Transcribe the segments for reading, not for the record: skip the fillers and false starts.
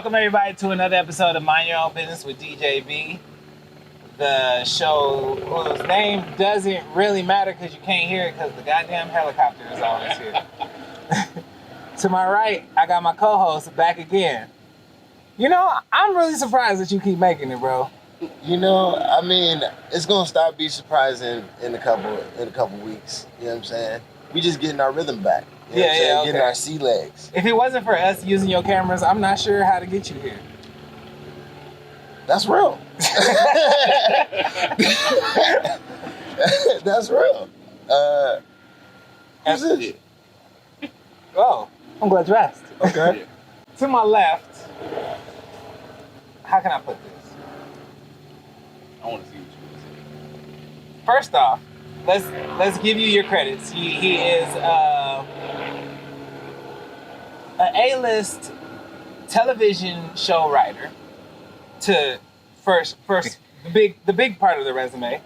Welcome everybody to another episode of Mind Your Own Business with DJB. The show whose name doesn't really matter because you can't hear it because the goddamn helicopter is always here. To my right, I got my co-host back again. You know, I'm really surprised that you keep making it, bro. You know, I mean, it's gonna start being surprising in a couple weeks. You know what I'm saying? We just getting our rhythm back. You know what I'm saying? Getting our sea legs. If it wasn't for us using your cameras, I'm not sure how to get you here. That's real. That's real. Who's this? Oh, I'm glad you asked. Okay. To my left, how can I put this? I want to see what you want to say. First off, let's give you your credits. He is an A-list television show writer. To first the big part of the resume.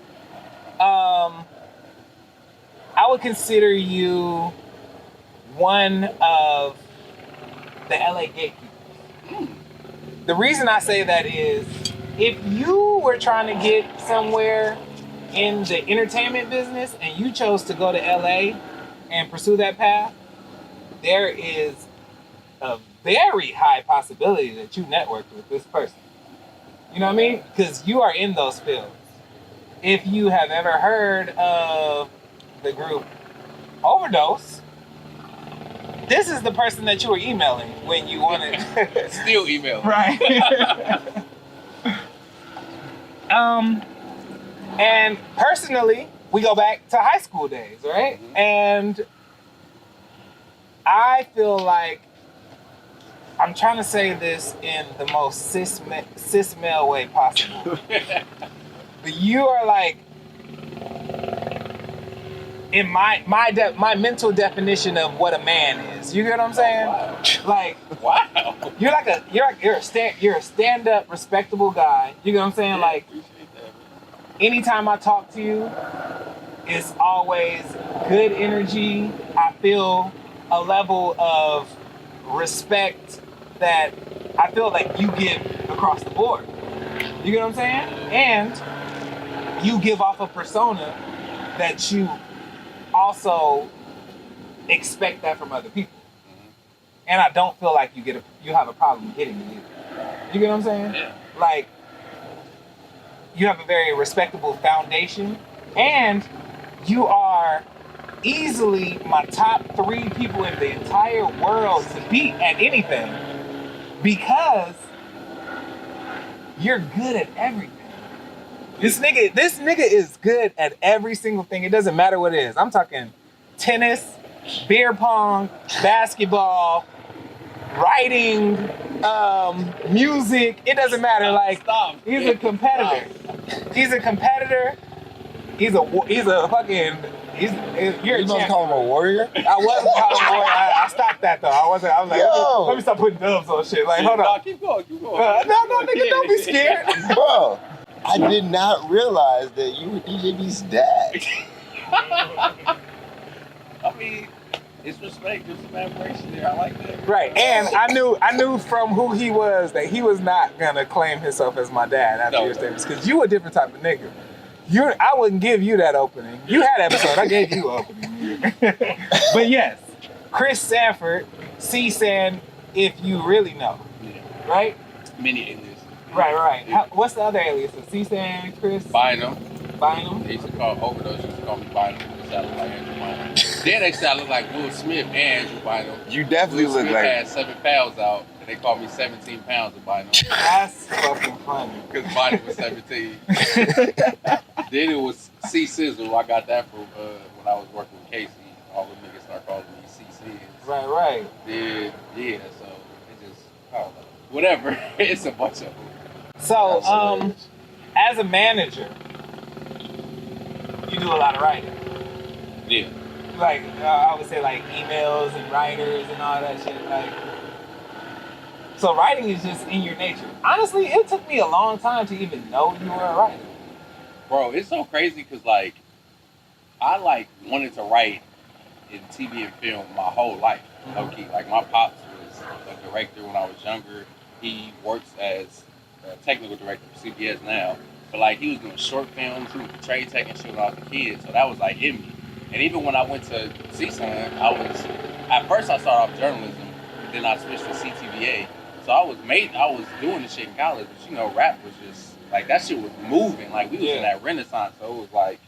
I would consider you one of the LA gatekeepers. The reason I say that is if you were trying to get somewhere in the entertainment business and you chose to go to LA and pursue that path, there is a very high possibility that you networked with this person. You know what I mean? Because you are in those fields. If you have ever heard of the group Overdose, this is the person that you were emailing when you wanted. Still emailing. Right. And personally, we go back to high school days, right? Mm-hmm. And I feel like I'm trying to say this in the most cis male way possible. But you are like, in my mental definition of what a man is. You get what I'm saying? Wow. Like, wow. You're a stand-up, respectable guy. You get what I'm saying? Yeah, like, appreciate that, man. Anytime I talk to you, it's always good energy. I feel a level of respect that I feel like you give across the board. You get what I'm saying? And you give off a persona that you also expect that from other people. Mm-hmm. And I don't feel like you have a problem getting it either. You get what I'm saying? Yeah. Like, you have a very respectable foundation, and you are easily my top 3 people in the entire world to beat at anything because you're good at everything. This nigga is good at every single thing. It doesn't matter what it is. I'm talking tennis, beer pong, basketball, writing, music. It doesn't matter. Like, he's a competitor. He's a competitor. You're You don't call him a warrior? I wasn't calling him a warrior. I stopped that though. I was like, let me stop putting dubs on shit. Like, hold on. Keep going. No, nigga, don't be scared. Bro, I did not realize that you were DJB's dad. I mean, it's respect. There's some admiration there. I like that. Right, and I knew from who he was that he was not gonna claim himself as my dad after your statements, because you a different type of nigga. I wouldn't give you that opening. You had an episode. I gave you an opening. But yes, Chris Sanford, C-San, if you really know. Yeah. Right? Many aliases. Right. What's the other aliases? C-San, Chris? Bynum. They used to call Overdose. Used to call me Bynum. They said I look like Andrew Bynum. Then they said I look like Will Smith and Andrew Bynum. You definitely Will look Smith like... had 7 pounds out, and they called me 17 pounds of Bynum. That's fucking funny. Because Bynum was 17. Then it was C-Sizzle. I got that from when I was working with Casey. All the niggas start calling me C-Sizz. Right. Then, yeah, so it just, I don't know. Whatever. It's a bunch of them. So, as a manager, you do a lot of writing. Yeah. Like, I would say, like, emails and writers and all that shit. Like, so writing is just in your nature. Honestly, it took me a long time to even know you were a writer. Bro, it's so crazy because, like, I, like, wanted to write in TV and film my whole life, low-key. Like, my pops was a director when I was younger. he works as a technical director for CBS now. But like he was doing short films, he was trade tech and shit when I was a kid. So that was like in me. And even when I went to CSUN, at first I started off journalism, then I switched to CTVA. So I was doing the shit in college, but you know, rap was just like that shit was moving. Like we was in that renaissance, so it was like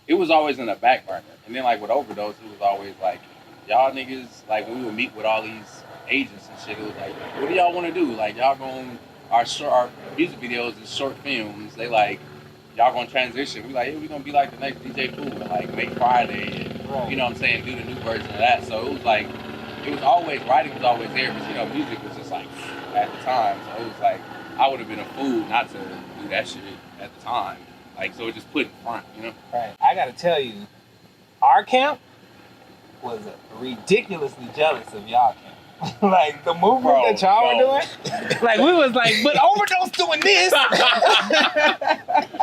it was always in the back burner. And then like with Overdose, it was always like y'all niggas, like when we would meet with all these agents and shit, it was like, what do y'all want to do? Like y'all going our music videos and short films, they like y'all gonna transition. We like, yeah, we gonna be like the next DJ Pooh and like make Friday and you know what I'm saying, do the new version of that. So it was like it was always writing was always there, but you know, music was just like at the time. So it was like I would have been a fool not to do that shit at the time. Like so it just put in front, you know? Right. I gotta tell you, our camp was ridiculously jealous of y'all camp. Like the movement that y'all were doing, like we was like, but Overdose doing this.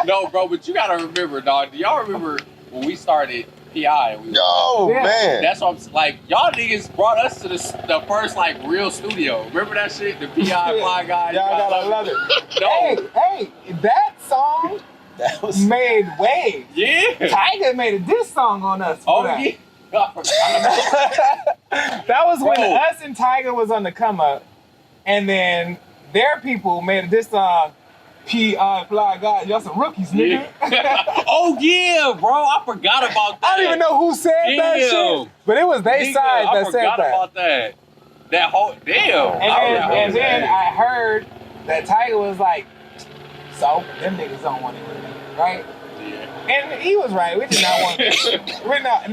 No, bro, but you gotta remember, dog. Do y'all remember when we started PI? And man, that's what I'm like. Y'all niggas brought us to the first like real studio. Remember that shit? The PI Fly Guy. Y'all gotta love it. No. Hey, that song made waves. Yeah. Tiger made a diss song on us. Yeah. That was when us and Tiger was on the come up, and then their people made a diss song. P.I. Fly Guy, y'all some rookies, nigga. Yeah. Oh yeah, bro, I forgot about that. I don't even know who said that shit, but it was they side that said that. I forgot about that. That whole damn. And then I heard that Tiger was like, so them niggas don't want it with me, right? And he was right. We did not want it. We're not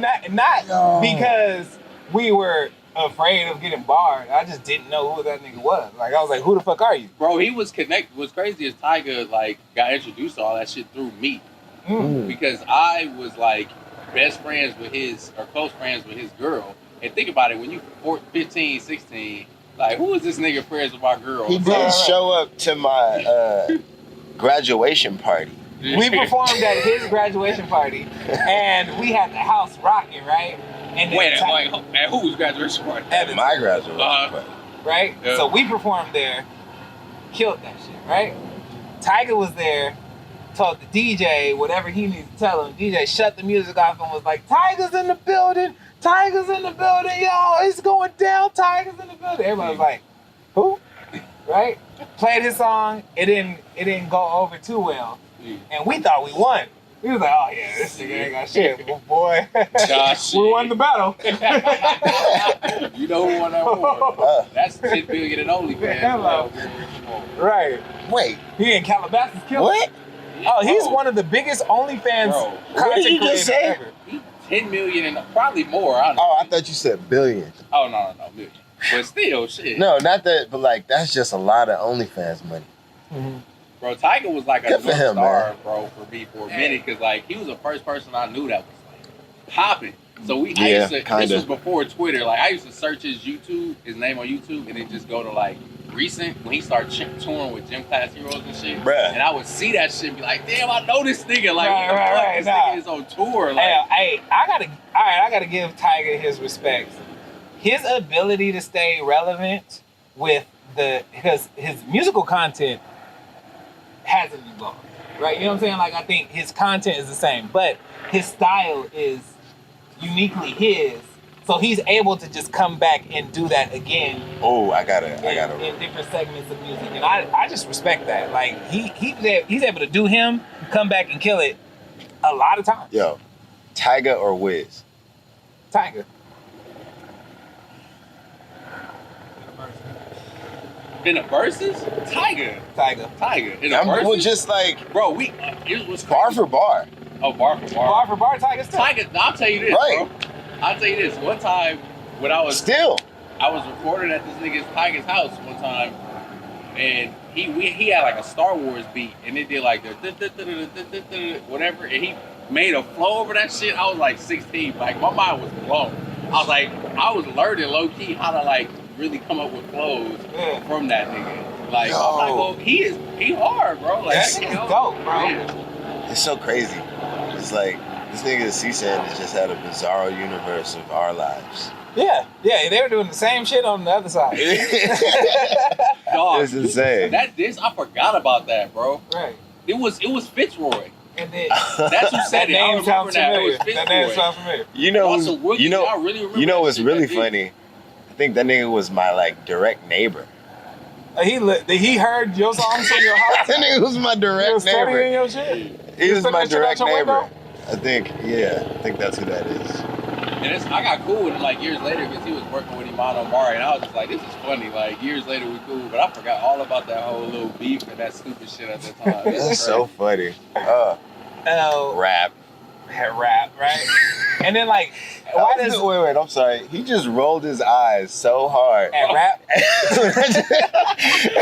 because we were afraid of getting barred. I just didn't know who that nigga was. Like I was like, who the fuck are you? Bro, he was connected. What's crazy is Tiger like got introduced to all that shit through me. Because I was like best friends with close friends with his girl. And think about it, when you 15, 16, like who is this nigga friends with my girl? He did show up to my graduation party. We performed at his graduation party, and we had the house rocking, right? And at whose graduation party? At my graduation party. Right? Yeah. So we performed there, killed that shit, right? Tiger was there, told the DJ whatever he needs to tell him. DJ shut the music off and was like, Tiger's in the building, y'all, it's going down, Tiger's in the building. Everybody was like, who? Right? Played his song, it didn't go over too well. And we thought we won. We was like, oh yeah, this nigga ain't got shit, boy. We won the battle. You know who won that war? That's 10 billion and OnlyFans. Hello. Right. Wait. He in Calabasas killed. What? Oh, he's one of the biggest OnlyFans content creators ever. He's 10 million and probably more. I thought you said billion. Oh no, million. But still, shit. No, not that, but like that's just a lot of OnlyFans money. Mm-hmm. Bro, Tiger was like a North Star, man. Bro, for me for a minute, because like he was the first person I knew that was like popping. So this was before Twitter. Like I used to search his name on YouTube, and then just go to like recent when he started touring with Gym Class Heroes and shit. Bruh. And I would see that shit and be like, damn, I know this nigga. Like what the fuck, this nigga is on tour. Like, I gotta give Tiger his respects. His ability to stay relevant because his musical content hasn't evolved, right? You know what I'm saying? Like I think his content is the same, but his style is uniquely his. So he's able to just come back and do that again. Oh, I gotta in different segments of music, and I just respect that. Like he's able to do him, come back and kill it a lot of times. Yo, Tiger or Wiz? Tiger. In the verses, Tiger. In the verses, well, just like bro, it was bar for bar. Oh, bar for bar. Bar for bar, Tiger's still. Tiger. I'll tell you this, right. Bro. I'll tell you this. One time when I was recording at this nigga's Tiger's house one time, and he had like a Star Wars beat, and it did like the whatever, and he made a flow over that shit. I was like 16, like my mind was blown. I was learning low key how to like really come up with flows from that nigga. Like I'm like, well, he hard, bro. Like that shit is dope, bro. Yeah. It's so crazy. It's like this nigga CSUN has just had a bizarro universe of our lives. Yeah, they were doing the same shit on the other side. Dog, It's insane. I forgot about that, bro. Right. It was Fitzroy. And then That's who said it. I name remember sounds that. It familiar. was Fitzroy. That name sounds familiar. You know, Also, Woogie, you know, I really remember you know that what's shit really that funny? I think that nigga was my like direct neighbor. He heard your songs from your house. That nigga was my He direct was studying neighbor. your shit. He was my studying shit out direct your neighbor. window? I think that's who that is. And I got cool with him like years later because he was working with Imano Mari, and I was just like, this is funny. Like years later we cool, but I forgot all about that whole little beef and that stupid shit at that time. That's so funny. Rap. Rap, right? And then like, why does Wait, I'm sorry. He just rolled his eyes so hard. at rap? He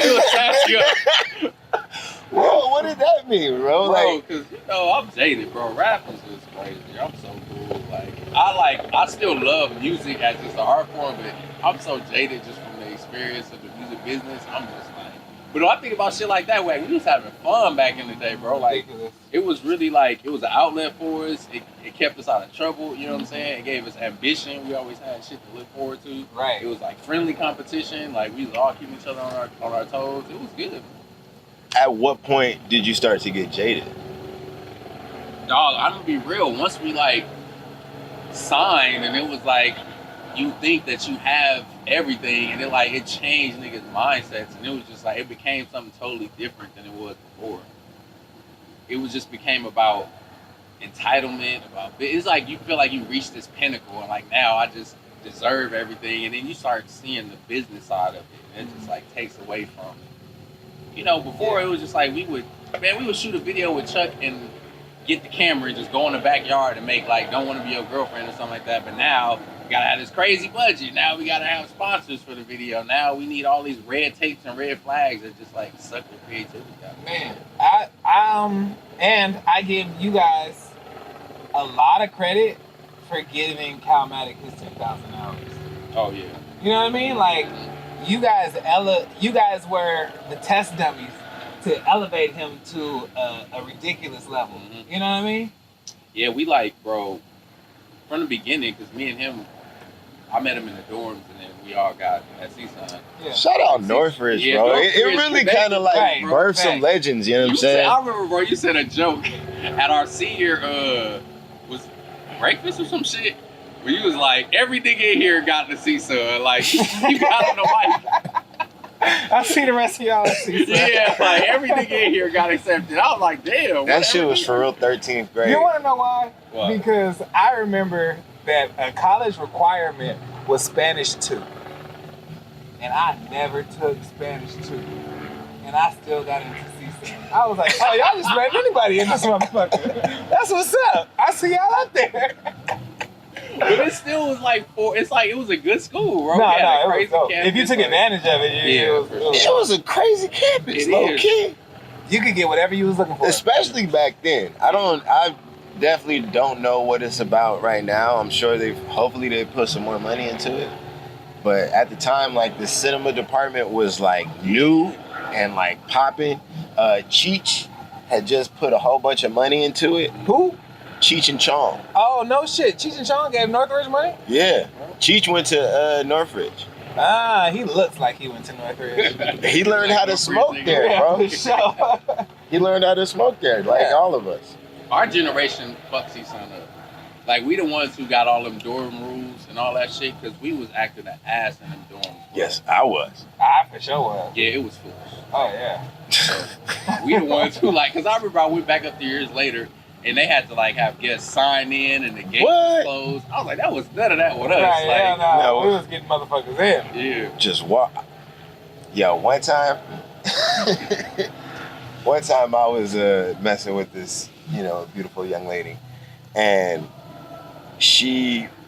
was asking us, Bro, what did that mean, bro? bro, Like, because I'm jaded, bro. Rap is just crazy. I'm so cool. I still love music as just an art form, but I'm so jaded just from the experience of the music business. I'm just like, but when I think about shit like that, we was having fun back in the day, bro. Like, Ridiculous. it was really like, it was an outlet for us. It kept us out of trouble, you know what I'm saying? It gave us ambition. We always had shit to look forward to. Right. It was like friendly competition. Like, we was all keeping each other on our toes. It was good. at what point did you start to get jaded? Dog, I'm gonna be real. Once we like signed, and it was like you think that you have everything, and it changed niggas' mindsets, and it was just like it became something totally different than it was before. It was just became about entitlement, it's like you feel like you reached this pinnacle, and like now I just deserve everything, and then you start seeing the business side of it, and it just like takes away from before it was just like we would shoot a video with Chuck and get the camera and just go in the backyard and make like Don't Want to Be Your Girlfriend or something like that. But now we gotta have this crazy budget. Now we gotta have sponsors for the video. Now we need all these red tapes and red flags that just like suck the creativity out. Man, I give you guys a lot of credit for giving Calmatic his 10,000 hours. Oh yeah. You know what I mean? Like you guys were the test dummies to elevate him to a ridiculous level. Mm-hmm. You know what I mean? Yeah, we bro, from the beginning, because me and him, I met him in the dorms, and then we all got at Seaside. Yeah. Shout out Northridge, Yeah, bro. Northridge, It really kind of like right, birthed some legends, you know what I'm saying? I remember, bro, you said a joke at our senior, was breakfast or some shit, where you was like, every nigga in here got to see son. Like, you got on the mic. I see the rest of y'all at Seaside. Yeah, like, every nigga in here got accepted. I was like, damn. That shit was for real 13th grade. You want to know why? What? Because I remember that a college requirement was Spanish 2. And I never took Spanish 2. And I still got into CSUN. I was like, oh, y'all just let anybody in this motherfucker. That's what's up. I see y'all out there. But it still was it was a good school, bro. No, We had a it was crazy dope. campus, If you took advantage of it, It was a crazy campus, It low is. key. you could get whatever you was looking for. Especially back then. I definitely don't know what it's about right now. I'm sure hopefully they put some more money into it. But at the time, like the cinema department was like new and like popping. Cheech had just put a whole bunch of money into it. Who? Cheech and Chong. Oh, no shit. Cheech and Chong gave Northridge money? Yeah. Cheech went to Northridge. Ah, he looks like he went to Northridge. He learned how to smoke there, Yeah, bro. for sure. He learned how to smoke there, like all of us. Our generation fucked CSUN up. Like, we the ones who got all them dorm rules and all that shit, because we was acting an ass in them dorms. Bro. Yes, I was. I for sure was. Yeah, it was foolish. Oh, yeah. We the ones who because I remember I went back up 3 years later, and they had to have guests sign in, and the gate was closed. I was like, that was none of that with us. Right, like, no. we was getting motherfuckers in. yeah. Just walk. Yo, one time I was messing with this, beautiful young lady, and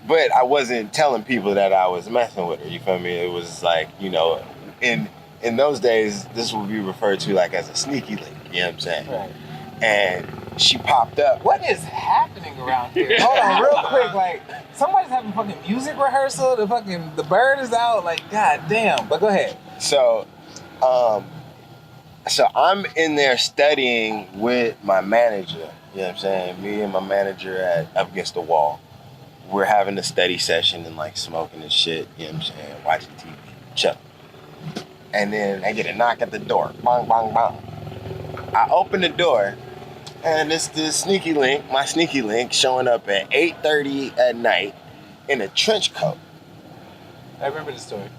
but I wasn't telling people that I was messing with her. You feel me? It was like, in those days, this would be referred to like as a sneaky link. You know what I'm saying? Right. And she popped up. What is happening around here? Hold on, real quick. Like, somebody's having fucking music rehearsal. The bird is out. Like, god damn. But go ahead. So I'm in there studying with my manager. You know what I'm saying? Me and my manager up against the wall. We're having a study session and like smoking and shit. You know what I'm saying? Watching TV. Chuck. And then I get a knock at the door. Bang, bang, bang. I open the door, and it's this sneaky link, my sneaky link, showing up at 8:30 at night in a trench coat. I remember the story.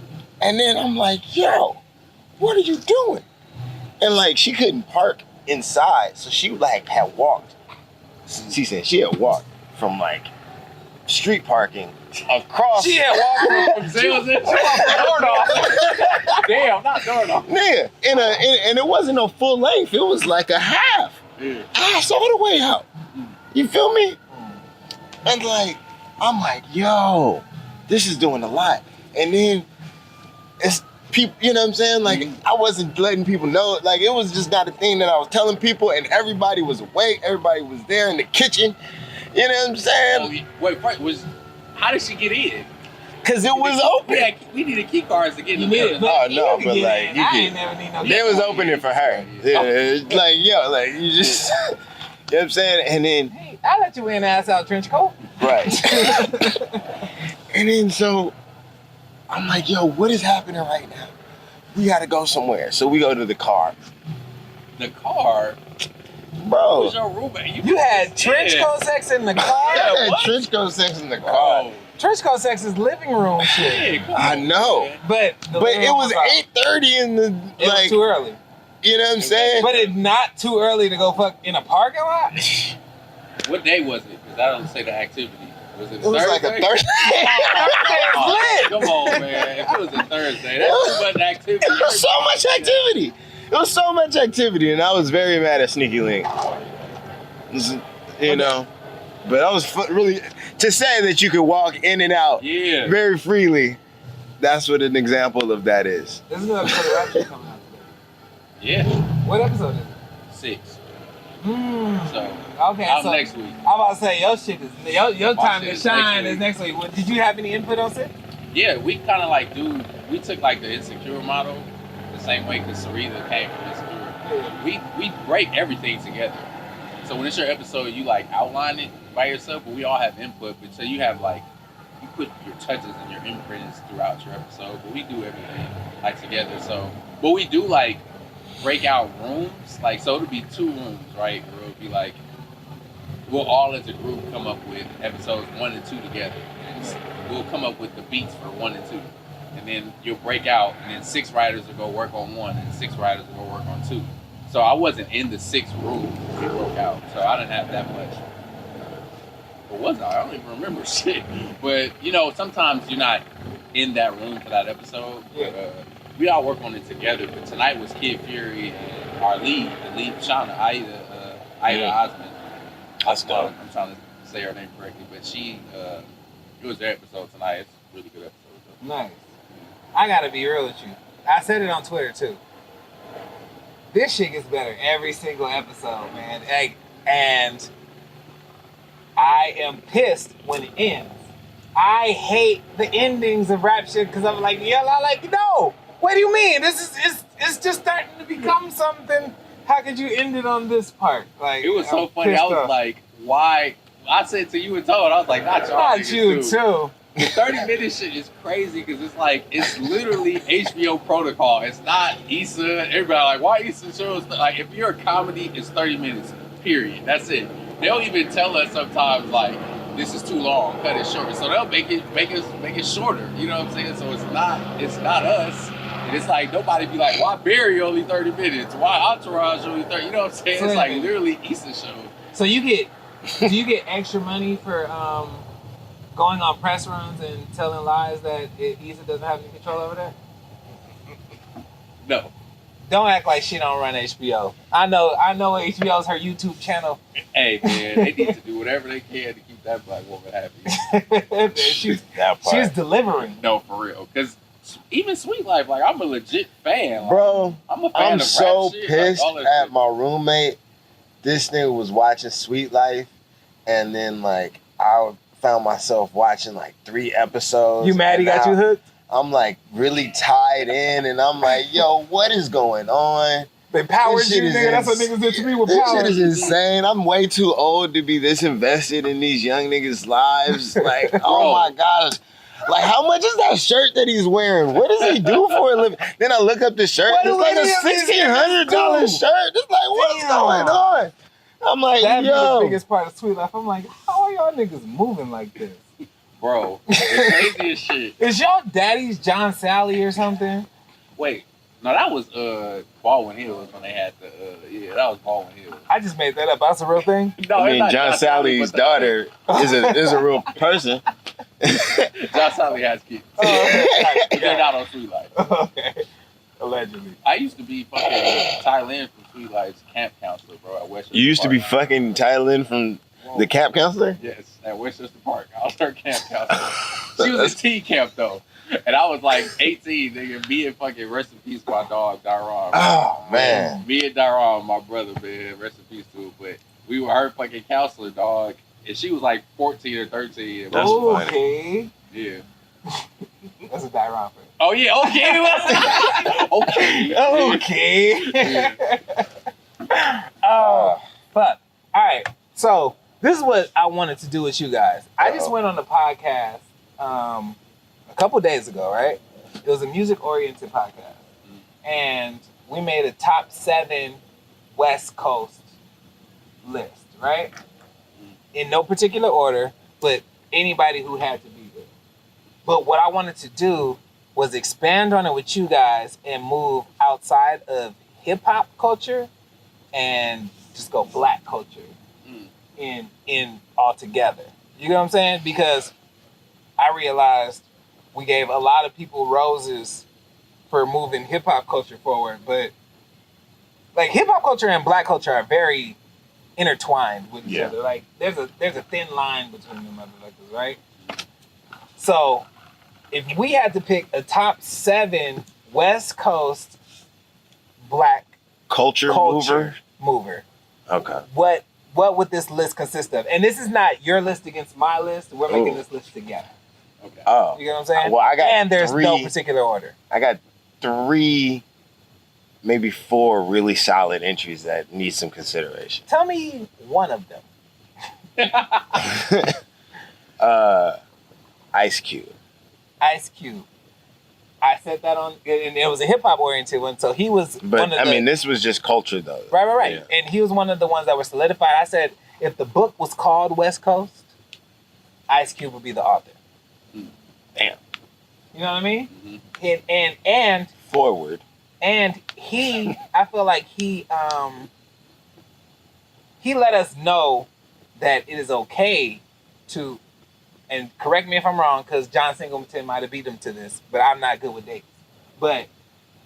And then I'm like, yo, what are you doing? And like, she couldn't park inside, so she like had walked. She said she had walked from like street parking across. She had walked from Damn, not Dornoff. Nigga, and it wasn't a full length. It was like a half. Yeah. I saw the way out. You feel me? And like, I'm like, yo, this is doing a lot. And then it's people, you know what I'm saying? Like, I wasn't letting people know. Like, it was just not a thing that I was telling people, and everybody was awake. Everybody was there in the kitchen. You know what I'm saying? Wait, how did she get in? Cause it was open. We needed key cards to get in. You did, Oh no, but like you I could. ain't never need no. They was opening for her. Yeah, it's like yo, like you just. You know what I'm saying? And then. Hey, I let you wear an ass out trench coat. Right. And then so I'm like, yo, what is happening right now? We gotta go somewhere. So we go to the car. The car? Bro. What was your roommate? You had trench coat sex in the car? I had trench coat sex in the car. Oh, Trench coat sex is living room shit. yeah, come I on, know. man. But It was 8:30 in the It was too early. you know what I'm saying? But it's not too early to go fuck in a parking lot? What day was it? Because I don't say the activity. Was it It was like a Thursday. Come on, man. If it was a Thursday, that's too much activity. It was so much activity. It was so much activity, and I was very mad at Sneaky Link. You know, but I was really to say that you could walk in and out Yeah. very freely. That's what an example of that is. There's a new episode of Rapture coming out today. Yeah. What episode is it? 6. Hmm. So, Okay, out so next week. I'm about to say your shit is your My time shit to is shine next is next week. What, did you have any input on it? Yeah, we kind of like we took like the Insecure model the same way because Sarita came from Insecure. We break everything together. So when it's your episode, you like outline it by yourself, but we all have input. But so you have like, you put your touches and your imprints throughout your episode, but we do everything like together. So, but we do like break out rooms. Like, so it'll be 2 rooms, right? Where it'll be like, we'll all as a group come up with episodes 1 and 2 together. We'll come up with the beats for 1 and 2. And then you'll break out, and then 6 writers will go work on 1, and 6 writers will go work on 2. So I wasn't in the 6th room when we broke out, so I didn't have that much. Or was I? I don't even remember shit. But, you know, sometimes you're not in that room for that episode. Yeah. But we all work on it together. But tonight was Kid Fury and our lead, Shauna, Aida Osmond. That's dope. I'm trying to say her name correctly, but she, it was their episode tonight. It's a really good episode. Though. Nice. I gotta be real with you. I said it on Twitter too. This shit gets better every single episode, man. And I am pissed when it ends. I hate the endings of rap shit because I'm like, no. What do you mean? It's just starting to become something. How could you end it on this part? Like, it was so funny. I was like, why? I said to you and Toad, I was like, not y'all. Not you too. The 30-minute shit is crazy because it's like, it's literally HBO protocol. It's not Issa. Everybody like, why Issa shows? Like, if you're a comedy, it's 30 minutes, period. That's it. They'll even tell us sometimes, like, this is too long, cut it shorter. So they'll make it shorter. You know what I'm saying? So it's not us. And it's like, nobody be like, why Barry only 30 minutes? Why Entourage only 30? You know what I'm saying? It's like literally Issa show. So do you get extra money for going on press runs and telling lies that Issa doesn't have any control over that? No. Don't act like she don't run HBO. I know HBO's her YouTube channel. Hey man, they need to do whatever they can to keep that black woman happy. she's delivering. No, for real. Because even Sweet Life, like, I'm a legit fan. Like, Bro, I'm a fan I'm of so rap shit, pissed like, all that at shit. my roommate. This nigga was watching Sweet Life, and then like I found myself watching like 3 episodes. You mad he got you hooked? I'm like really tied in, and I'm like, yo, what is going on? They powered This you, shit is nigga. That's what niggas did to me with This power. shit is insane. I'm way too old to be this invested in these young niggas' lives. Like, oh my gosh. Like, how much is that shirt that he's wearing? What does he do for a living? Then I look up the shirt. It's like a $1,600 shirt. It's like, what's going on? I'm like, that'd be yo. the biggest part of Sweet Life. I'm like, how are y'all niggas moving like this? Bro, the craziest shit. Is y'all daddy's John Sally or something? Wait, no, that was Baldwin Hills when they had the that was Baldwin Hills. I just made that up. That's a real thing. No, I mean, John Sally's daughter is a real person. John Sally has kids. Oh, okay. They're not on Sweet Life. Okay. Allegedly. I used to be fucking Ty Lynn from Sweet Life's camp counselor, bro, at Westchester You used to be Park. fucking Ty Lynn from the camp counselor? Yes, at Westchester Park. I was her camp counselor. She was a teen camp though. And I was like 18, nigga. Me and fucking rest in peace my dog, Daron. Oh, man. Me and Daron, my brother, man. Rest in peace to him. But we were her fucking counselor, dog. And she was like 14 or 13. That's okay. Yeah. That's a Daron fan. Oh, yeah, okay. Okay. Yeah. Fuck. All right. So this is what I wanted to do with you guys. I just went on the podcast a couple days ago, right? It was a music-oriented podcast. And we made a top 7 West Coast list, right? In no particular order, but anybody who had to be there. But what I wanted to do was expand on it with you guys and move outside of hip-hop culture and just go black culture in altogether. You know what I'm saying? Because I realized we gave a lot of people roses for moving hip-hop culture forward, but like hip-hop culture and black culture are very intertwined with each other. Like there's a thin line between them, motherfuckers, right? So if we had to pick a top 7 West Coast black Culture mover, okay. what would this list consist of? And this is not your list against my list. We're making this list together. Okay. Oh. You know what I'm saying? Well, I got and there's 3, no particular order. I got 3, maybe 4 really solid entries that need some consideration. Tell me one of them. Ice Cube. Ice Cube. I said that on, and it was a hip hop oriented one. So he was. But one of I the, mean, this was just culture, though. Right. Yeah. And he was one of the ones that were solidified. I said if the book was called West Coast, Ice Cube would be the author. Damn. You know what I mean? Mm-hmm. And forward. And I feel like he let us know that it is okay to, and correct me if I'm wrong, because John Singleton might have beat him to this, but I'm not good with dates. But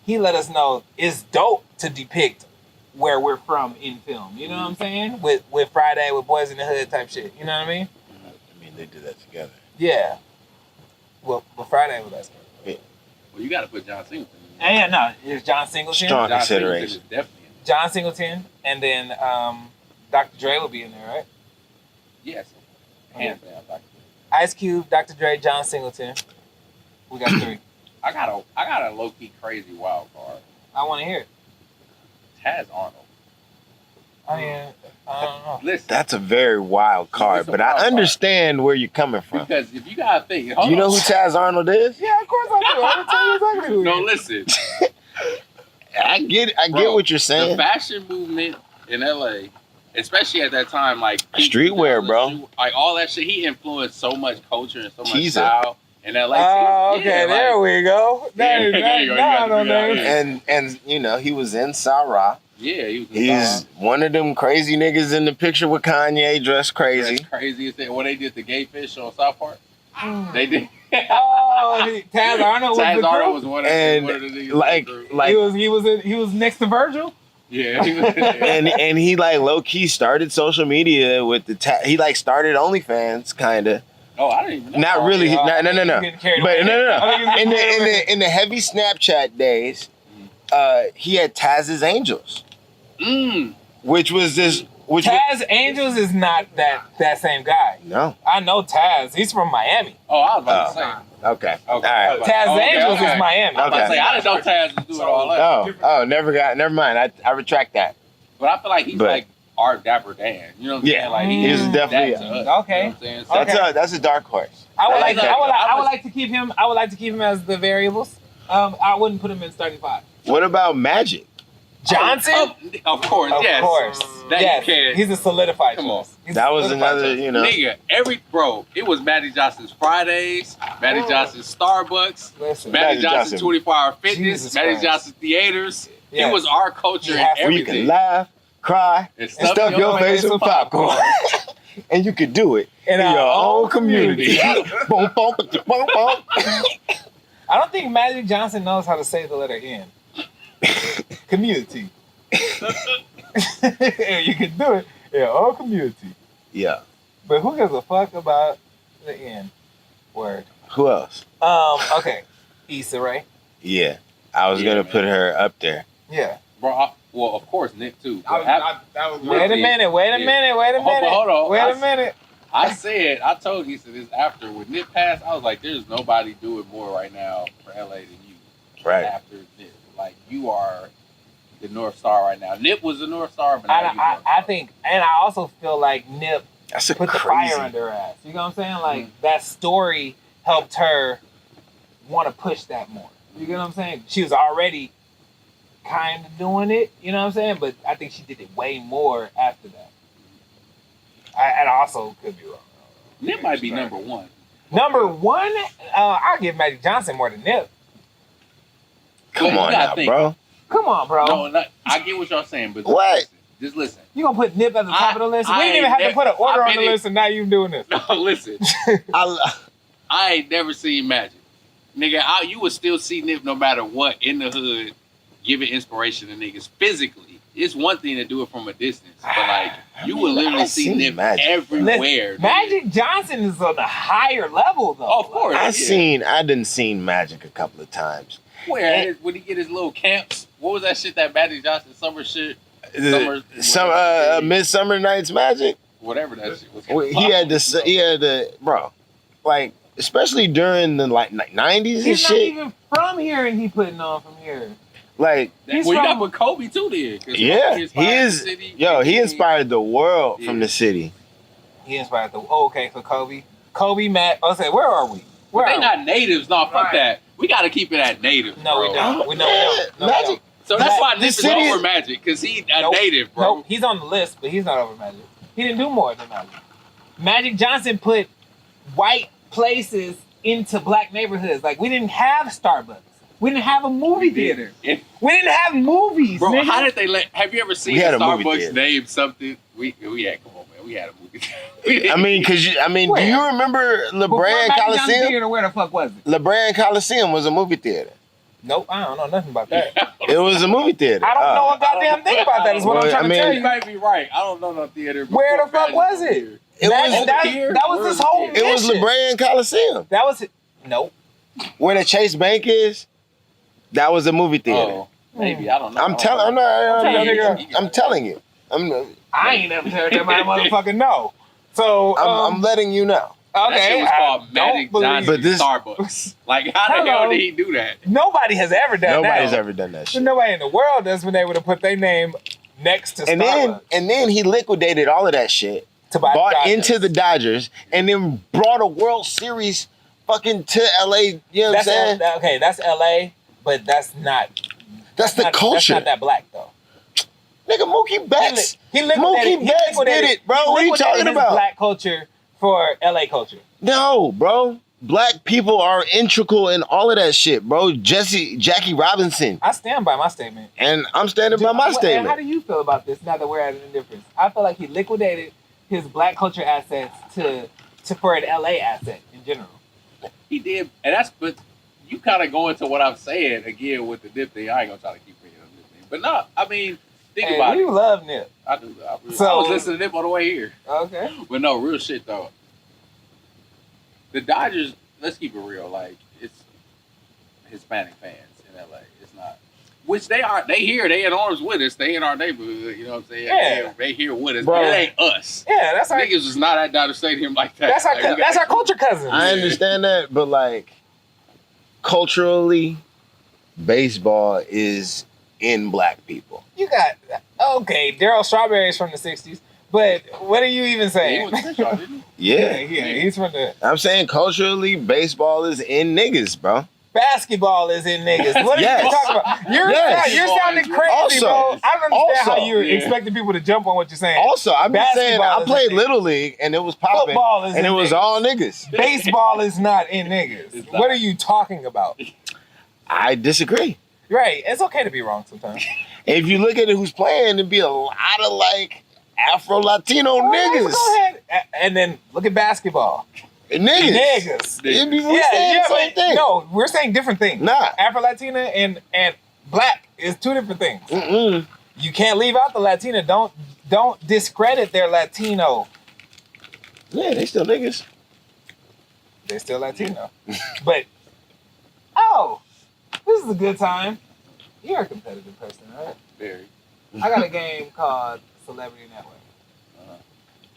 he let us know it's dope to depict where we're from in film. You know what I'm saying? With Friday, with Boys in the Hood type shit. You know what I mean? I mean, they did that together. Yeah. Well, Friday was us. Well, you got to put John Singleton in. Yeah, no, it's John Singleton. Strong John consideration. Singleton is definitely in. John Singleton, and then Dr. Dre will be in there, right? Yes. Hands down, Dr. Ice Cube, Dr. Dre, John Singleton. We got 3. I got a low key crazy wild card. I want to hear it. Taz Arnold. I mean, I don't know. Listen, That's a very wild card, It's a but wild I understand where you're coming from. because if you gotta think, Do you know who Taz Arnold is? Yeah, of course I do. I'm gonna tell you exactly who No, he is. listen. I get Bro, what you're The saying. fashion movement in LA, especially at that time, like peak Streetwear, 2000s, bro. like all that shit. He influenced so much culture and so much Teaser. style in LA. Oh, okay, Yeah, there like, we go. there you go, you got to figure it out, And you know, he was in Sarah. yeah, he was He's one of them crazy niggas in the picture with Kanye dressed crazy. That's crazy as that. When they did the gay fish on South Park, they did. Oh, Taz Arnold was Taz the Arnold crew? was one of the niggas. Like he was next to Virgil. Yeah, he was. and he like low key started social media with he like started OnlyFans kinda. Oh, I didn't even know. Not really. yeah. No. You're getting carried But away. no. In the heavy Snapchat days, he had Taz's Angels, which was this. Taz Angels is not that same guy. No. I know Taz. He's from Miami. Oh, I was about to say. Okay. All right. Taz Angels is Miami. I was about to say, I didn't know Taz was doing all that. Oh, never mind. I retract that. But I feel like he's like our Dapper Dan. You know what I'm saying? Like he is definitely that to us, okay. You know what I'm saying? So that's a dark horse. I would I like to keep him. I would like to keep him as the variables. I wouldn't put him in starting five. What about Magic? Johnson? Of course, yes. Of course. That yes. you can't. He's a solidified Come on. choice. He's That a was solidified another, choice. you know. Nigga, it was Magic Johnson's Fridays, Magic Johnson's Starbucks, Listen, Magic Johnson 24-hour fitness, Jesus Magic Christ. Johnson theaters. Yes. It was our culture and Where Where you everything. can laugh, cry, And and stuff your face with popcorn. And you could do it in your own community. Boom, boom, boom, boom. I don't think Magic Johnson knows how to say the letter N. Community. You can do it in your own community. Yeah. But who gives a fuck about the N word? Who else? Okay. Issa Rae. Yeah. I was going to put her up there. Yeah. Bro, well, of course, Nick too. But Wait a minute. Hold on. Wait a minute. I told Issa this after when Nip passed. I was like, "There's nobody doing more right now for LA than you." Right. After Nip, like you are the North Star right now. Nip was the North Star, but now I think, and I also feel like Nip That's a put crazy. the fire under her ass. You know what I'm saying? Like that story helped her want to push that more. You get what I'm saying? She was already kind of doing it. You know what I'm saying? But I think she did it way more after that. I also could be wrong. Nip might be number one. Number one, I'll give Magic Johnson more than Nip. Come on now, bro. Come on, bro. No, I get what y'all saying, but What? Just listen. You gonna put Nip at the top of the list? We I didn't even have to put an order on the been- list, and now you doing this. No, listen. I ain't never seen Magic. Nigga, you would still see Nip no matter what in the hood giving inspiration to niggas physically. It's one thing to do it from a distance, but like you would literally see Nip everywhere. Magic Johnson is on a higher level though. Oh, of course. I done seen Magic a couple of times. Where when he get his little camps? What was that shit that Magic Johnson summer shit? Midsummer Night's Magic. Whatever that shit was. He had the bro, like especially during the like 90s and He's not shit. even from here, and he putting on from here. Like you got with Kobe too, then. Yeah, he is. He inspired the world from the city. He inspired the. Oh, okay, so Kobe, Matt. I say, where are we? They not natives. No, fuck that. We got to keep it at native. No, bro. we don't. We don't. Magic. So that's why Nip is over Magic, because he's a native, bro. Nope, he's on the list, but he's not over Magic. He didn't do more than Magic. Magic Johnson put white places into black neighborhoods. Like, we didn't have Starbucks. We didn't have a movie theater. We didn't have movies, bro. nigga. How did they have you ever seen Starbucks name something? We had, come on, man. We had a movie theater. I mean, do you remember LeBron Coliseum? Where the fuck was it? LeBron Coliseum was a movie theater. Nope, I don't know nothing about that. It was a movie theater. I don't know a goddamn thing about that. Is what I'm trying to tell you. You might be right. I don't know no theater. Where the fuck was it? That was this whole mission. It was LeBron Coliseum. That was it. Nope. Where the Chase Bank is, that was a movie theater. Oh, maybe I don't know. I'm telling you. I ain't never heard that motherfucker know. So I'm letting you know. Okay, that shit was called Magic Johnson Starbucks. Like, how the hell did he do that? Nobody has ever done that. Nobody's ever done that shit. Nobody in the world has been able to put their name next to Starbucks. And then he liquidated all of that shit, bought into the Dodgers, and then brought a World Series fucking to LA. You know what I'm saying? Okay, that's LA, but that's not. That's the culture. That's not that black though. Nigga, Mookie Betts. Mookie Betts did it, bro. What are you talking about? Black culture for LA culture. No, bro. Black people are integral in all of that shit, bro. Jackie Robinson. I stand by my statement. And I'm standing by my statement. How do you feel about this now that we're at an indifference? I feel like he liquidated his black culture assets for an LA asset in general. He did, and but you kind of go into what I'm saying again with the Nip thing. I ain't gonna try to keep bringing up Nip thing, but no, I mean, think about it. You love Nip. I do. I was listening to Nip on the way here. Okay. But no, real shit though. The Dodgers, let's keep it real. Like, it's Hispanic fans in LA. It's not. Which they are. They here. They in arms with us. They in our neighborhood. You know what I'm saying? Yeah. They here with us. Bro. But it ain't us. Yeah, that's our. Niggas is not at Dodger Stadium like that. That's our culture cousins. I understand that, but like culturally, baseball is in black people. You got okay, Daryl Strawberry's from the '60s, but what are you even saying? He was Crenshaw, didn't Yeah. He's from the. I'm saying culturally, baseball is in niggas, bro. Basketball is in niggas. What are Yes. you talking about? You're sounding crazy, Also, bro. I don't understand how also, you're expecting people to jump on what you're saying. Also, I'm just saying, Basketball I is played in Little League and it was popping, Football is and in it was niggas. all niggas. Baseball is not in niggas. It's What not. are you talking about? I disagree. Right. It's okay to be wrong sometimes. If you look at it, who's playing, it'd be a lot of like Afro-Latino niggas. Go ahead. And then look at basketball. Niggas. It'd be, we're saying the same thing. No, we're saying different things. Nah. Afro-Latina and black is two different things. Mm-mm. You can't leave out the Latina. Don't discredit their Latino. Yeah, they still niggas. They're still Latino. But this is a good time. You're a competitive person, right? Very. I got a game called Celebrity Network. Uh-huh.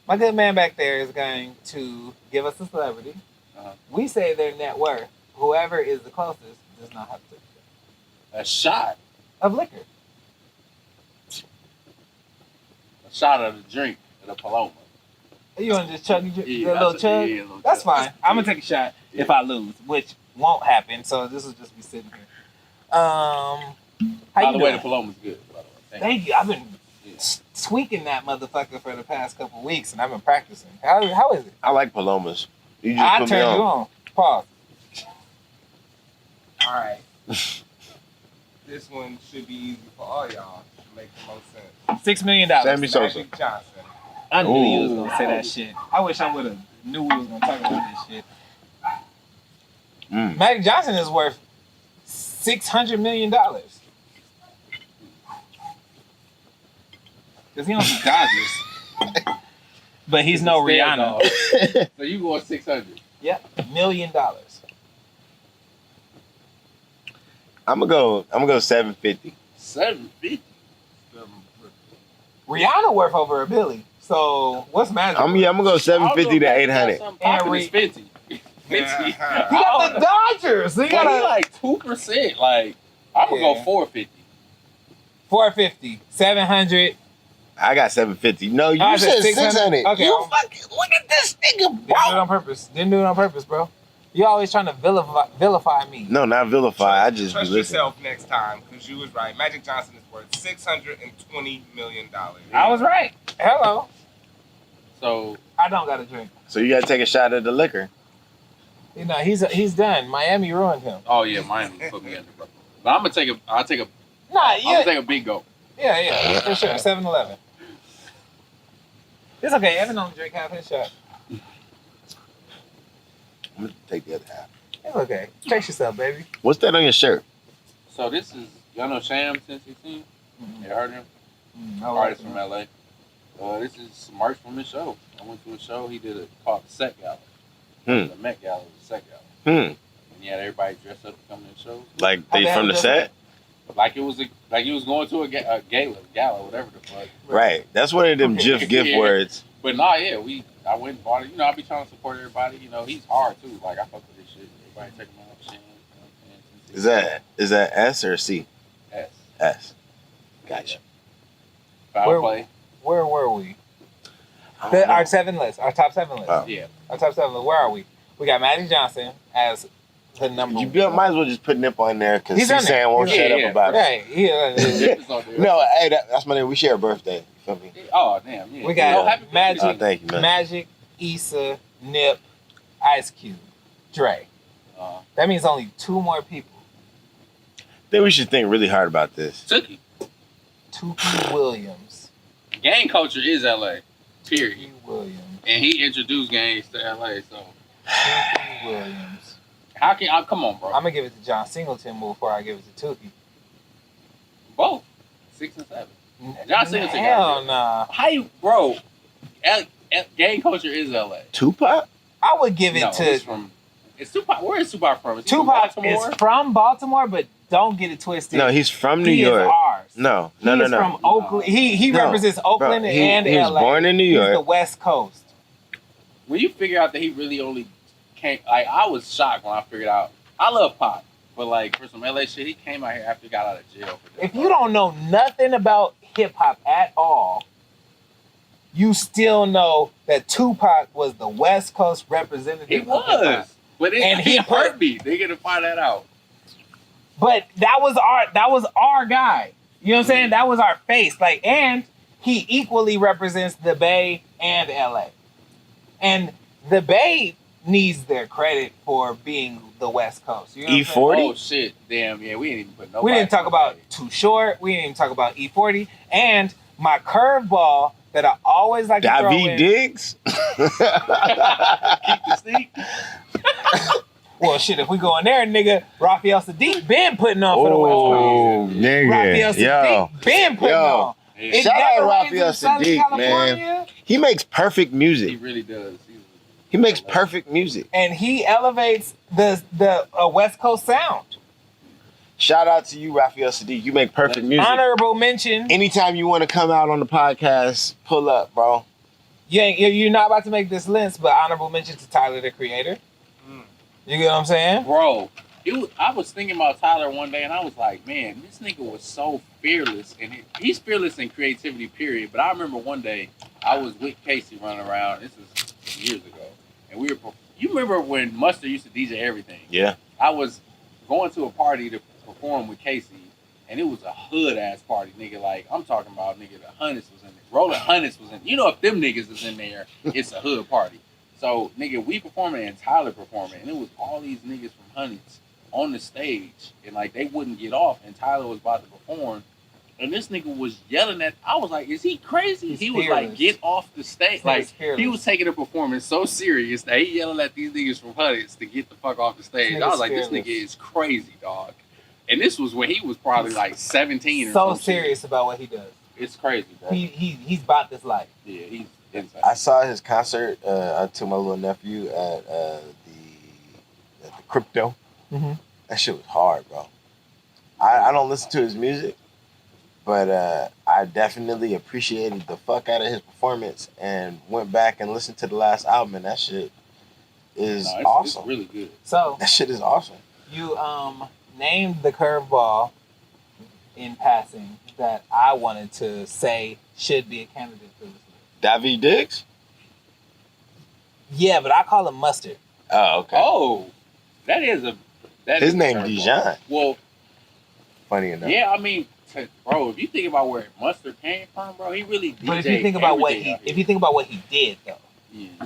My good man back there is going to give us a celebrity. Uh-huh. We say their net worth. Whoever is the closest does not have to take A shot. of liquor. A shot of the drink at a Paloma. You want to just chug a Yeah, little chug? yeah, a little That's chug. fine. I'm going to take a shot if I lose, which won't happen. So this will just be sitting here. How By you the way, doing? the Paloma's good. By the way. Thank you. I've been tweaking that motherfucker for the past couple weeks, and I've been practicing. How is it? I like Palomas. You just I put me turned you on. on. Pause. All right. This one should be easy for all y'all. Should make the most sense. $6 million. Sammy Sosa. Magic Johnson. I knew you was gonna say that shit. I wish I would have knew we was gonna talk about this shit. Magic Johnson is worth $600 million. Because he owns the Dodgers. But he's no Rihanna. So you going 600? Yep, $1 million. I'm gonna go 750. 750. Rihanna worth over $1 billion. So what's Magic? I'm gonna go 750 to 800. And it's 50. 50. You got the Dodgers. So you But he got like 2%. Like, I'm going to go 450. 450, 700. I got 750. No, you I said said 600. Okay, You fucking look at this nigga, Didn't do it bro. on purpose. Didn't do it on purpose, bro. You always trying to vilify me. No, not vilify. I just be Trust listening. yourself next time, because you was right. Magic Johnson is worth $620 million. I was right. Hello. So, I don't got a drink. So you gotta take a shot of the liquor. You know, he's done. Miami ruined him. oh yeah, Miami put me under, bro. But I'm going to take a, Nah, I'm going to take a big go. yeah, for sure. 7-Eleven. It's okay. Evan only drink half his shot. I'm gonna take the other half. It's okay. Fix yourself, baby. What's that on your shirt? So this is, y'all know Sham 1016? Mm-hmm. You heard him? No, Artist from LA. This is some merch from his show. I went to a show. He did it called the Set Gala. The Met Gala was the Set Gala. And he had everybody dressed up to come to the show. Like they from the set? Like it was like he was going to a gala, whatever the fuck. Right. That's one of them GIF gift Yeah. words. But nah, yeah, I went and bought it. You know, I be trying to support everybody. You know, he's hard too. Like I fuck with this shit. Everybody take him out, Sham. You know what I'm saying? Is that S or C? S. S. Gotcha. Foul play. Where were we? I don't know. Our top 7 list. Oh. Yeah. Our top 7 list. Where are we? We got Magic Johnson as the number You one. might as well just put Nip on there because He's on there. C-San won't He's shut on up there. about it. Right. It's on there. No, hey, that's my name. We share a birthday. You feel me? Oh damn. Yeah. We got Oh, happy birthday. Magic. Oh, thank you, man. Magic, Issa, Nip, Ice Cube, Dre. That means only 2 more people. Then we should think really hard about this. Tookie. Tuki Williams. Gang culture is LA. Period. Tuki Williams. And he introduced gangs to LA. So Tuki Williams. how can I come on, bro? I'm gonna give it to John Singleton before I give it to Tuki. Both 6 and 7. John Singleton. Hell nah. How you, bro? Gang culture is LA. Tupac? I would give it No, to it's from. It's Tupac. Where is Tupac from? Is he from Tupac. Baltimore? Is from Baltimore, but don't get it twisted. No, he's from New He York. is ours. No. He is from Oakland. He No, represents Oakland bro, and he was LA. born in New He's York. the West Coast. When you figure out that he really only came, like I was shocked when I figured out. I love Pac. But like for some LA shit, he came out here after he got out of jail. For this If you don't know nothing about hip hop at all, you still know that Tupac was the West Coast representative. He of hip-hop. was, but he hurt me. They get to find that out. But that was our guy. You know what I'm saying? That was our face. Like, and he equally represents the Bay and LA. And the Bay needs their credit for being the West Coast. You know E40? Oh shit! Damn, yeah, we didn't even put nobody. We didn't talk about Too Short. We didn't even talk about E40. And my curveball that I always like to throw in. Diggs? Keep the sneak. Well, shit, if we go in there, nigga, Raphael Sadiq been putting on for the West Coast. Nigga. Raphael Sadiq been putting on. Yeah. Shout out never rains Raphael in Southern Sadiq, California. man. He makes perfect He music. really does. He makes perfect music. And he elevates the West Coast sound. Shout out to you, Raphael Sadiq. You make perfect music. Honorable mention. Anytime you want to come out on the podcast, pull up, bro. You're not about to make this list, but honorable mention to Tyler, the Creator. You get what I'm saying? Bro, I was thinking about Tyler one day, and I was like, man, this nigga was so fearless. And he's fearless in creativity, period. But I remember one day, I was with Casey running around. This is years ago. And you remember when Mustard used to DJ everything? Yeah. I was going to a party to perform with Casey, and it was a hood-ass party, nigga. Like, I'm talking about, nigga, the Hunnids was in there. Rolling Hunnids was in there. You know, if them niggas is in there, it's a hood party. So, nigga, we performing and Tyler performing, and it was all these niggas from Hunnids on the stage, and like they wouldn't get off, and Tyler was about to perform, and this nigga was yelling at. I was like, "Is he crazy?" He was like, "Get off the stage!" Like he was taking the performance so serious that he yelling at these niggas from Hunnids to get the fuck off the stage. I was like, "This nigga is crazy, dog." And this was when he was probably like 17 or something. So serious about what he does. It's crazy, bro. He's about this life. Yeah, he's insane. I saw his concert. I took my little nephew at the Crypto. Mm-hmm. That shit was hard, bro. I don't listen to his music, but I definitely appreciated the fuck out of his performance and went back and listened to the last album, and that shit is awesome. It's really good. So that shit is awesome. You named the curveball in passing that I wanted to say should be a candidate for this list. David Diggs? Yeah, but I call him Mustard. Oh, okay. Oh, his name Dijon. Well, funny enough. Yeah, I mean, bro, if you think about where Mustard came from, bro, he really DJ'd. But if you think about what he did, though,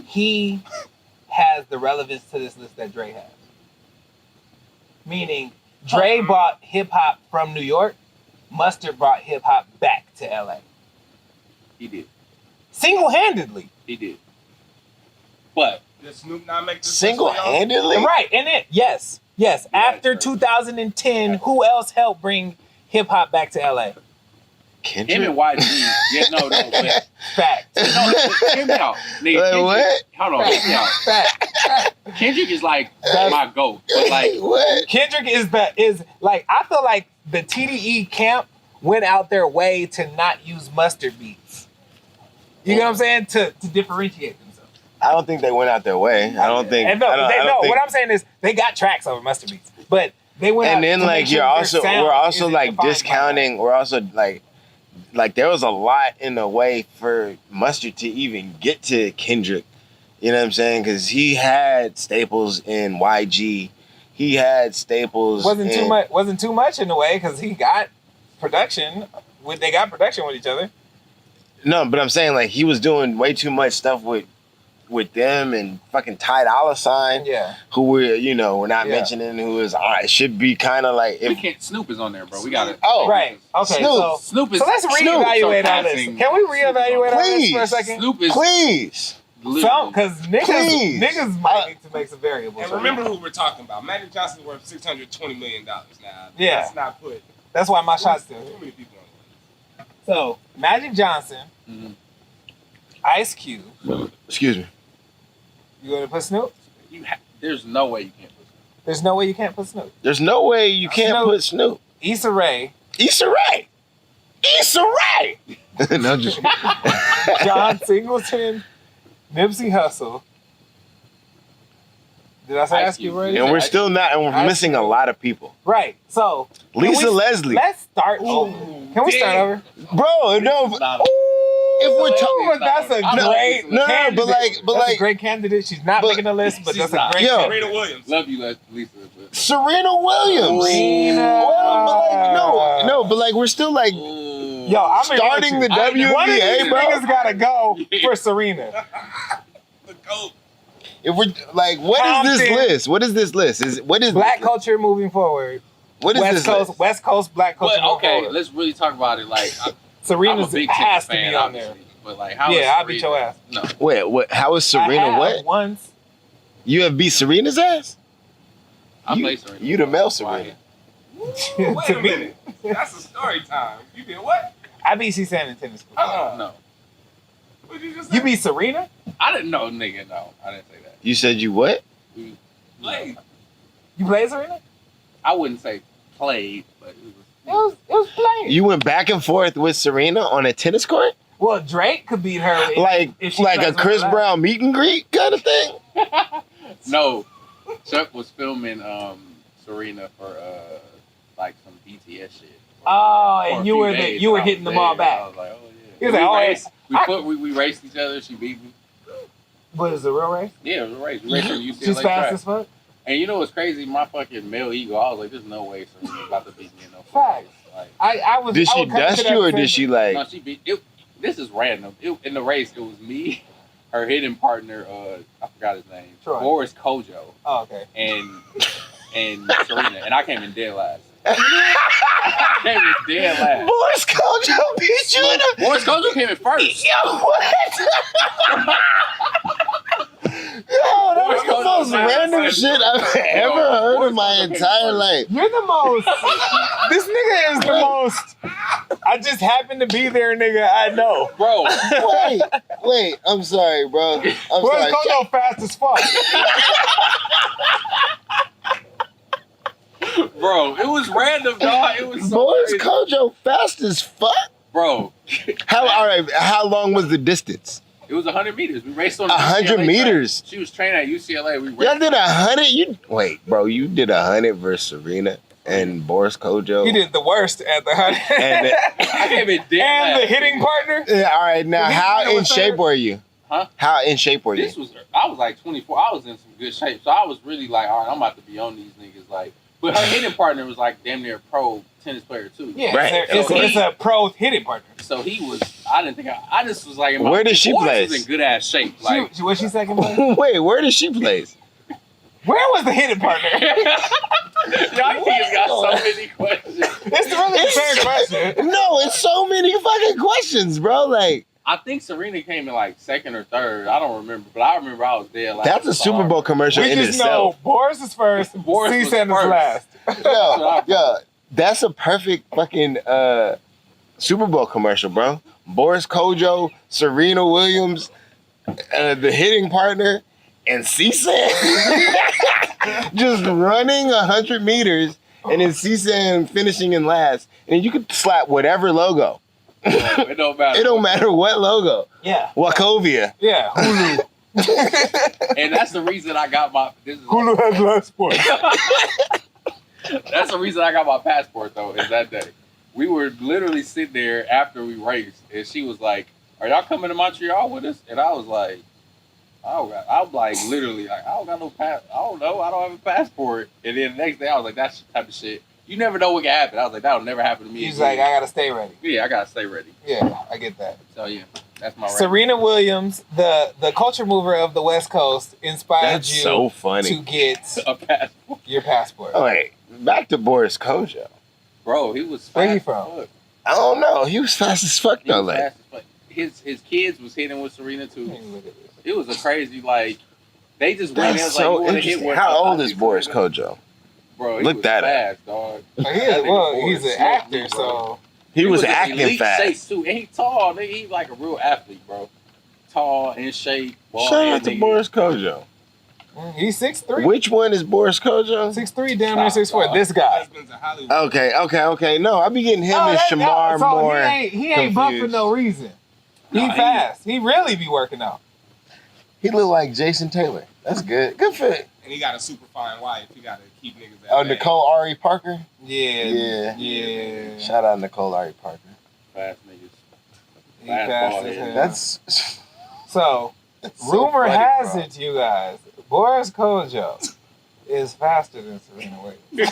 he has the relevance to this list that Dre has. Meaning, Dre brought hip hop from New York. Mustard brought hip hop back to LA. He did. Single-handedly. He did. But did Snoop not make this single-handedly? Right, and yes. After 2010, who else helped bring hip hop back to LA? Kendrick? Him and YG. Yeah, no, but fact. No, hear me out. Nigga, what? Hold on, hear me out. Fact. Kendrick is like my GOAT. But like what? Kendrick is like, I feel like the TDE camp went out their way to not use Mustard beats. You know what I'm saying? To differentiate themselves. I don't think they went out their way. I don't think. And what I'm saying is they got tracks over Mustard beats, but they went. And then like we're also like discounting. We're also like there was a lot in the way for Mustard to even get to Kendrick. You know what I'm saying? Because he had staples in YG. He had staples. Wasn't too much in a way because he got production. They got production with each other. No, but I'm saying like he was doing way too much stuff with them and fucking Ty Dolla $ign. Yeah. Who we're not mentioning, who is it should be kind of like Snoop is on there, bro. We got it. Oh, right. Okay. Snoop is. So let's reevaluate our list. Can we reevaluate our list for a second? Snoop is. Please. Because niggas might need to make some variables. And remember who we're talking about. Magic Johnson's worth $620 million now. Yeah. Let's not put. That's why my shot's still too many people on the list. So Magic Johnson, Ice Cube. Excuse me. You gonna put Snoop? There's no way you can't put Snoop. There's no way you can't put Snoop. There's no way you can't put Snoop. Issa Rae. Issa Rae. Issa Rae. No, just John Singleton. Nipsey Hussle. Did I say Ice Ice Cube Cube. already? And we're still not, and we're Ice missing a Cube. lot of people. Right. So Lisa Leslie. Let's start over. Can we start over? Bro, no. If we're talking, That's a great candidate. but That's a like, great candidate. She's not making the list, but that's a great Yo. candidate. Serena Williams. Love you, Lisa. Serena Williams. Serena. Well, but like, no, but like, we're still like Yo, I'm starting the One of these WNBA, bro. niggas gotta go for Serena. The GOAT. If we're like, what is this Compton. list? What is this list? What is Black culture moving forward. What is West this Coast, list? West Coast black culture. But moving okay, forward. let's really talk about it. Like, I'm Serena's a big has to tennis fan, be on there. obviously. But like, how is Yeah, I'll Serena? beat your ass. No. Wait, what? How is I Serena? have What? once. You have beat Serena's ass? I You- play Serena. you the male Why? Serena. Wait To a me. minute. That's a story time. You did what? I beat C-San in tennis. Before. No. What did you just say? You beat Serena? I didn't know, nigga. No, I didn't say that. You said you what? We, Played. You played Serena? I wouldn't say played, but it was. It was playing. You went back and forth with Serena on a tennis court? Well, Drake could beat her. if she Like plays a on Chris the Brown meet and greet kind of thing? No, Chuck was filming Serena for like some BTS shit. Oh, For a and few you were days, you were and I hitting was them all there, and back. I was like, oh He yeah. was like, oh, We raced each other. She beat me. What is the real race? Yeah, it was a race. We raced on UCLA She's fast track. as fuck. And you know what's crazy? My fucking male ego. I was like, there's no way Serena's about to beat me in no Facts. Like, I was. Did I she would come to dust that you or did decision. she like? no, she beat. This is random. In the race, it was me, her hitting partner. I forgot his name. Troy. Boris Kojo. Oh, okay. And Serena, and I came in dead last. I came in dead last. Boris Kojo beat you in a... Boris Kojo came in first. Yo, what? Yo, that was the most random shit I've ever heard in my entire life. You're the most. This nigga is the most. I just happen to be there, nigga. I know, Bro, Wait, I'm sorry, bro. I'm Boris sorry. Kojo fast as fuck. bro, it was random, dog. It was so Boris crazy. Kojo fast as fuck? Bro, How long was the distance? it was 100 meters. We raced on 100 UCLA meters? track. She was training at UCLA. We raced. Y'all did 100? Wait, bro, you did 100 versus Serena and Boris Kojo. You did the worst at the 100. And I came in dead And last. the hitting partner. Yeah, all right, now Did he how go in with shape third? were you? Huh? How in shape were you? I was like 24. I was in some good shape. So I was really like, all right, I'm about to be on these niggas. Like, but her hitting partner was like damn near a pro tennis player too. Yeah, Right. it's a pro hitting partner. So he was. I didn't think. I just was like. In my, Where did she Boris place? was in good ass shape. Like, Was she second place? Wait, where did she place? Where was the hitting partner? y'all niggas got so many questions. It's really the same question. No, it's so many fucking questions, bro. Like, I think Serena came in like second or third. I don't remember, but I remember I was there. Like, that's a Super Bowl commercial We in just itself. know Boris is first, Boris was C-San is first. last. Yo, that's a perfect fucking Super Bowl commercial, bro. Boris Kojo, Serena Williams, the hitting partner, and C-San just running 100 meters, and then C-San finishing in last. And you could slap whatever logo. It don't matter. It don't matter what logo. Yeah. Wachovia. Yeah, Hulu. And that's the reason I got my. This is Hulu has last sport. That's the reason I got my passport though. Is that day we were literally sitting there after we raced, and she was like, "Are y'all coming to Montreal with us?" And I was like, I'm like literally like, I don't got no pass. I don't know. I don't have a passport. And then the next day I was like, that's the type of shit. You never know what can happen. I was like, that'll never happen to me. He's again. like, I gotta stay ready. Yeah, I gotta stay ready. Yeah, I get that. So yeah, that's my rank. Serena Williams, the culture mover of the West Coast, inspired That's you so funny. to get A passport. your passport. Oh, wait, back to Boris Kojo. Bro, he was Where he fast from? as fuck. I don't know. He was fast as fuck He though. was Like, fast as fuck. His kids was hitting with Serena too. Let me look at this. It was a crazy like they just went in that's like, you so wanna hit interesting. what- How I old is think Boris Serena- Kojo? Bro, he Look was that up. fast, dog. He's That nigga an Boris actor, smoked me, bro. so He was in acting elite fast. shape too, and he tall. Nigga, he like a real athlete, bro. Tall, in shape. bald Shout head out to nigga. Boris Kojo. he's 6'3". Which one is Boris Kojo? 6'3", damn near 6'4". This guy. Husbands in Hollywood. Okay. No, I be getting him Oh, and that- Shamar so more. He ain't buff for confused. no reason. He Nah, he- fast. He really be working out. He look like Jason Taylor. That's good. Good fit. And he got a super fine wife. He got to keep niggas at Oh, bay. Nicole Ari Parker? Yeah. Shout out Nicole Ari Parker. Fast niggas. He passed his head. That's So, so rumor funny, has bro. it, you guys, Boris Kojo is faster than Serena Williams.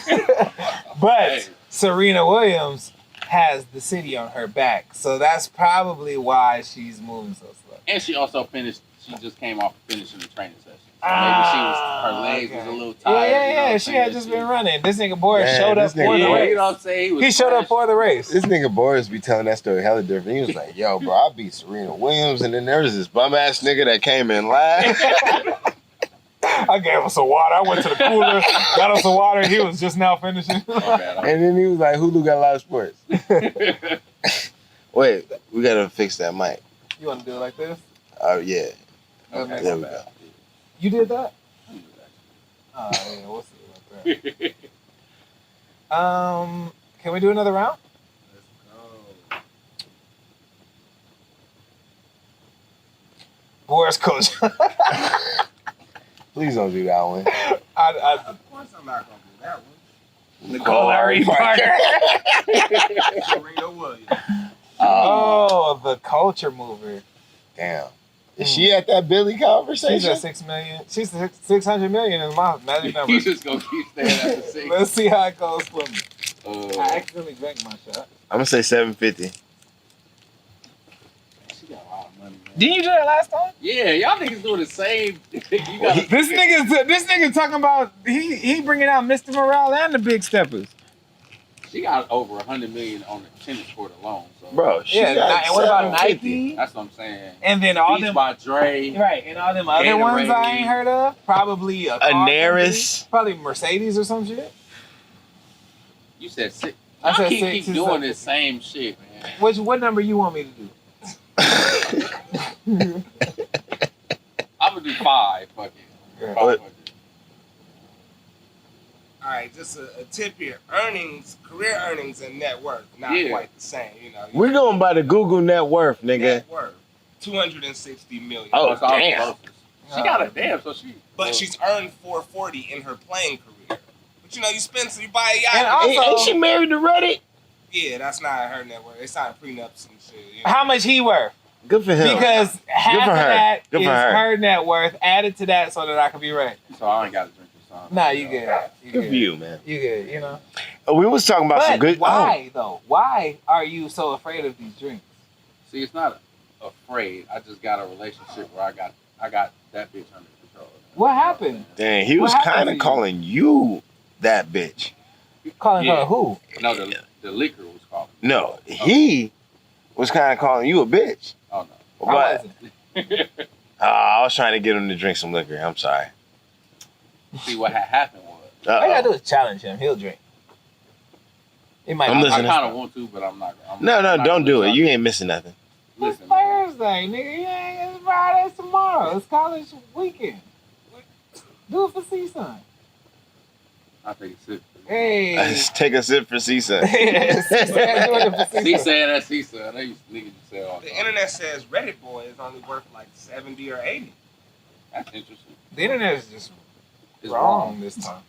But Hey. Serena Williams has the city on her back. So that's probably why she's moving so slow. And she also finished. She just came off finishing the training session. So maybe her legs was a little tired. Yeah, you know what I'm She saying? had just been running. This nigga Boris Man, showed up this for nigga the Boris- race. You know what I'm saying? He showed up for the race. This nigga Boris be telling that story hella different. He was like, yo, bro, I beat Serena Williams, and then there was this bum ass nigga that came in last. I gave him some water. I went to the cooler, got him some water. He was just now finishing. And then he was like, Hulu got a lot of sports. Wait, we gotta fix that mic. You want to do it like this? Oh, yeah. Okay. There we go. You did that? Oh, yeah, we'll see about that. Can we do another round? Let's go. Boris Kojo. Please don't do that one. Of course I'm not going to do that one. Nicole Ari Parker. Serena Williams. Oh, the culture mover. Damn. Is she at that Billy conversation? She's at 6 million. She's 600 million is my magic number. You just gonna keep staying at the 6. Let's see how it goes for me. I accidentally drank my shot. I'm gonna say 750. She got a lot of money, man. Didn't you do that last time? Yeah, y'all niggas doing the same. You got This nigga talking about he bringing out Mr. Morale and the Big Steppers. She got over 100 million on the tennis court alone. So Bro, she Yeah, got and what about 750. Nike? that's what I'm saying. And then all Beats them by Dre. right, and all them other ones I ain't heard of. Probably a car Anaris. company. Probably Mercedes or some shit. You said 6. I Y'all said keep 6 is doing like- this same shit, man. What number you want me to do? I'm gonna do 5. Fuck it. Yeah. 500. All right, just a tip here. Career earnings and net worth, not Yeah. quite the same. You know, We're going by the Google net worth, nigga. net worth, 260 million. Oh, That's all the damn. closest. She got a damn, so she. But she's earned 440 in her playing career. But you know, you spend, so you buy a yacht. And also- Ain't she married to Reddit? Yeah, that's not her net worth. They signed prenups and shit. You know? How much he worth? Good for him. Because half for of her. that Good is for her. her net worth added to that so that I can be right. So I ain't got to drink this song. Nah, you good. You Good for you, man. You good, you know. We was talking about some But good. why though? Why are you so afraid of these drinks? See, it's not afraid. I just got a relationship where I got that bitch under control. What happened? Dang, he What was happened kind to of you? calling you that bitch. Calling Yeah. her who? No, the liquor was called. No, he was kind of calling you a bitch. Oh I But wasn't. I was trying to get him to drink some liquor. I'm sorry. no. See what happened was. All you gotta do Uh-oh. is challenge him. He'll drink. He might. I'm not. I listening. kind of want to, but I'm not. No, I'm not don't gonna do it. try. You ain't missing nothing. It's Listen, man. Thursday, nigga. Yeah, it's Friday. It's tomorrow. It's college weekend. Do it for C-Sun. I'll take a sip. Hey. Let's take a sip for C-Sun. C-Sun doing it for See, C-Sun. saying that C son. They used to niggas used to say all the The time. internet says Reddit boy is only worth like 70 or 80. That's interesting. The internet is just It's wrong this time.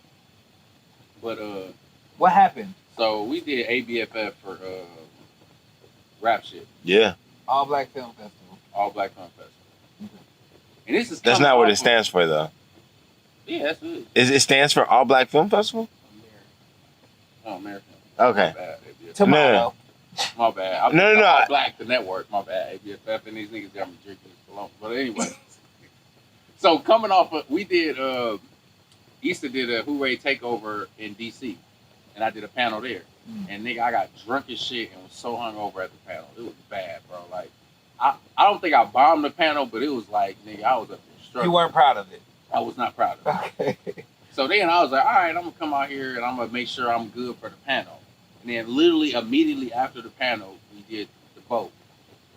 But What happened? so we did ABFF for rap shit, Yeah, All Black Film Festival. All Black Film Festival. And this is that's coming not what off it of- stands for, though. Yeah, that's it. It stands for All Black Film Festival? Oh, American. Okay. My bad, ABFF. Tomorrow. My bad. I'm No. All Black, the network. My bad. ABFF and these niggas got me drinking this cologne. But anyway. So coming off of, we did, Easter did a Hooray Takeover in D.C. And I did a panel there. And nigga, I got drunk as shit and was so hungover at the panel. It was bad, bro. Like, I don't think I bombed the panel, but it was like, nigga, I was up there struggling. You weren't proud of it. I was not proud of it. Okay. So then I was like, all right, I'm gonna come out here and I'm gonna make sure I'm good for the panel. And then literally immediately after the panel, we did the boat,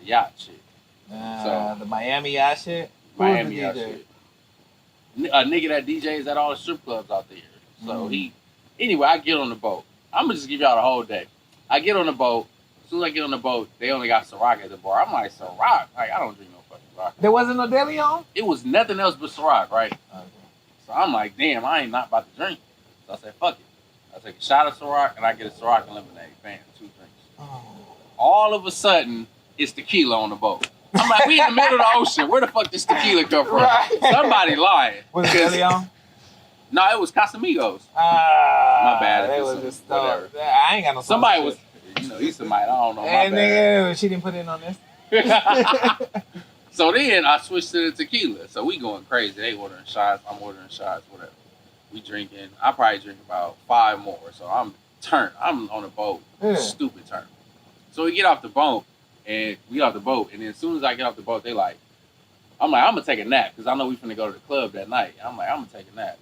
the yacht shit, The Miami yacht shit. Who was Miami the yacht DJ? shit. A nigga that DJs at all the strip clubs out there. So anyway, I get on the boat. I'm gonna just give y'all the whole day. I get on the boat. As soon as I get on the boat, they only got Ciroc at the bar. I'm like, Ciroc? Like, I don't drink no fucking Ciroc. There wasn't no deli on? It was nothing else but Ciroc, right? Okay. So I'm like, damn, I ain't not about to drink. So I said, fuck it. I take a shot of Ciroc and I get a Ciroc and lemonade. Bam, 2 drinks. Oh. All of a sudden, it's tequila on the boat. I'm like, we in the middle of the ocean. Where the fuck does tequila come from? Right. Somebody lying. Was it deli on? No, it was Casamigos. My bad. They was just whatever. I ain't got no. Somebody was, he's somebody, I don't know. And My bad. nigga, she didn't put in on this. So then I switched to the tequila. So we going crazy. They ordering shots. I'm ordering shots. Whatever. We drinking. I probably drink about 5 more. So I'm turned. I'm on a boat. Yeah. Stupid turn. So we get off the boat, and then as soon as I get off the boat, I'm like, I'm gonna take a nap because I know we finna go to the club that night. I'm like, I'm gonna take a nap.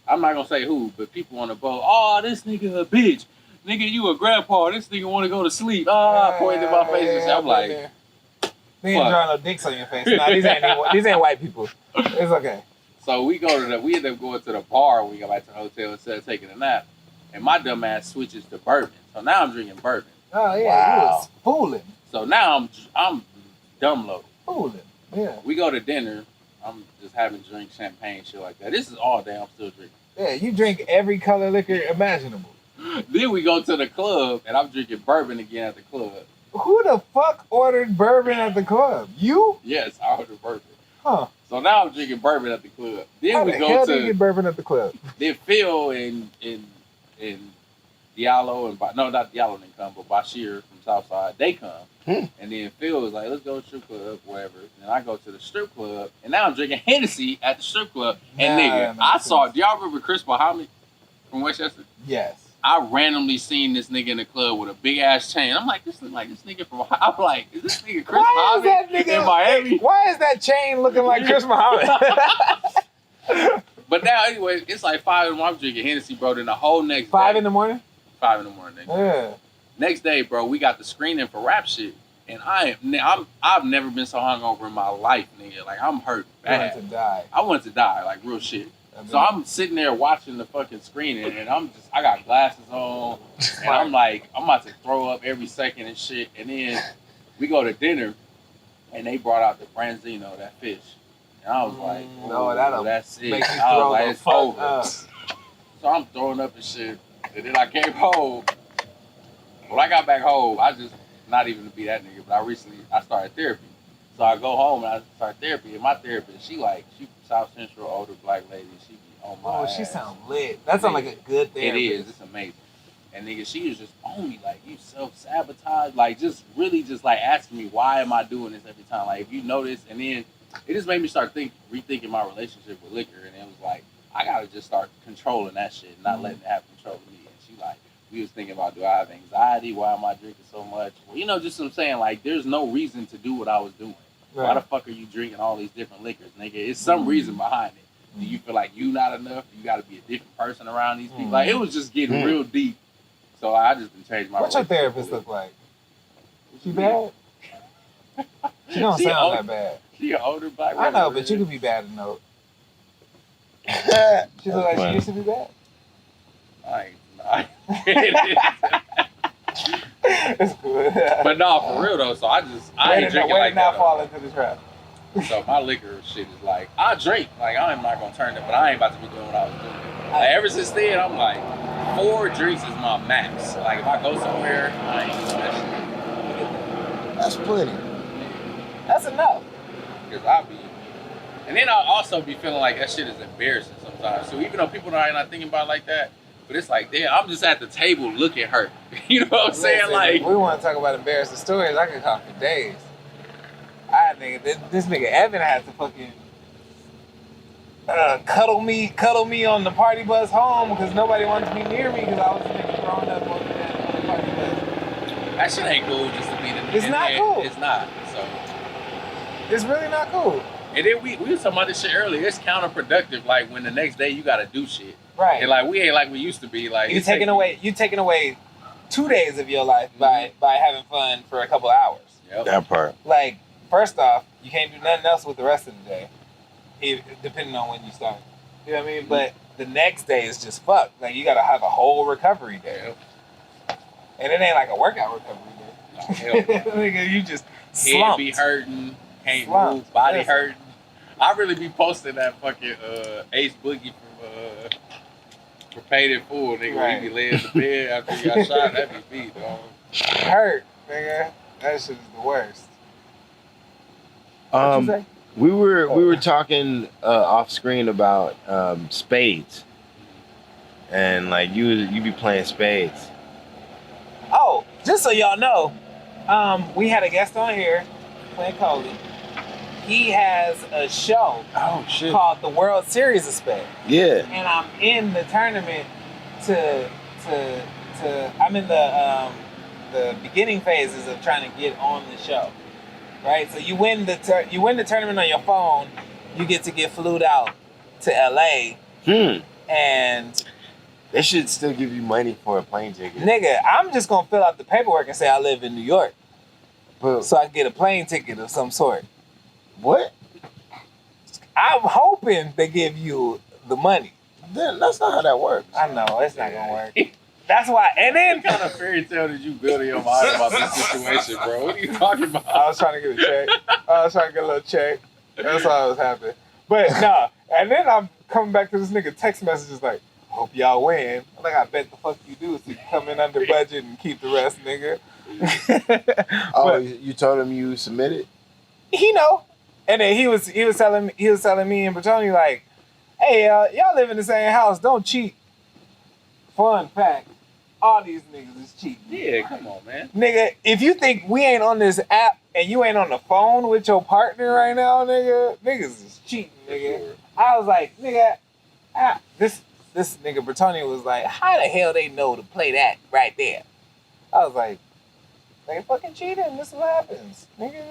I'm not gonna say who, but people on the boat. Oh, this nigga a bitch. Nigga, you a grandpa. This nigga want to go to sleep. Pointing in my face and shit. I'm like, they ain't drawing no dicks on your face. Nah, these ain't white people. It's okay. So we end up going to the bar when we go back to the hotel instead of taking a nap. And my dumb ass switches to bourbon. So now I'm drinking bourbon. Oh yeah, Wow. you was fooling. So now I'm dumb low. Fooling. Yeah. We go to dinner. I'm just having drinks, champagne, shit like that. This is all day I'm still drinking. Yeah, you drink every color liquor imaginable. Then we go to the club and I'm drinking bourbon again at the club. Who the fuck ordered bourbon at the club? You? Yes, I ordered bourbon. Huh. So now I'm drinking bourbon at the club. Then How we the go hell do you to get bourbon at the club? then Phil and Diallo and no, not Diallo didn't come, but Bashir from Southside, they come. And then Phil was like, let's go to the strip club, whatever. And I go to the strip club, and now I'm drinking Hennessy at the strip club. And nigga, I saw, do y'all remember Chris Muhammad from Westchester? Yes. I randomly seen this nigga in the club with a big ass chain. I'm like, this look like this nigga from, I'm like, is this nigga Chris Why is Muhammad that nigga in Miami? Why is that chain looking like Chris Muhammad? But now, anyway, it's like 5 in the morning. I'm drinking Hennessy, bro. Then the whole next 5 day, in the morning? 5 in the morning. Nigga. Yeah. Next day, bro, we got the screening for rap shit, and I've never been so hungover in my life, nigga. Like I'm hurt I bad. wanted to die. I wanted to die, like real shit. So I'm sitting there watching the fucking screening, and I got glasses on, and I'm like, I'm about to throw up every second and shit. And then we go to dinner, and they brought out the branzino, that fish, and I was like, no, that'll that's it. make you I was throw like, the it's fuck over. up. So I'm throwing up and shit. And then I came home. When I got back home, I just, not even to be that nigga, but I started therapy. So I go home and I start therapy. And my therapist, she from South Central, older black lady. She be on my ass. She sounds lit. That sounds like a good therapist. It is. It's amazing. And nigga, she was just on me, like, you self-sabotage. Like, just really just like asking me, why am I doing this every time? Like, if you notice, and then it just made me start rethinking my relationship with liquor. And it was like, I gotta just start controlling that shit, not letting it have control of me. And she like, we was thinking about, do I have anxiety? Why am I drinking so much? Well, just what I'm saying, like, there's no reason to do what I was doing. Right. Why the fuck are you drinking all these different liquors, nigga? It's some reason behind it. Do you feel like you not enough? You got to be a different person around these people? Like, it was just getting real deep. So I just been changing my. What's your therapist look like? She bad? She don't sound that bad. She an older black. I know, but you could be bad to know. She look like she used to be bad. But no, for real though. So I ain't drinking like that. Fall into the trap. So my liquor shit is like, I drink. Like, I'm not gonna turn it, but I ain't about to be doing what I was doing. Like, ever since then, I'm like, 4 drinks is my max. Like, if I go somewhere, I ain't doing that shit. That's plenty. That's enough. Because and then I'll also be feeling like that shit is embarrassing sometimes. So even though people are not thinking about it like that, but it's like, damn, I'm just at the table looking hurt. You know what I'm saying? Like, we want to talk about embarrassing stories. I could talk for days. This nigga Evan had to fucking cuddle me on the party bus home because nobody wanted to be near me because I was a nigga growing up on the party bus. That shit ain't cool just to be the. It's not cool. It's not. So. It's really not cool. And then we was talking about this shit earlier. It's counterproductive. Like when the next day you gotta do shit. Right. And like we ain't like we used to be. Like you taking away 2 days of your life by having fun for a couple hours. Yep. That part. Like, first off, you can't do nothing else with the rest of the day, depending on when you start. You know what I mean? But the next day is just fucked. Like, you gotta have a whole recovery day. Yep. And it ain't like a workout recovery day. Nigga, you just slumped. Head be hurting, can't slumped. move, body Listen. hurting. I really be posting that fucking Ace Boogie for Paid in Full, nigga. Right. When he be laying in the bed after he got shot, that be me, dog. Hurt, nigga. That shit is the worst. What you say? We were talking off screen about spades, and like you be playing spades. Oh, just so y'all know, we had a guest on here, playing Coley. He has a show called the World Series of Spades. Yeah. And I'm in the tournament I'm in the beginning phases of trying to get on the show. Right? So you win the tournament on your phone, you get to get flued out to LA. And they should still give you money for a plane ticket. Nigga, I'm just gonna fill out the paperwork and say I live in New York. So I can get a plane ticket of some sort. What? I'm hoping they give you the money. Then that's not how that works. I know, it's not gonna work. That's why, and then What kind of fairy tale did you build in your mind about this situation, bro? What are you talking about? I was trying to get a check. I was trying to get a little check. That's all that was happening. But no, and then I'm coming back to this nigga text messages like, hope y'all win. I'm like, I bet the fuck you do, so you come in under budget and keep the rest, nigga. Oh, you told him you submitted? He know. And then he was telling me and Bertoni like, hey, y'all live in the same house, don't cheat. Fun fact, all these niggas is cheating. Yeah, come on, man. Nigga, if you think we ain't on this app and you ain't on the phone with your partner right now, nigga, niggas is cheating, nigga. Sure. I was like, nigga, this nigga Bertoni was like, how the hell they know to play that right there? I was like, they fucking cheating. This is what happens. Nigga,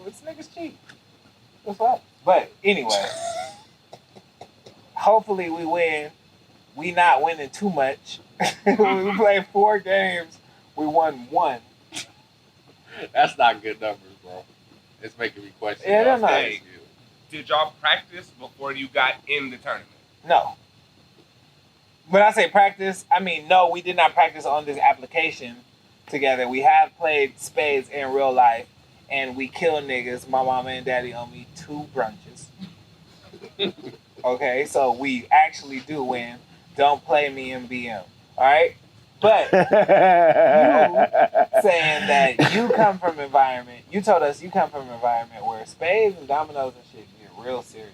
it's niggas cheat. What's up? But anyway, hopefully we win. We not winning too much. We played 4 games. We won 1. That's not good numbers, bro. It's making me question. Yeah, they're y'all's not. game. Did y'all practice before you got in the tournament? No. When I say practice, I mean no, we did not practice on this application together. We have played spades in real life, and we kill niggas. My mama and daddy owe me 2 brunches. Okay, so we actually do win. Don't play me in BM. All right? But you saying that you come from an environment, you told us you come from an environment where spades and dominoes and shit get real serious.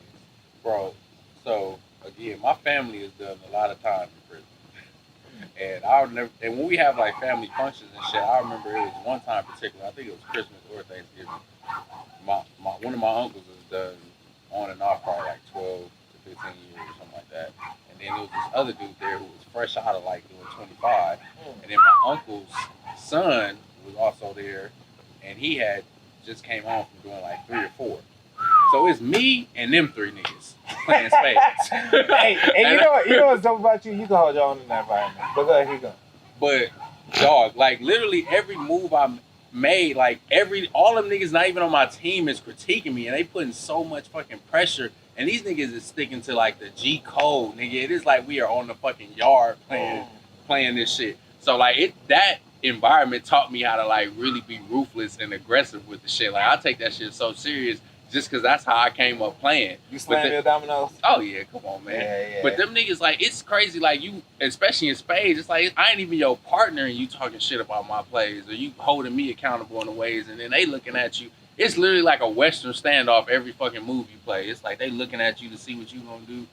Bro, so again, my family has done a lot of time in prison. And and when we have like family functions and shit, I remember it was one time in particular, I think it was Christmas or Thanksgiving. One of my uncles was done on and off probably like 12 to 15 years or something like that. And then there was this other dude there who was fresh out of like doing 25. And then my uncle's son was also there, and he had just came home from doing like 3 or 4. So it's me and them 3 niggas playing spades. Hey, and you know what's dope about you? You can hold your own in that environment. But go ahead, you go. But dog, like literally every move I made, like all them niggas not even on my team is critiquing me, and they putting so much fucking pressure. And these niggas is sticking to like the G code, nigga. It is like we are on the fucking yard playing this shit. So like that environment taught me how to like really be ruthless and aggressive with the shit. Like I take that shit so serious just because that's how I came up playing. You slam your dominoes? Oh yeah, come on, man. Yeah. But them niggas, like, it's crazy. Like you, especially in spades, it's like I ain't even your partner, and you talking shit about my plays, or you holding me accountable in the ways, and then they looking at you. It's literally like a Western standoff every fucking move you play. It's like they looking at you to see what you gonna do.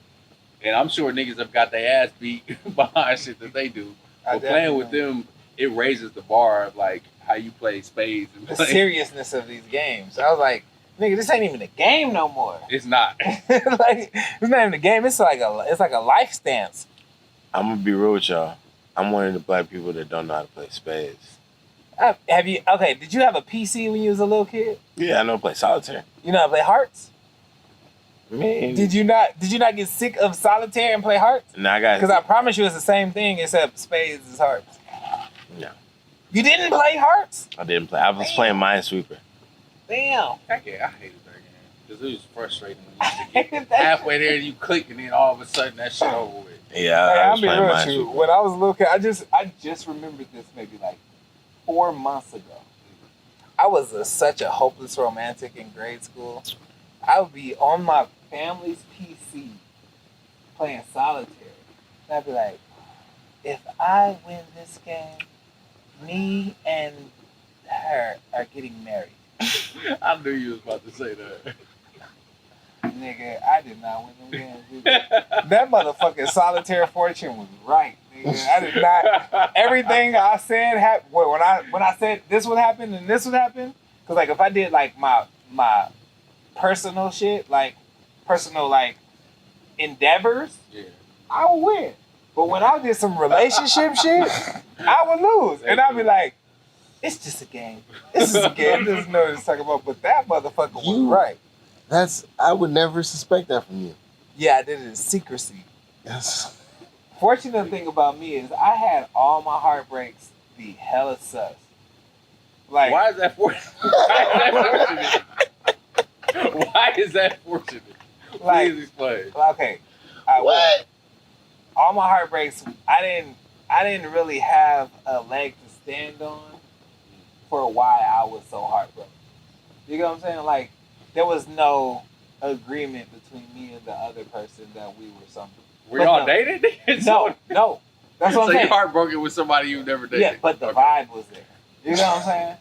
And I'm sure niggas have got their ass beat behind shit that they do. But playing with them, it raises the bar of like how you play spades and the seriousness of these games. I was like, nigga, this ain't even a game no more. It's not. Like, it's not even a game. It's like a life stance. I'm gonna be real with y'all. I'm one of the black people that don't know how to play spades. Have you? Okay, did you have a PC when you was a little kid? Yeah, I know how to play solitaire. You know how to play hearts? Man, Did you not get sick of solitaire and play hearts? No, I got. Because I promise you, it's the same thing except spades is hearts. No, you didn't play hearts. I didn't play. I was playing Minesweeper. Damn. I hated that game because it was frustrating when you used to get halfway there and you click and then all of a sudden that shit over with. Yeah, I was be playing real with you. Minesweeper. When I was a little kid, I just remembered this maybe like 4 months ago. I was such a hopeless romantic in grade school. I would be on my family's PC playing solitaire. And I'd be like, if I win this game, me and her are getting married. I knew you was about to say that. Nigga, I did not win them games. That motherfucking solitaire fortune was right, nigga. I did not. Everything I said happened. When I said this would happen and this would happen, because like if I did like my personal shit, like personal like endeavors, Yeah. I would win. But when I did some relationship shit, I would lose, and I'd be like, "It's just a game. This is a game. This is no what it's talking about." But that motherfucker was right. I would never suspect that from you. Yeah, I did it in secrecy. Yes. Fortunate thing about me is I had all my heartbreaks be hella sus. Like, Why is that fortunate? Why is that fortunate? Like, Please explain. okay, what? All my heartbreaks, I didn't really have a leg to stand on for why I was so heartbroken. You know what I'm saying? Like, there was no agreement between me and the other person that we were something. Were y'all dating? No. That's what I'm so saying. you're heartbroken with somebody you've never dated? Yeah, but the vibe was there. You know what I'm saying?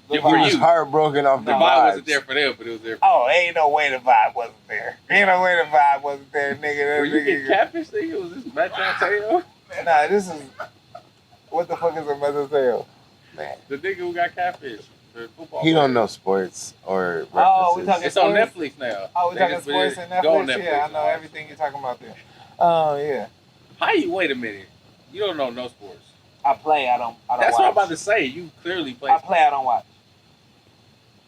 Yeah, for you. Heartbroken off The the vibe vibes. wasn't there for them, but it was there for Oh, ain't no way the vibe wasn't there. Ain't no way the vibe wasn't there, nigga. Were you getting catfish, nigga? Was this match on tail? Nah, this is... What the fuck is a mesothelioma? Man. The nigga who got catfish. The football He player. don't know sports or references. Oh, we talking It's on sports? Netflix now. Oh, we talking sports and Netflix? Go on Netflix. Yeah, I know everything you're talking about there. Oh, yeah. How you, wait a minute. You don't know no sports. I play, I don't watch. That's what I'm about to say. You clearly play I play, I don't watch.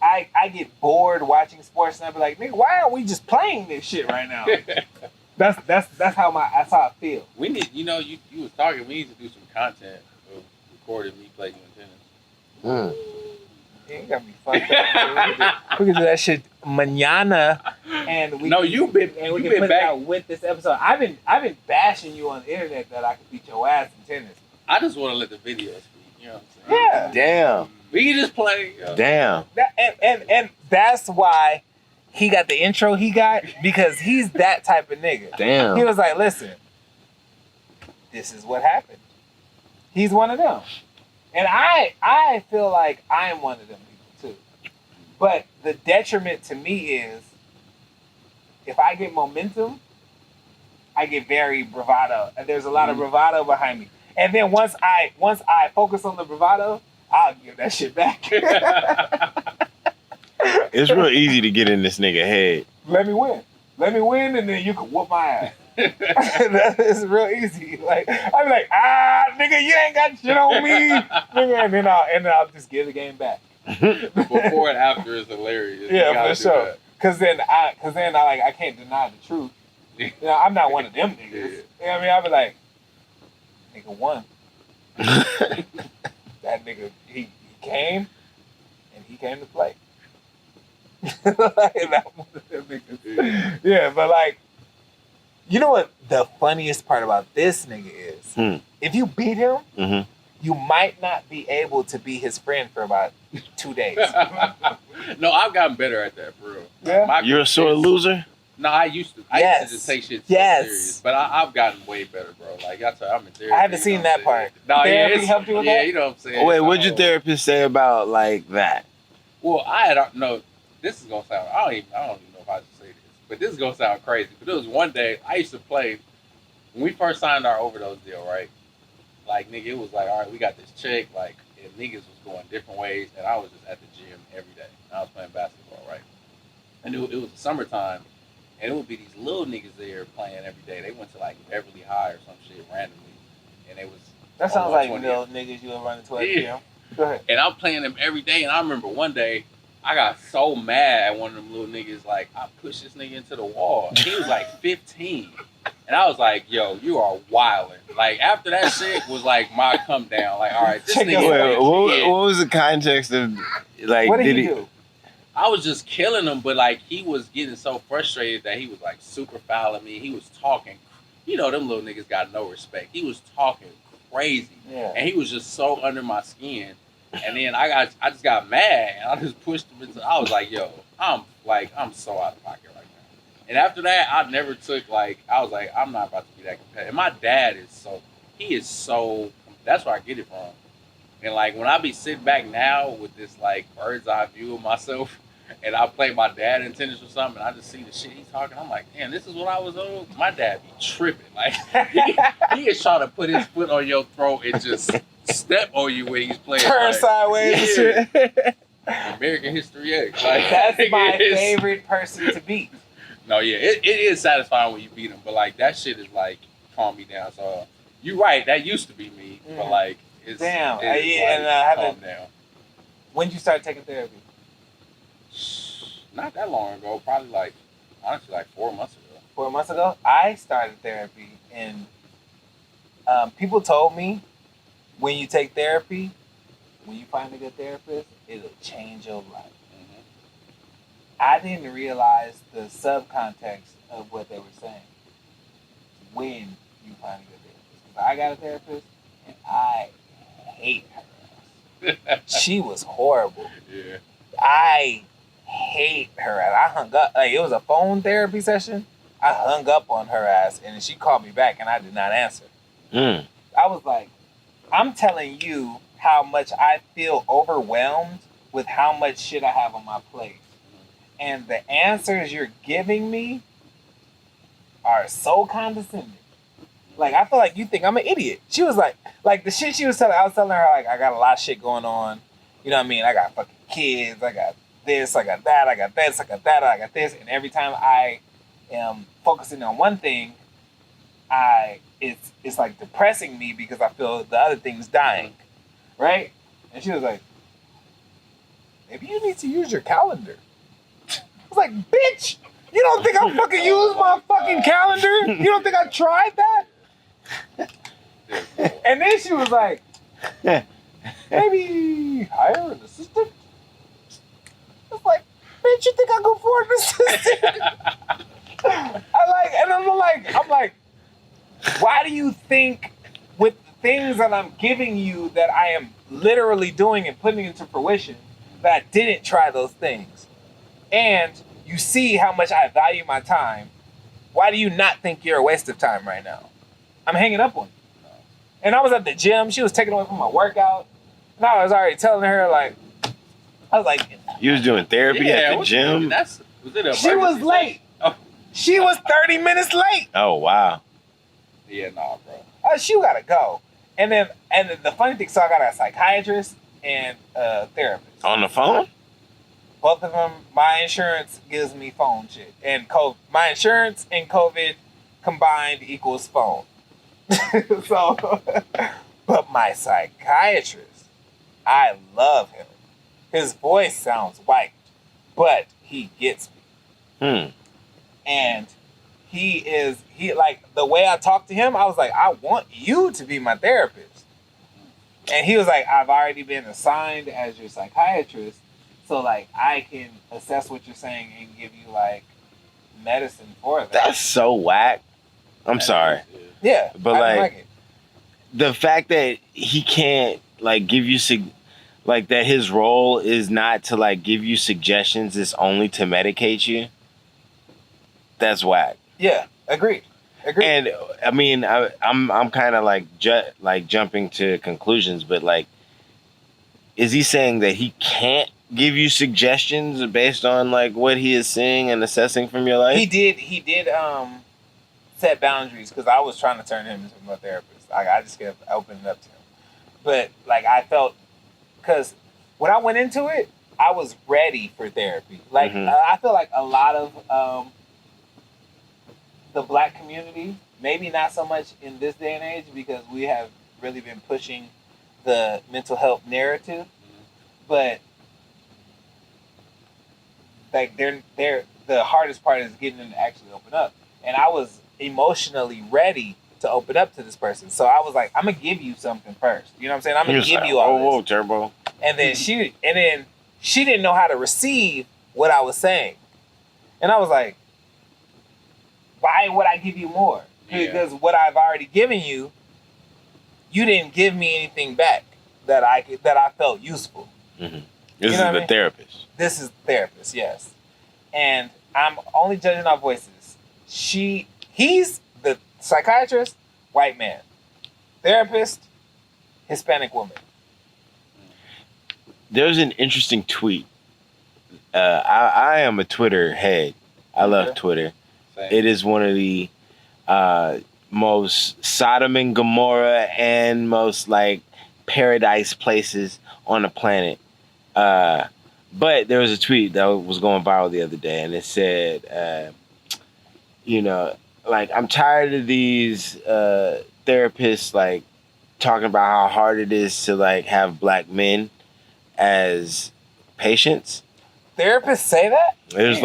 I get bored watching sports and I be like, nigga, why aren't we just playing this shit right now? that's how I feel. We need, you was talking, we need to do some content of recording me playing you in tennis. Yeah, you gotta be fucking. We can do that shit mañana, and we you've been put back. it out with this episode. I've been bashing you on the internet that I could beat your ass in tennis. I just want to let the video speak. You know what I'm saying? Yeah. Damn. We can just play. Damn. And that's why he got the intro he got, because he's that type of nigga. Damn. He was like, listen, this is what happened. He's one of them. And I feel like I'm one of them people too. But the detriment to me is if I get momentum, I get very bravado. And there's a lot of bravado behind me. And then once I focus on the bravado, I'll give that shit back. It's real easy to get in this nigga head. Let me win, and then you can whoop my ass. It's real easy. Like I'm like, nigga, you ain't got shit on me, nigga, and then I'll just give the game back. Before and after is hilarious. Yeah, for sure. Cause then I can't deny the truth. You know, I'm not one of them niggas. You know what I mean? I'll be like, nigga won. That nigga, he came, and he came to play. Yeah, but like, you know what the funniest part about this nigga is? If you beat him, you might not be able to be his friend for about 2 days. No, I've gotten better at that, for real. Yeah? You're a sore loser? No, I used to. I used to just take shit so serious. But I've gotten way better, bro. Like, I'm in therapy. I haven't seen that part. No, Therapy helped you with that? Yeah, you know what I'm saying? Wait, what'd your therapist say about like that? Well, this is gonna sound. I don't even know if I should say this, but this is gonna sound crazy. But there was one day I used to play when we first signed our overdose deal, right? Like, nigga, it was like, all right, we got this chick, like, and niggas was going different ways, and I was just at the gym every day. And I was playing basketball, right? And it was the summertime, and it would be these little niggas there playing every day. They went to like Beverly High or some shit randomly, and it was. That sounds like little niggas you would run into at the gym. Go ahead. And I'm playing them every day, and I remember one day I got so mad at one of them little niggas, like, I pushed this nigga into the wall. He was like 15. And I was like, yo, you are wilding. Like, after that shit was like my come down. Like, all right, this nigga. What was the context of, like, what did he do? I was just killing him, but like, he was getting so frustrated that he was like super fouling me. He was talking, you know, them little niggas got no respect. He was talking crazy. Yeah. And he was just so under my skin. And then I just got mad and I just pushed him into. I was like, yo, I'm so out of pocket right now. And after that, I never took I was like, I'm not about to be that competitive. And my dad he is so. That's where I get it from. And when I be sitting back now with this bird's eye view of myself, and I play my dad in tennis or something, and I just see the shit he's talking, I'm like, damn, this is what I was on. My dad be tripping. He is trying to put his foot on your throat and just step on you when he's playing. Turn sideways. Yeah. American History X. That's my favorite person to beat. No, yeah, it is satisfying when you beat him, but that shit is calm me down. So you're right, that used to be me, but it's damn. Calm down. When did you start taking therapy? Not that long ago, probably honestly 4 months ago. 4 months ago, I started therapy, and people told me when you take therapy, when you find a good therapist, it'll change your life. Mm-hmm. I didn't realize the subcontext of what they were saying when you find a good therapist. Because I got a therapist, and I hate her ass. She was horrible. Yeah. I hate her ass. I hung up. It was a phone therapy session. I hung up on her ass, and she called me back, and I did not answer. I was like, I'm telling you how much I feel overwhelmed with how much shit I have on my plate. And the answers you're giving me are so condescending. I feel like you think I'm an idiot. She was like the shit she was telling, I was telling her, I got a lot of shit going on. You know what I mean? I got fucking kids. I got this. I got that. I got this. I got that. I got this. And every time I am focusing on one thing, it's depressing me because I feel the other thing's dying. Right? And she was like, maybe you need to use your calendar. I was like, bitch, you don't think I fucking use my fucking calendar? You don't think I tried that? And then she was like, maybe hire an assistant? I was like, bitch, you think I go for an assistant? I'm like, why do you think with the things that I'm giving you that I am literally doing and putting into fruition that I didn't try those things? And you see how much I value my time. Why do you not think you're a waste of time right now? I'm hanging up on you. And I was at the gym. She was taking away from my workout. And I was already telling her, I was like... You was doing therapy at the gym? She was late. Oh. She was 30 minutes late. Oh, wow. Yeah, nah, bro. She gotta go. And the funny thing, so I got a psychiatrist and a therapist. On the phone? Both of them, my insurance gives me phone shit. And my insurance and COVID combined equals phone. So, but my psychiatrist, I love him. His voice sounds white, but he gets me. And he the way I talk to him, I was like, I want you to be my therapist. And he was like, I've already been assigned as your psychiatrist, so I can assess what you're saying and give you medicine for that. That's so whack. I'm sorry. Yeah, but I like it. The fact that he can't give you that his role is not to give you suggestions, it's only to medicate you. That's whack. Yeah, agreed. And I mean, I'm kind of jumping to conclusions, but is he saying that he can't give you suggestions based on what he is seeing and assessing from your life? He did set boundaries because I was trying to turn him into my therapist. I just kept opening up to him, but I felt because when I went into it, I was ready for therapy. I feel like a lot of the Black community, maybe not so much in this day and age because we have really been pushing the mental health narrative, but they're the hardest part is getting them to actually open up. And I was emotionally ready to open up to this person. So I was like, I'm gonna give you something first. You know what I'm saying? I'm gonna give you all this. Whoa, Turbo. And then she didn't know how to receive what I was saying. And I was like, why would I give you more? Because what I've already given you, you didn't give me anything back. that I felt useful. Mm-hmm. This You know is the therapist. This is the therapist, yes. And I'm only judging our voices. He's the psychiatrist, white man. Therapist, Hispanic woman. There's an interesting tweet. I am a Twitter head. I love Twitter. Same. It is one of the most Sodom and Gomorrah and most like paradise places on the planet. But there was a tweet that was going viral the other day, and it said, like, I'm tired of these therapists like talking about how hard it is to like have black men as patients. Therapists say that? There's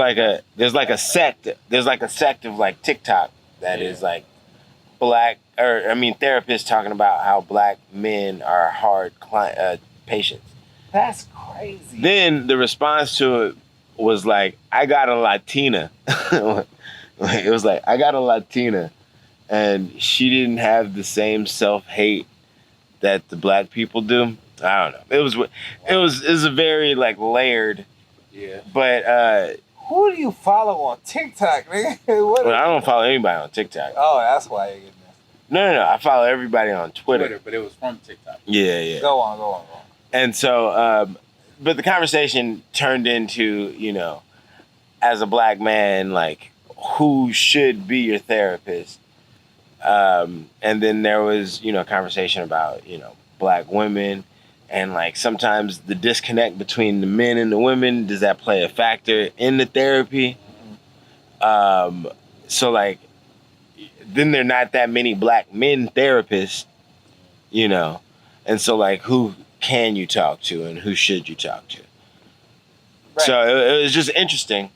like a sect of like TikTok that is like therapists talking about how black men are hard patients. That's crazy. Then the response to it was like, I got a Latina. It was like, I got a Latina, and she didn't have the same self-hate that the black people do. I don't know. It was a very like layered. Yeah. But who do you follow on TikTok, nigga? I don't follow anybody on TikTok. Oh, that's why you're getting this. No. I follow everybody on Twitter. But it was from TikTok. Yeah. Go on. And so, but the conversation turned into, as a black man, like, who should be your therapist? And then there was, a conversation about, black women. And, like, sometimes the disconnect between the men and the women, does that play a factor in the therapy? So, like, then there are not that many black men therapists, And so, like, who can you talk to and who should you talk to? Right. So it was just interesting.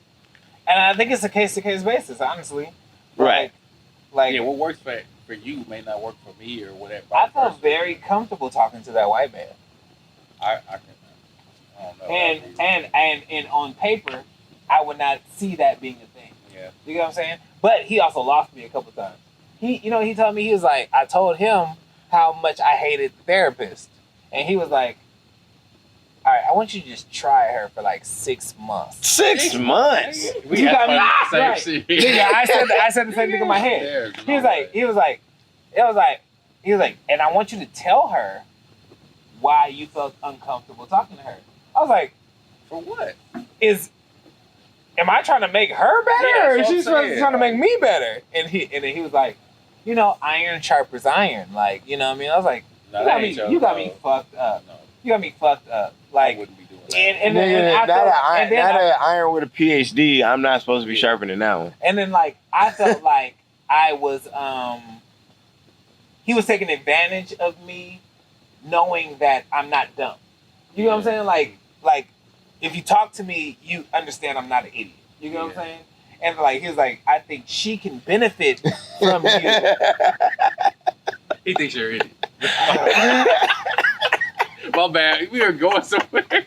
And I think it's a case-to-case basis, honestly. Right. Like what works for you may not work for me or whatever. I felt very comfortable talking to that white man. I don't know. And on paper, I would not see that being a thing. Yeah. You get what I'm saying? But he also lost me a couple times. He told me, he was like, I told him how much I hated the therapist. And he was like, all right, I want you to just try her for like 6 months. 6 months? You got me right. Shit. Yeah, I said the same thing in my head. He was like, and I want you to tell her why you felt uncomfortable talking to her. I was like, for what? Am I trying to make her better, or she's trying to make me better? And then he was like, iron sharpens iron. Like, you know what I mean? I was like, you got me fucked up. No. You got me fucked up. Like, I wouldn't be doing that. And iron with a PhD, I'm not supposed to be sharpening that one. And then, like, I felt like I was, he was taking advantage of me knowing that I'm not dumb. You know what I'm saying? Like, if you talk to me, you understand I'm not an idiot. You know what I'm saying? And, like, he was like, I think she can benefit from you. He thinks you're an idiot. My bad. We are going somewhere.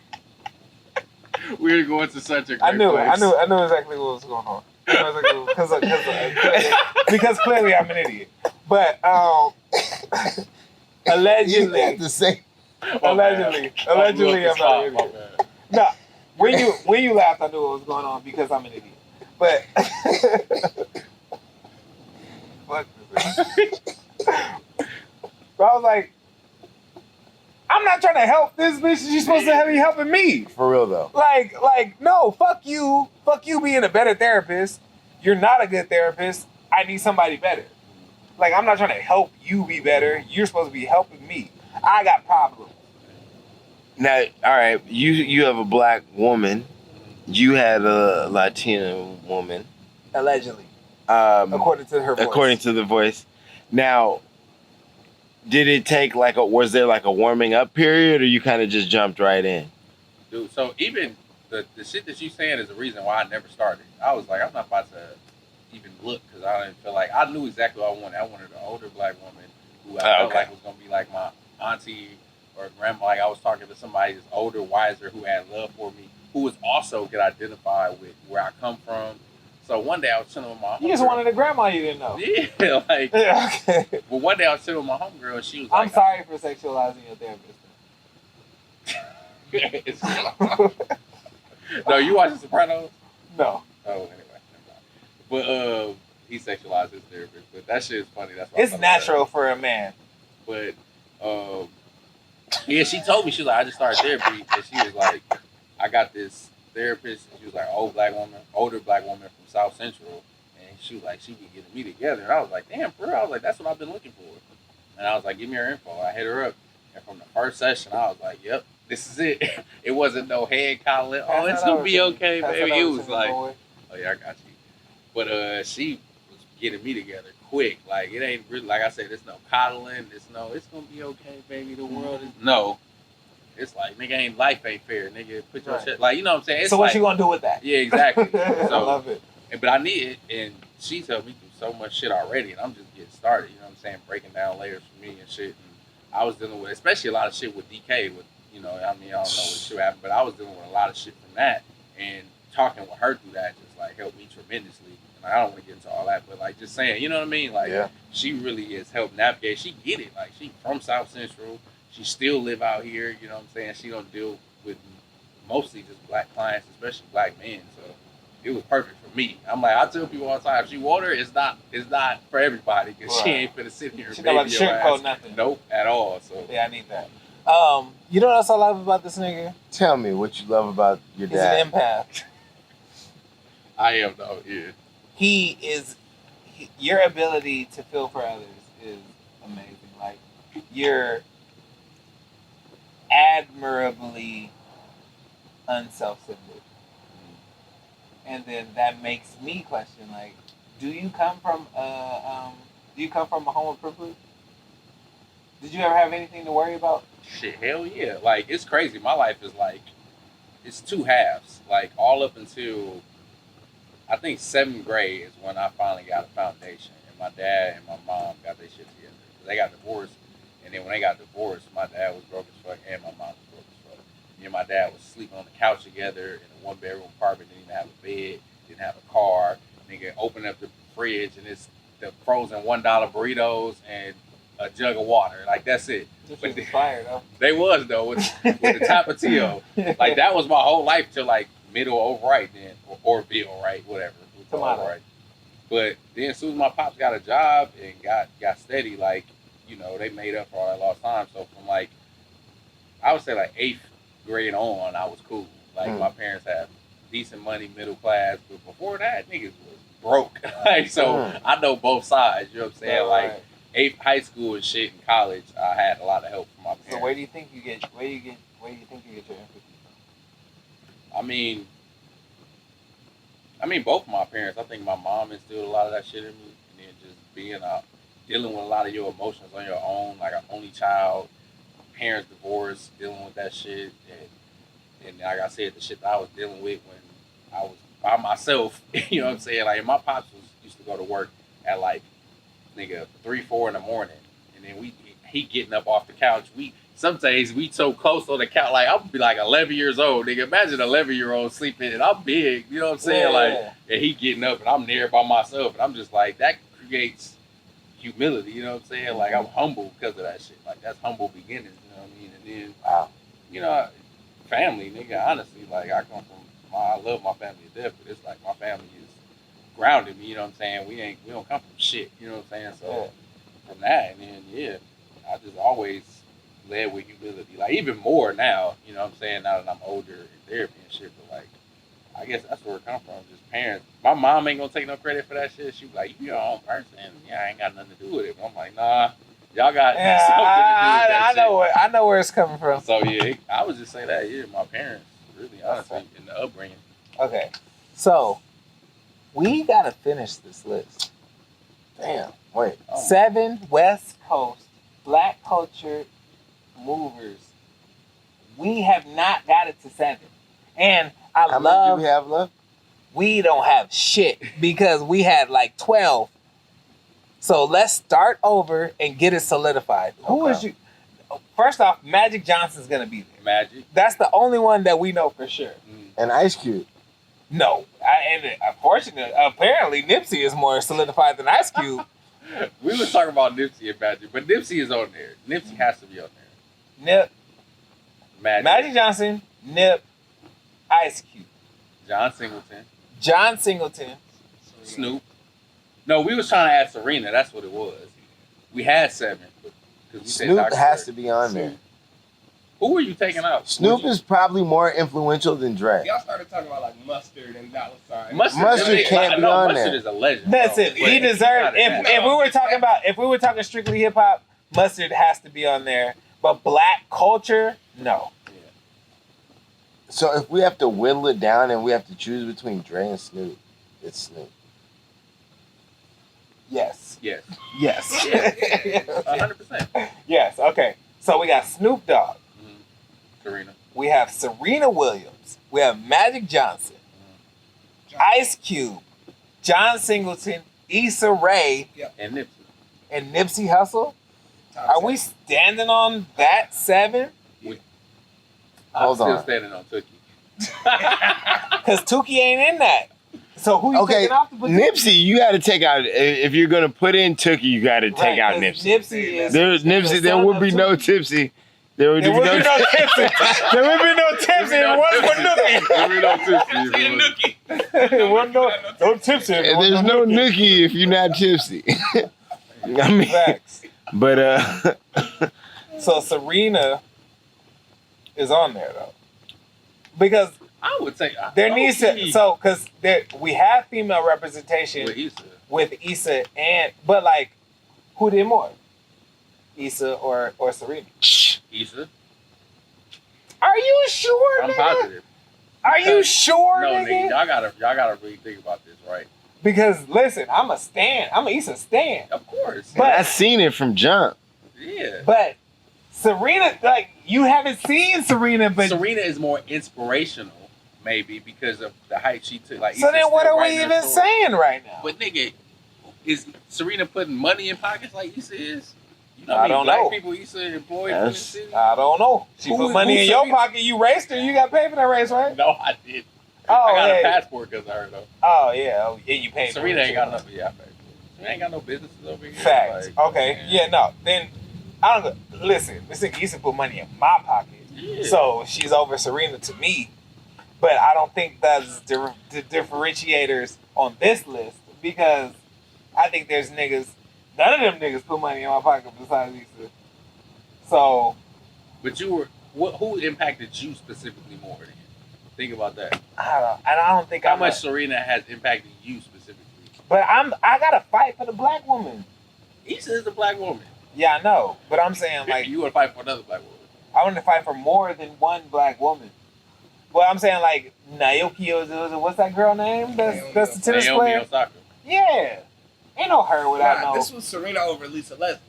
We are going to such a great place. I knew exactly what was going on. Because clearly I'm an idiot. But allegedly, you have to say. Allegedly, I'm not an idiot. No, when you laughed, I knew what was going on because I'm an idiot. But fuck this. But I was like, I'm not trying to help this bitch. She's supposed to be helping me. For real though. Like, no, fuck you. Fuck you being a better therapist. You're not a good therapist. I need somebody better. Like, I'm not trying to help you be better. You're supposed to be helping me. I got problems. Now, all right, you have a black woman. You had a Latina woman. Allegedly. According to her voice. According to the voice. Now, did it take was there like a warming up period, or you kind of just jumped right in? Dude, so even the shit that you saying is the reason why I never started. I was like, I'm not about to even look because I didn't feel like I knew exactly what I wanted. I wanted an older black woman who I felt like was gonna be like my auntie or grandma. Like I was talking to somebody who's older, wiser, who had love for me, who was also could identify with where I come from. So one day I was chilling with my homegirl. You just wanted a grandma you didn't know. Yeah, like. Yeah, okay. But one day I was chilling with my homegirl and she was like, I'm sorry for sexualizing your therapist. No, you watch The Sopranos? No. Oh, anyway. But he sexualized his therapist. But that shit is funny. That's why It's natural for a man. But yeah, she told me, she was like, I just started therapy, and she was like, I got this therapist, and she was like, older black woman from South Central, and she was like, she be getting me together, and I was like, damn, bro, I was like, that's what I've been looking for, and I was like, give me her info. I hit her up, and from the first session, I was like, yep, this is it. It wasn't no head coddling. Oh, it's gonna be okay, baby. It was like, oh yeah, I got you. But she was getting me together quick. Like, it ain't really, like I said, it's no coddling. It's gonna be okay, baby. The world is, no. It's like, nigga, life ain't fair, nigga. Put your shit, like, you know what I'm saying? It's so what like, you gonna do with that? Yeah, exactly. So, I love it. But I need it, and she's helped me through so much shit already, and I'm just getting started, you know what I'm saying? Breaking down layers for me and shit. And I was dealing with, especially a lot of shit with DK, with, you know, I mean, I don't know what shit happened, but I was dealing with a lot of shit from that, and talking with her through that just, like, helped me tremendously. And I don't want to get into all that, but, like, just saying, you know what I mean? Like, she really has helped navigate. She get it. Like, she from South Central. She still live out here, you know what I'm saying? She don't deal with mostly just black clients, especially black men. So it was perfect for me. I'm like, I tell people all the time, if she want her, it's not for everybody, because she ain't finna sit here and baby your ass. Nothing. Nope, at all. So yeah, I need that. You know what else I love about this nigga? Tell me what you love about your dad. He's an empath. I am though, yeah. Your ability to feel for others is amazing. Like, you're admirably unself-centered. And then that makes me question, like, do you come from a home of privilege? Did you ever have anything to worry about? Shit, hell yeah. Like, it's crazy. My life is like, it's two halves. Like, all up until, I think 7th grade is when I finally got a foundation. And my dad and my mom got their shit together. They got divorced. And then when they got divorced, my dad was broke as fuck and my mom was broke as fuck. Me and my dad was sleeping on the couch together in a 1-bedroom apartment. Didn't even have a bed. Didn't have a car. Nigga opened up the fridge and it's the frozen $1 burritos and a jug of water. Like, that's it. This was fire, though. They was, though, with the Tapatio. Like, that was my whole life till, like, middle over right then. Or Bill, right? Whatever. Right. But then as soon as my pops got a job and got steady, like, you know, they made up for all that lost time. So from, like, I would say, like, 8th grade on, I was cool. Like, my parents had decent money, middle class. But before that, niggas was broke. Like, so I know both sides. You know what I'm saying? Like, 8th high school and shit in college, I had a lot of help from my parents. So where do you think you get your empathy from? I mean, both of my parents. I think my mom instilled a lot of that shit in me, and then just being dealing with a lot of your emotions on your own, like an only child, parents divorced, dealing with that shit, and like I said, the shit that I was dealing with when I was by myself. You know what I'm saying? Like, my pops used to go to work at like, nigga, 3-4 in the morning, and then he getting up off the couch. Some days we so close on the couch, like, I'll be like 11 years old, nigga. Imagine an 11-year-old sleeping, and I'm big, you know what I'm saying? Yeah. Like, and he getting up, and I'm there by myself, and I'm just like, that creates humility, you know what I'm saying? Like, I'm humble because of that shit. Like, that's humble beginnings, you know what I mean? And then, you know, family, nigga, honestly, like, I love my family to death, but it's like my family is grounded me, you know what I'm saying? We don't come from shit, you know what I'm saying? So from that, and then I just always led with humility, like, even more now, you know what I'm saying, now that I'm older in therapy and shit. But, like, I guess that's where it come from, just parents. My mom ain't gonna take no credit for that shit. She be like, you your own person, I ain't got nothing to do with it. But I'm like, nah, y'all got something to do with that shit. I know where it's coming from. So I would just say that, my parents, really, honestly, in the upbringing. Okay, so we gotta finish this list. Damn, wait. 7 West Coast Black culture movers. We have not got it to 7. And How many do we have left? We don't have shit because we had like 12. So let's start over and get it solidified. Okay. Who is you? First off, Magic Johnson's gonna be there. Magic. That's the only one that we know for sure. And Ice Cube. No, unfortunately, apparently Nipsey is more solidified than Ice Cube. We were talking about Nipsey and Magic, but Nipsey is on there. Nipsey has to be on there. Magic Johnson, Nip, Ice Cube. John Singleton. Snoop. No, we was trying to add Serena. That's what it was. We had 7. We Snoop has to be on there. Who were you taking out? Snoop is probably more influential than Dre. Y'all started talking about like Mustard and Dollar Sign. Mustard can't be on there. Mustard is a legend. That's it. He deserved. If we were talking strictly hip hop, Mustard has to be on there. But black culture, no. So if we have to whittle it down and we have to choose between Dre and Snoop, it's Snoop. Yes. 100%. Yes. Okay. So we got Snoop Dogg. Serena. We have Serena Williams. We have Magic Johnson. Ice Cube. John Singleton. Issa Rae. And Nipsey. And Nipsey Hussle. Are we standing on that 7? I'm still standing on Tookie. Because Tookie ain't in that. So who you taking off to put Nipsey, you got to take out. If you're gonna put in Tookie, you got to take out Nipsey. There would be no Tipsy. There would be no Tipsy. There would be no Tipsy. It was for Nookie. There would be no Tipsy. It wasn't no Tipsy. There's no Nookie if you're not tipsy. I mean, facts. But so Serena is on there though, because I would say there needs to because we have female representation with Issa but like who did more, Issa or Serena? Issa. Are you sure? I'm nigga? positive. Are you sure? No, nigga? Y'all gotta really think about this, right? Because listen, I'm a Issa stan. Of course. But I seen it from jump. Yeah. But Serena, like you haven't seen Serena, but Serena is more inspirational, maybe because of the height she took. Like, so then, what are we even saying right now? But nigga, is Serena putting money in pockets like Issa is? You know, I don't know. People Issa employed in the city. I don't know. She put money in your pocket. You raced her. You got paid for that race, right? No, I didn't. Oh, I got a passport because of her though. Oh yeah, you paid. Serena ain't got enough. Yeah, I paid. She ain't got no businesses over here. Facts. Like, okay. man. Yeah. No. Then I don't. Listen. This nigga used to put money in my pocket, so she's over Serena to me. But I don't think that's the differentiators on this list because I think there's niggas. None of them niggas put money in my pocket besides Issa. So. But who impacted you specifically more? Then? Think about that. I don't think how much Serena has impacted you specifically. But I gotta fight for the black woman. Issa is a black woman. Yeah, I know. But I'm saying like you want to fight for another black woman. I want to fight for more than one black woman. Well, I'm saying like Naoki Ozuna. What's that girl name? That's the tennis player. Osaka. Yeah, ain't no her without no. This was Serena over Lisa Leslie.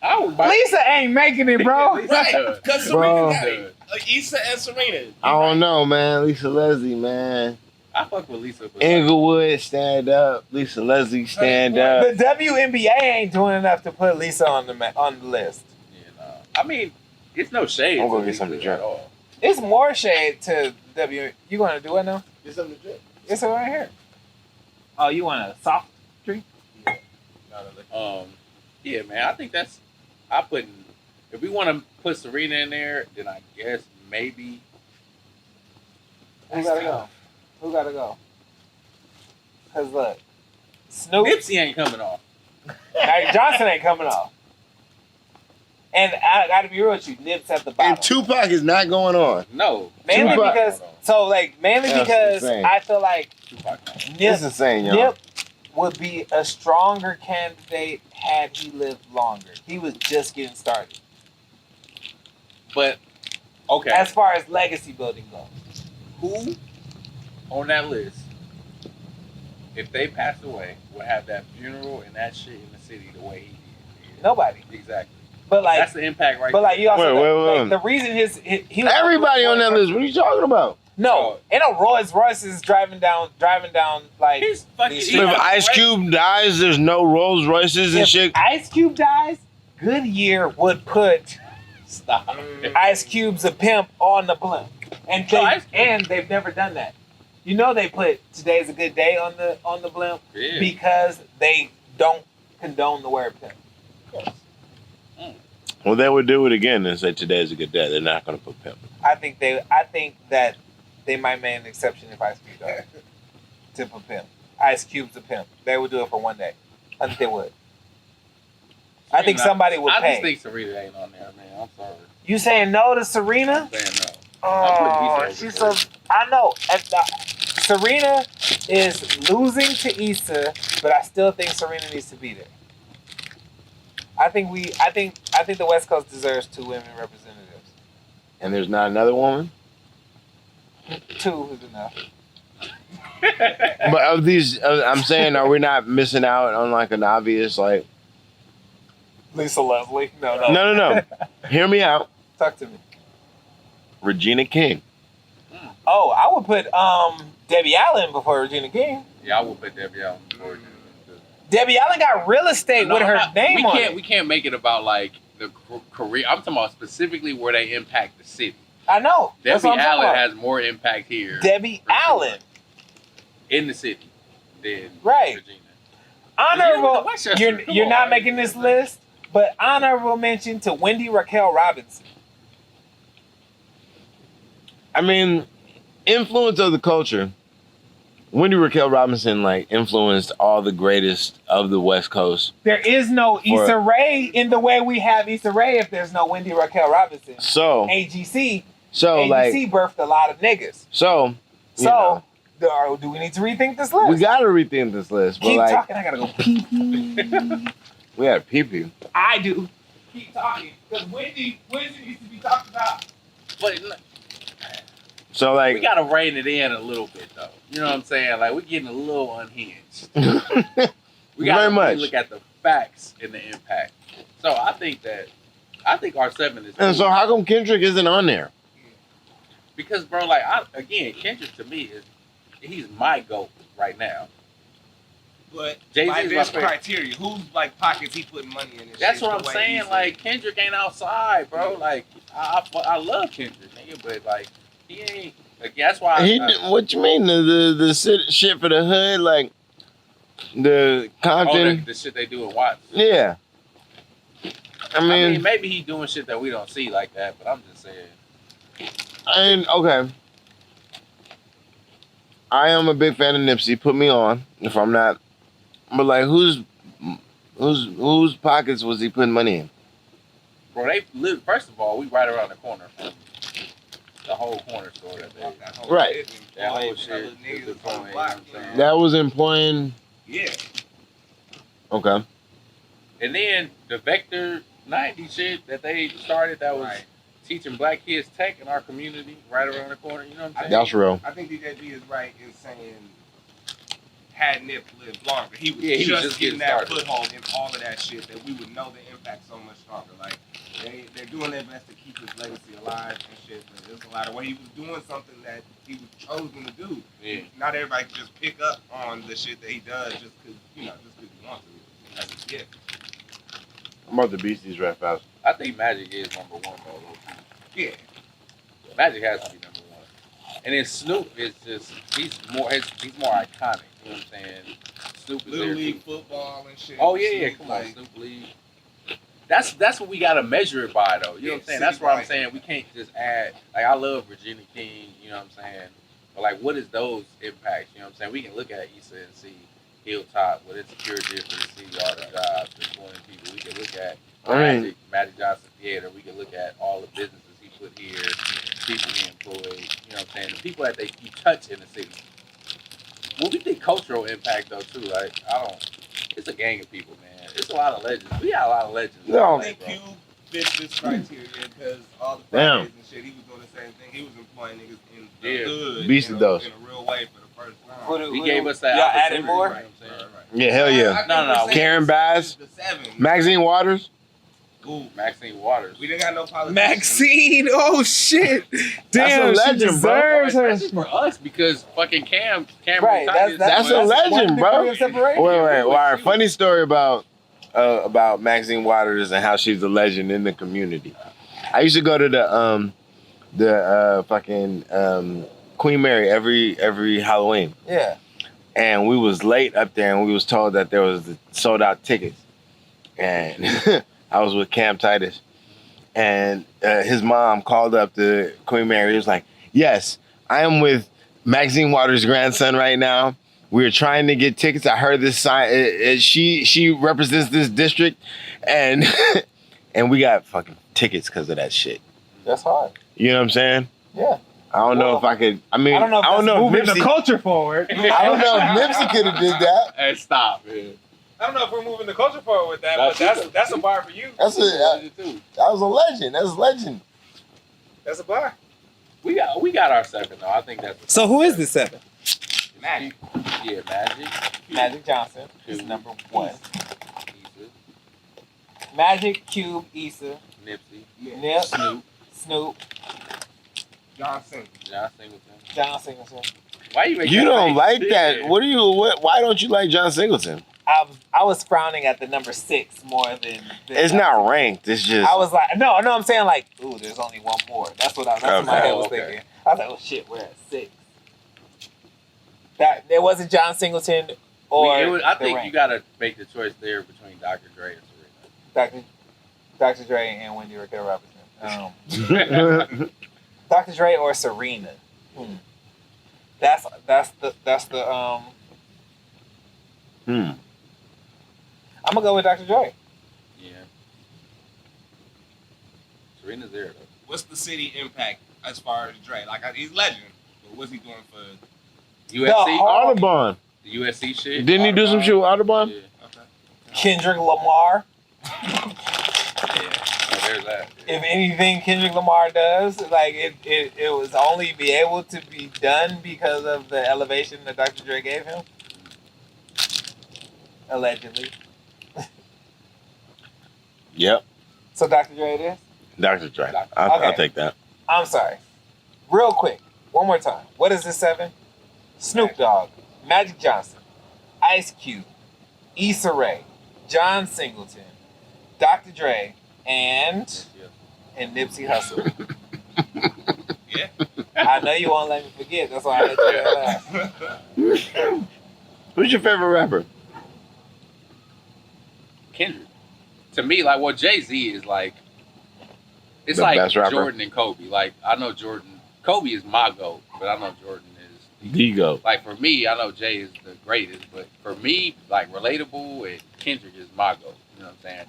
Lisa ain't making it, bro. Right, because Serena got it. Like Issa and Serena. I don't know, man. Lisa Leslie, man. I fuck with Lisa. Inglewood, stand up. Lisa Leslie, stand up. The WNBA ain't doing enough to put Lisa on the list. Yeah, nah. I mean, it's no shade. I'm gonna get something to drink. It's more shade to You gonna do it now? Get something to drink. It's right here. Oh, you want a soft drink? Yeah. Yeah, man. I think that's. If we want to put Serena in there, then I guess maybe. Who gotta go? Cause look, Snoop. Nipsey ain't coming off. Magic Johnson ain't coming off. And I gotta be real with you, Nip's at the bottom. And Tupac is not going on. No. Mainly because insane. I feel like It's insane, y'all. Nip would be a stronger candidate had he lived longer. He was just getting started. But okay. As far as legacy building goes. Who on that list, if they passed away, would have that funeral and that shit in the city the way he did? Nobody. Exactly. But like that's the impact right but there. like you also wait. the reason he was Everybody on that list. What are you talking about? No, ain't no Rolls Royces driving down like He's fucking If Ice Cube dies, there's no Rolls Royces and shit. Ice Cube dies, Goodyear would put Ice Cube's a pimp on the blimp. And they've never done that. You know they put Today's a Good Day on the blimp because they don't condone the word pimp. Well, they would do it again and say today's a good day. They're not going to put pimp. I think that they might make an exception if Ice Cube does to put pimp. Ice Cube's a pimp. They would do it for one day. I think they would. I think somebody would pay. I just think Serena ain't on there, man. I'm sorry. You saying no to Serena? I'm saying no. Oh, she's so. I know. Serena is losing to Issa, but I still think Serena needs to be there. I think the West Coast deserves 2 women representatives. And there's not another woman? 2 is enough. But of these, I'm saying, are we not missing out on like an obvious like? Lisa Leslie? No. No. Hear me out. Talk to me. Regina King. Oh, I would put Debbie Allen before Regina King. Yeah, I would put Debbie Allen before Regina. Debbie Allen got real estate with her name on it. We can't make it about like the career. I'm talking about specifically where they impact the city. I know. Debbie Allen has more impact here. Debbie Allen. In the city than Regina. Honorable. Regina, you're not making this list, but honorable mention to Wendy Raquel Robinson. I mean, influence of the culture. Wendy Raquel Robinson like influenced all the greatest of the West Coast. There is no Issa Rae in the way we have Issa Rae if there's no Wendy Raquel Robinson. So AGC like birthed a lot of niggas. So do we need to rethink this list? We gotta rethink this list. But keep like, talking. I gotta go pee pee. We gotta pee pee. I do. Keep talking because Wendy needs to be talked about. But so like we gotta rein it in a little bit though. You know what I'm saying? Like we're getting a little unhinged. We gotta really look at the facts and the impact. So I think R7 is. And so how come Kendrick isn't on there? Because bro, like Kendrick to me he's my GOAT right now. But Jay-Z by is this my favorite. criteria, whose like pockets he putting money in? That's what I'm saying. Like Kendrick ain't outside, bro. Like I love Kendrick, nigga, but like he ain't. Like that's why. What you mean the shit for the hood, like the Compton, the shit they do in Watts. Yeah. I mean, maybe he doing shit that we don't see like that, but I'm just saying. Okay. I am a big fan of Nipsey. Put me on if I'm not. But like, whose pockets was he putting money in? Bro, they live. First of all, we right around the corner from the whole corner store that they. Right. That whole shit. That was employing. Yeah. Okay. And then the Vector 90 shit that they started that was teaching black kids tech in our community right around the corner. You know what I'm saying? That's real. I think DJB is right in saying had Nip lived longer, he was just getting that foothold in all of that shit that we would know the impact so much stronger. Like they're doing their best to keep his legacy alive and shit, but there's a lot of way he was doing something that he was chosen to do. Yeah. Not everybody can just pick up on the shit that he does just because he wants to. That's a gift. I'm about to beat these rap fast. I think Magic is number one though. Yeah. Magic has to be number one. And then Snoop is just he's more iconic. You know what I'm saying? Snoop is Little there League too. football and shit. Oh yeah, Snoop, come on, Snoop League. That's what we gotta measure it by though. You know what I'm saying? That's why I'm saying we can't just add like I love Regina King, you know what I'm saying? But like what is those impacts? You know what I'm saying? We can look at Issa and see Hilltop with its pure difference, see all the jobs, employing people. We can look at Magic Johnson Theater, we can look at all the businesses he put here, people he employed, you know what I'm saying? The people that he touch in the city. Well, we think cultural impact though too. Like it's a gang of people, man. It's a lot of legends. We got a lot of legends. No, I think Cube fits this criteria because all the Fridays and shit, he was doing the same thing. He was employing niggas in the hood, Beast of those. in a real way for the first time. He gave us that. Y'all added more? Right. Yeah, hell yeah. No. Karen Bass, Maxine Waters. Ooh. Maxine Waters. We didn't got no politicians. Maxine, oh shit! Damn, that's a legend, she deserves bro. her. Especially for us because fucking Cameron. Right, That's a legend, bro. Wait. All right. Funny story about Maxine Waters and how she's a legend in the community. I used to go to the fucking Queen Mary every Halloween. Yeah. And we was late up there, and we was told that there was sold out tickets. And I was with Cam Titus, and his mom called up to Queen Mary. He was like, "Yes, I am with Maxine Waters' grandson right now. We're trying to get tickets. I heard this sign. She represents this district, and and we got fucking tickets because of that shit. That's hard. You know what I'm saying? Yeah. I don't know if I could. I mean, I don't know if moving the culture forward. I don't know if Nipsey could have did that. Hey, stop, man. I don't know if we're moving the culture forward with that, but that's a bar for you. That was a legend. That's a legend. That's a bar. We got our 7 though. I think that's. So who is this 7? Magic. Yeah, Magic. Magic Johnson is number 1. Issa. Magic, Cube, Issa, Nipsey. Nip, Snoop, John Singleton. John Singleton. Why you make You that don't like shit? that? Why don't you like John Singleton? I was frowning at the number 6 more than It's not ranked. It's just. I was like, no, I'm saying like, ooh, there's only one more. That's what my head was thinking. I was like, oh shit, we're at 6. That there wasn't John Singleton or I think you gotta make the choice there between Dr. Dre and Serena. Dr. Dre and Wendy Raquel Robinson. Dr. Dre or Serena. That's the I'm gonna go with Dr. Dre. Yeah. Serena's there though. What's the city impact as far as Dre? Like he's legend, but what's he doing for USC? Audubon. The USC shit. Didn't he do some shit with Audubon? Yeah. Okay. Kendrick Lamar. Yeah. Oh, there's that. Yeah. If anything Kendrick Lamar does, like it was only be able to be done because of the elevation that Dr. Dre gave him. Allegedly. Yep. So Dr. Dre it is? Dr. Dre. I'll take that. I'm sorry. Real quick, one more time. What is this 7? Snoop Dogg, Magic Johnson, Ice Cube, Issa Rae, John Singleton, Dr. Dre, and Nipsey Hussle. Yeah. I know you won't let me forget. That's why I let you laugh. Who's your favorite rapper? Kendrick. To me, like what Jay-Z is like, it's The like best rapper. Jordan and Kobe. Like I know Jordan, Kobe is my GOAT, but I know Jordan is The GOAT. Like for me, I know Jay is the greatest, but for me, like relatable, and Kendrick is my GOAT. You know what I'm saying?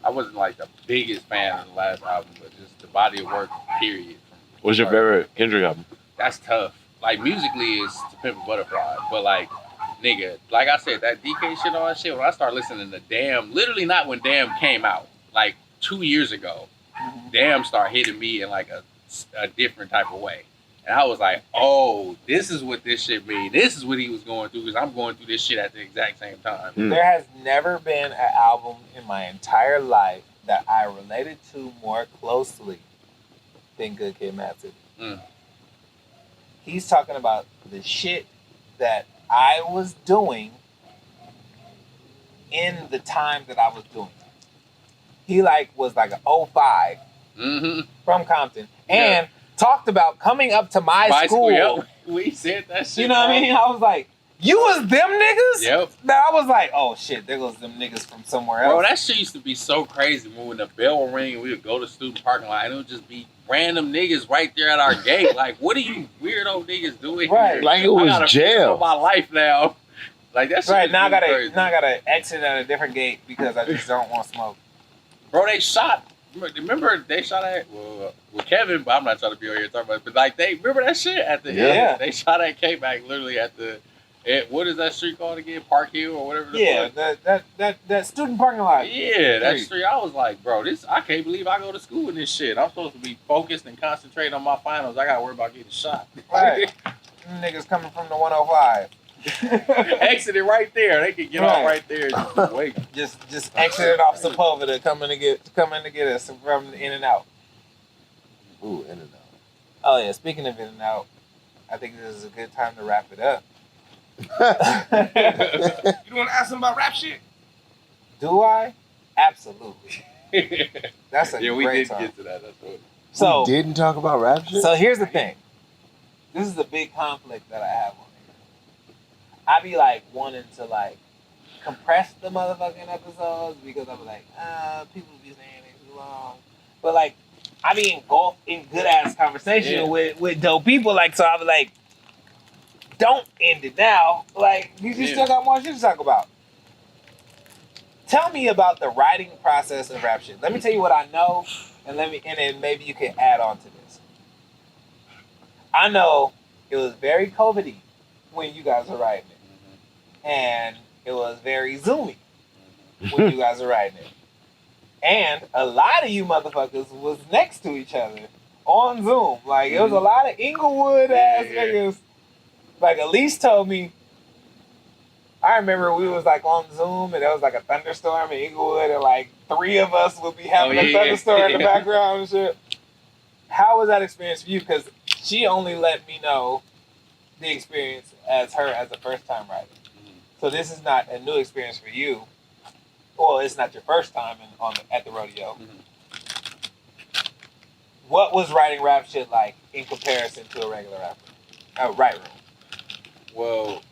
I wasn't like the biggest fan of the last album, but just the body of work, period. What's your favorite Kendrick album? That's tough. Like musically, it's To Pimp a Butterfly, but like, nigga, like I said, that DK shit, all that shit. When I started listening to Damn, literally not when Damn came out, like 2 years ago, Damn started hitting me in like a different type of way. And I was like, oh, this is what this shit mean. This is what he was going through because I'm going through this shit at the exact same time. There has never been an album in my entire life that I related to more closely than Good Kid, Mad City. He's talking about the shit that I was doing in the time that I was doing it. He was like an 05 from Compton. And talked about coming up to my school. Yep. We said that shit. You know what I mean? I was like, you was them niggas? Yep. That I was like, oh shit, there goes them niggas from somewhere else. Bro, that shit used to be so crazy when the bell would ring and we would go to student parking lot and it would just be random niggas right there at our gate. Like, what are you weirdo niggas doing here? Like it was jail. My life now. Like that shit. Right, now I crazy. gotta exit at a different gate because I just don't want smoke. Bro, they shot. Remember they shot at with Kevin, but I'm not trying to be on here talking about it. But like they remember that shit at the end. They shot at K-Mac literally at the what is that street called again? Park Hill or whatever the fuck? that student parking lot. Yeah, that street. I was like, bro, I can't believe I go to school in this shit. I'm supposed to be focused and concentrating on my finals. I gotta worry about getting shot. Right. Them niggas coming from the 105. Exited right there. They could get off right there. Just wait. Just exited off Sepulveda coming to get us from In and Out. Ooh, In and Out. Oh yeah, speaking of In and Out, I think this is a good time to wrap it up. You want to ask him about rap shit? Do I? Absolutely. That's a we great did time. get to that. That's what. So we didn't talk about rap shit? So here's the thing. This is a big conflict that I have on here. I be like wanting to like compress the motherfucking episodes because I be like, people be saying it's too long. but like I be engulfed in good ass conversation with dope people. Like so, I was like, don't end it now. Like you still got more shit to talk about. Tell me about the writing process of rap shit. Let me tell you what I know, and then maybe you can add on to this. I know it was very COVID-y when you guys were writing it, and it was very Zoomy when you guys were writing it, and a lot of you motherfuckers was next to each other on Zoom. Like it was a lot of Inglewood ass niggas. Like Elise told me. I remember we was like on Zoom and there was like a thunderstorm in Inglewood and like 3 of us would be having a thunderstorm in the background and shit. How was that experience for you? Because she only let me know the experience as her as a first time writer. So this is not a new experience for you. Well, it's not your first time at the rodeo. What was writing rap shit like in comparison to a regular rapper? Right room. Well,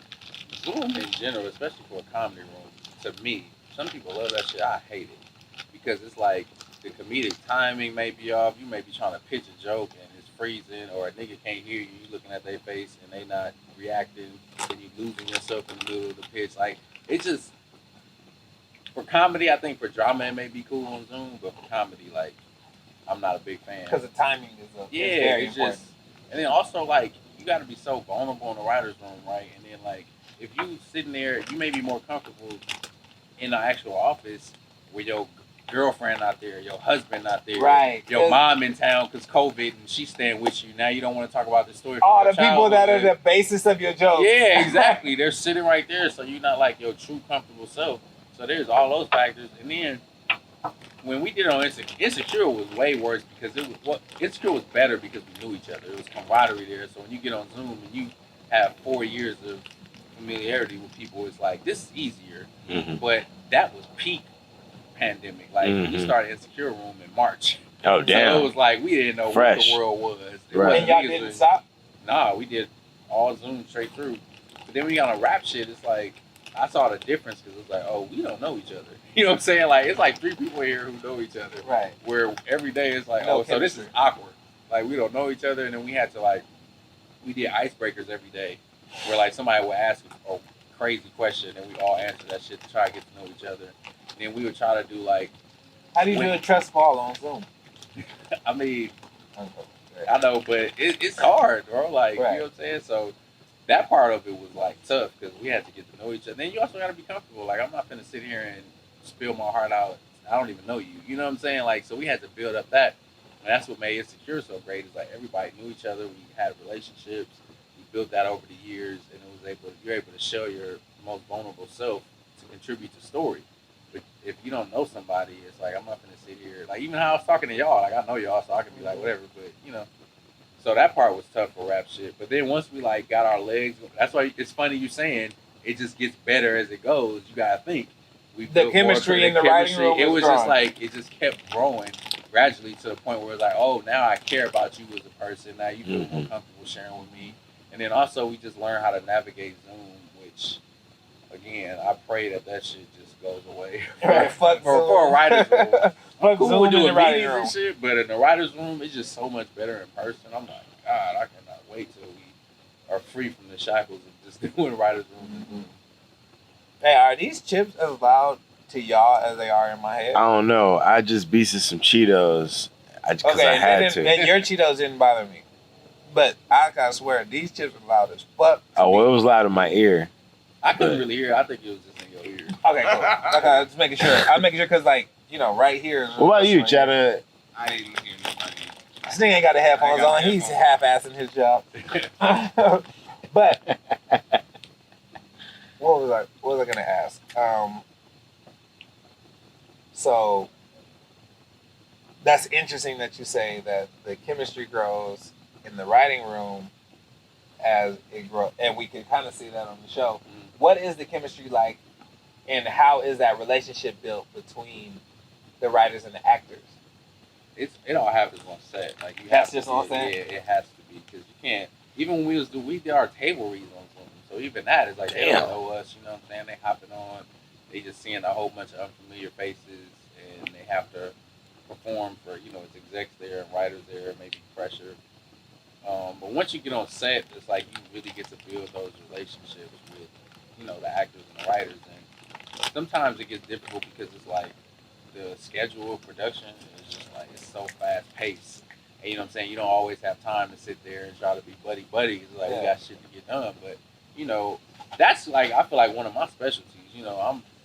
Zoom in general, especially for a comedy room, to me, some people love that shit. I hate it because it's like the comedic timing may be off. You may be trying to pitch a joke and it's freezing, or a nigga can't hear you. You looking at their face and they not reacting, and you losing yourself in the middle of the pitch. Like it just for comedy, I think for drama it may be cool on Zoom, but for comedy, like I'm not a big fan because the timing is very important. And then also like you got to be so vulnerable in the writer's room, right? And then like. If you sitting there, you may be more comfortable in the actual office with your girlfriend out there, your husband out there, right? Your mom in town because COVID and she's staying with you. Now you don't want to talk about the story. All the people that are the basis of your jokes. Yeah, exactly. They're sitting right there, so you're not like your true comfortable self. So there's all those factors. And then when we did it on Insecure was way worse because Insecure was better because we knew each other. It was camaraderie there. So when you get on Zoom and you have 4 years of familiarity with people, it's like this is easier, but that was peak pandemic. Like we started Insecure Room in March. Oh damn! So it was like we didn't know what the world was. Right. And y'all didn't stop? Nah, we did all Zoom straight through. But then when we got on rap shit, it's like I saw the difference because it was like, oh, we don't know each other. You know what I'm saying? Like it's like 3 people here who know each other. Right. Where every day it's like, no chemistry. So this is awkward. Like we don't know each other, and then we had to we did icebreakers every day. Where like somebody would ask a crazy question and we all answer that shit to try to get to know each other. And then we would try to do like. How do you do a trust fall on Zoom? I mean, I know, but it's hard, bro. Like you know what I'm saying. So that part of it was like tough because we had to get to know each other. Then you also got to be comfortable. Like I'm not gonna sit here and spill my heart out. I don't even know you. You know what I'm saying? Like so we had to build up that. And that's what made Insecure so great. Is like everybody knew each other. We had relationships. Built that over the years, and you're able to show your most vulnerable self to contribute to story. But if you don't know somebody, it's like I'm not gonna sit here. Like even how I was talking to y'all, like I know y'all, so I can be like whatever. But you know, so that part was tough for rap shit. But then once we got our legs, that's why it's funny you saying it just gets better as it goes. You gotta think the chemistry in the writing room. It was just like it just kept growing gradually to the point where it's like, oh, now I care about you as a person. Now you feel more comfortable sharing with me. And then also we just learn how to navigate Zoom, which, again, I pray that shit just goes away for a writer's room. I'm cool with doing meetings and shit, but in the writer's room, it's just so much better in person. I'm like, God, I cannot wait till we are free from the shackles of just doing writer's room. Hey, are these chips as loud to y'all as they are in my head? I don't know. I just beasted some Cheetos because I had to. And your Cheetos didn't bother me. But I gotta swear, these chips are loud as fuck. Oh, well, it was loud in my ear. I couldn't really hear. I think it was just in your ear. Okay, cool. Okay, just making sure. I'm making sure because, right here. What about you, Cheddar? I didn't hear nobody. This nigga ain't got the headphones on. He's half-assing his job. But what was I gonna ask? So that's interesting that you say that the chemistry grows in the writing room as it grows, and we can kind of see that on the show. What is the chemistry like, and how is that relationship built between the writers and the actors? It all happens on set. Like you That's have just to on set. Yeah, it has to be because you can't. Even when we did our table reads on Zoom, so even that is like they don't know us. You know what I'm saying? They hopping on, they just seeing a whole bunch of unfamiliar faces, and they have to perform for, it's execs there and writers there, maybe pressure. But once you get on set, it's like you really get to build those relationships with, the actors and the writers. And sometimes it gets difficult because it's like the schedule of production is just like, it's so fast paced. And you know what I'm saying? You don't always have time to sit there and try to be buddy. It's like, we got shit to get done. But, that's like, I feel like one of my specialties.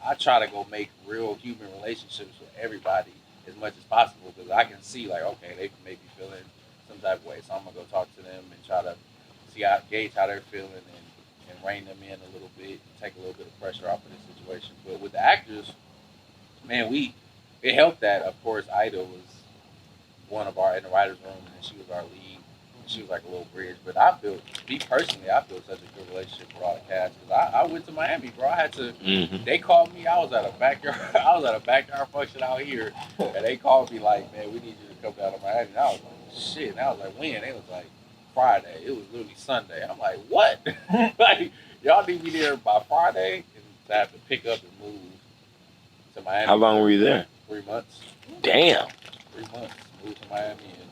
I try to go make real human relationships with everybody as much as possible because I can see like, okay, they may be feeling some type of way, so I'm gonna go talk to them and try to gauge how they're feeling and rein them in a little bit, take a little bit of pressure off of the situation. But with the actors, man, it helped that of course Ida was one of our in the writers' room and she was our lead. She was like a little bridge, but I built such a good relationship with all the cast because I went to Miami, bro. I had to. Mm-hmm. They called me. I was at a backyard function out here, and they called me like, "Man, we need you to come down to Miami." And I was like, "Shit!" And I was like, "When?" They was like, "Friday." It was literally Sunday. I'm like, "What?" Like, y'all need me there by Friday, and I have to pick up and move to Miami. How long were you there? 3 months. Damn. 3 months. Moved to Miami and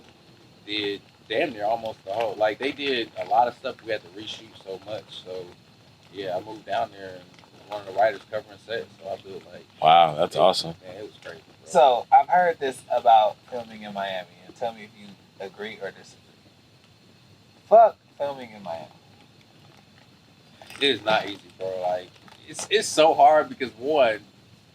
did damn near almost the whole. Like they did a lot of stuff. We had to reshoot so much. So yeah, I moved down there and one of the writers covering set. So I built like. Wow, that's awesome. Man, it was crazy. Bro. So I've heard this about filming in Miami, and tell me if you agree or disagree. Fuck filming in Miami. It is not easy, bro. Like it's so hard because one,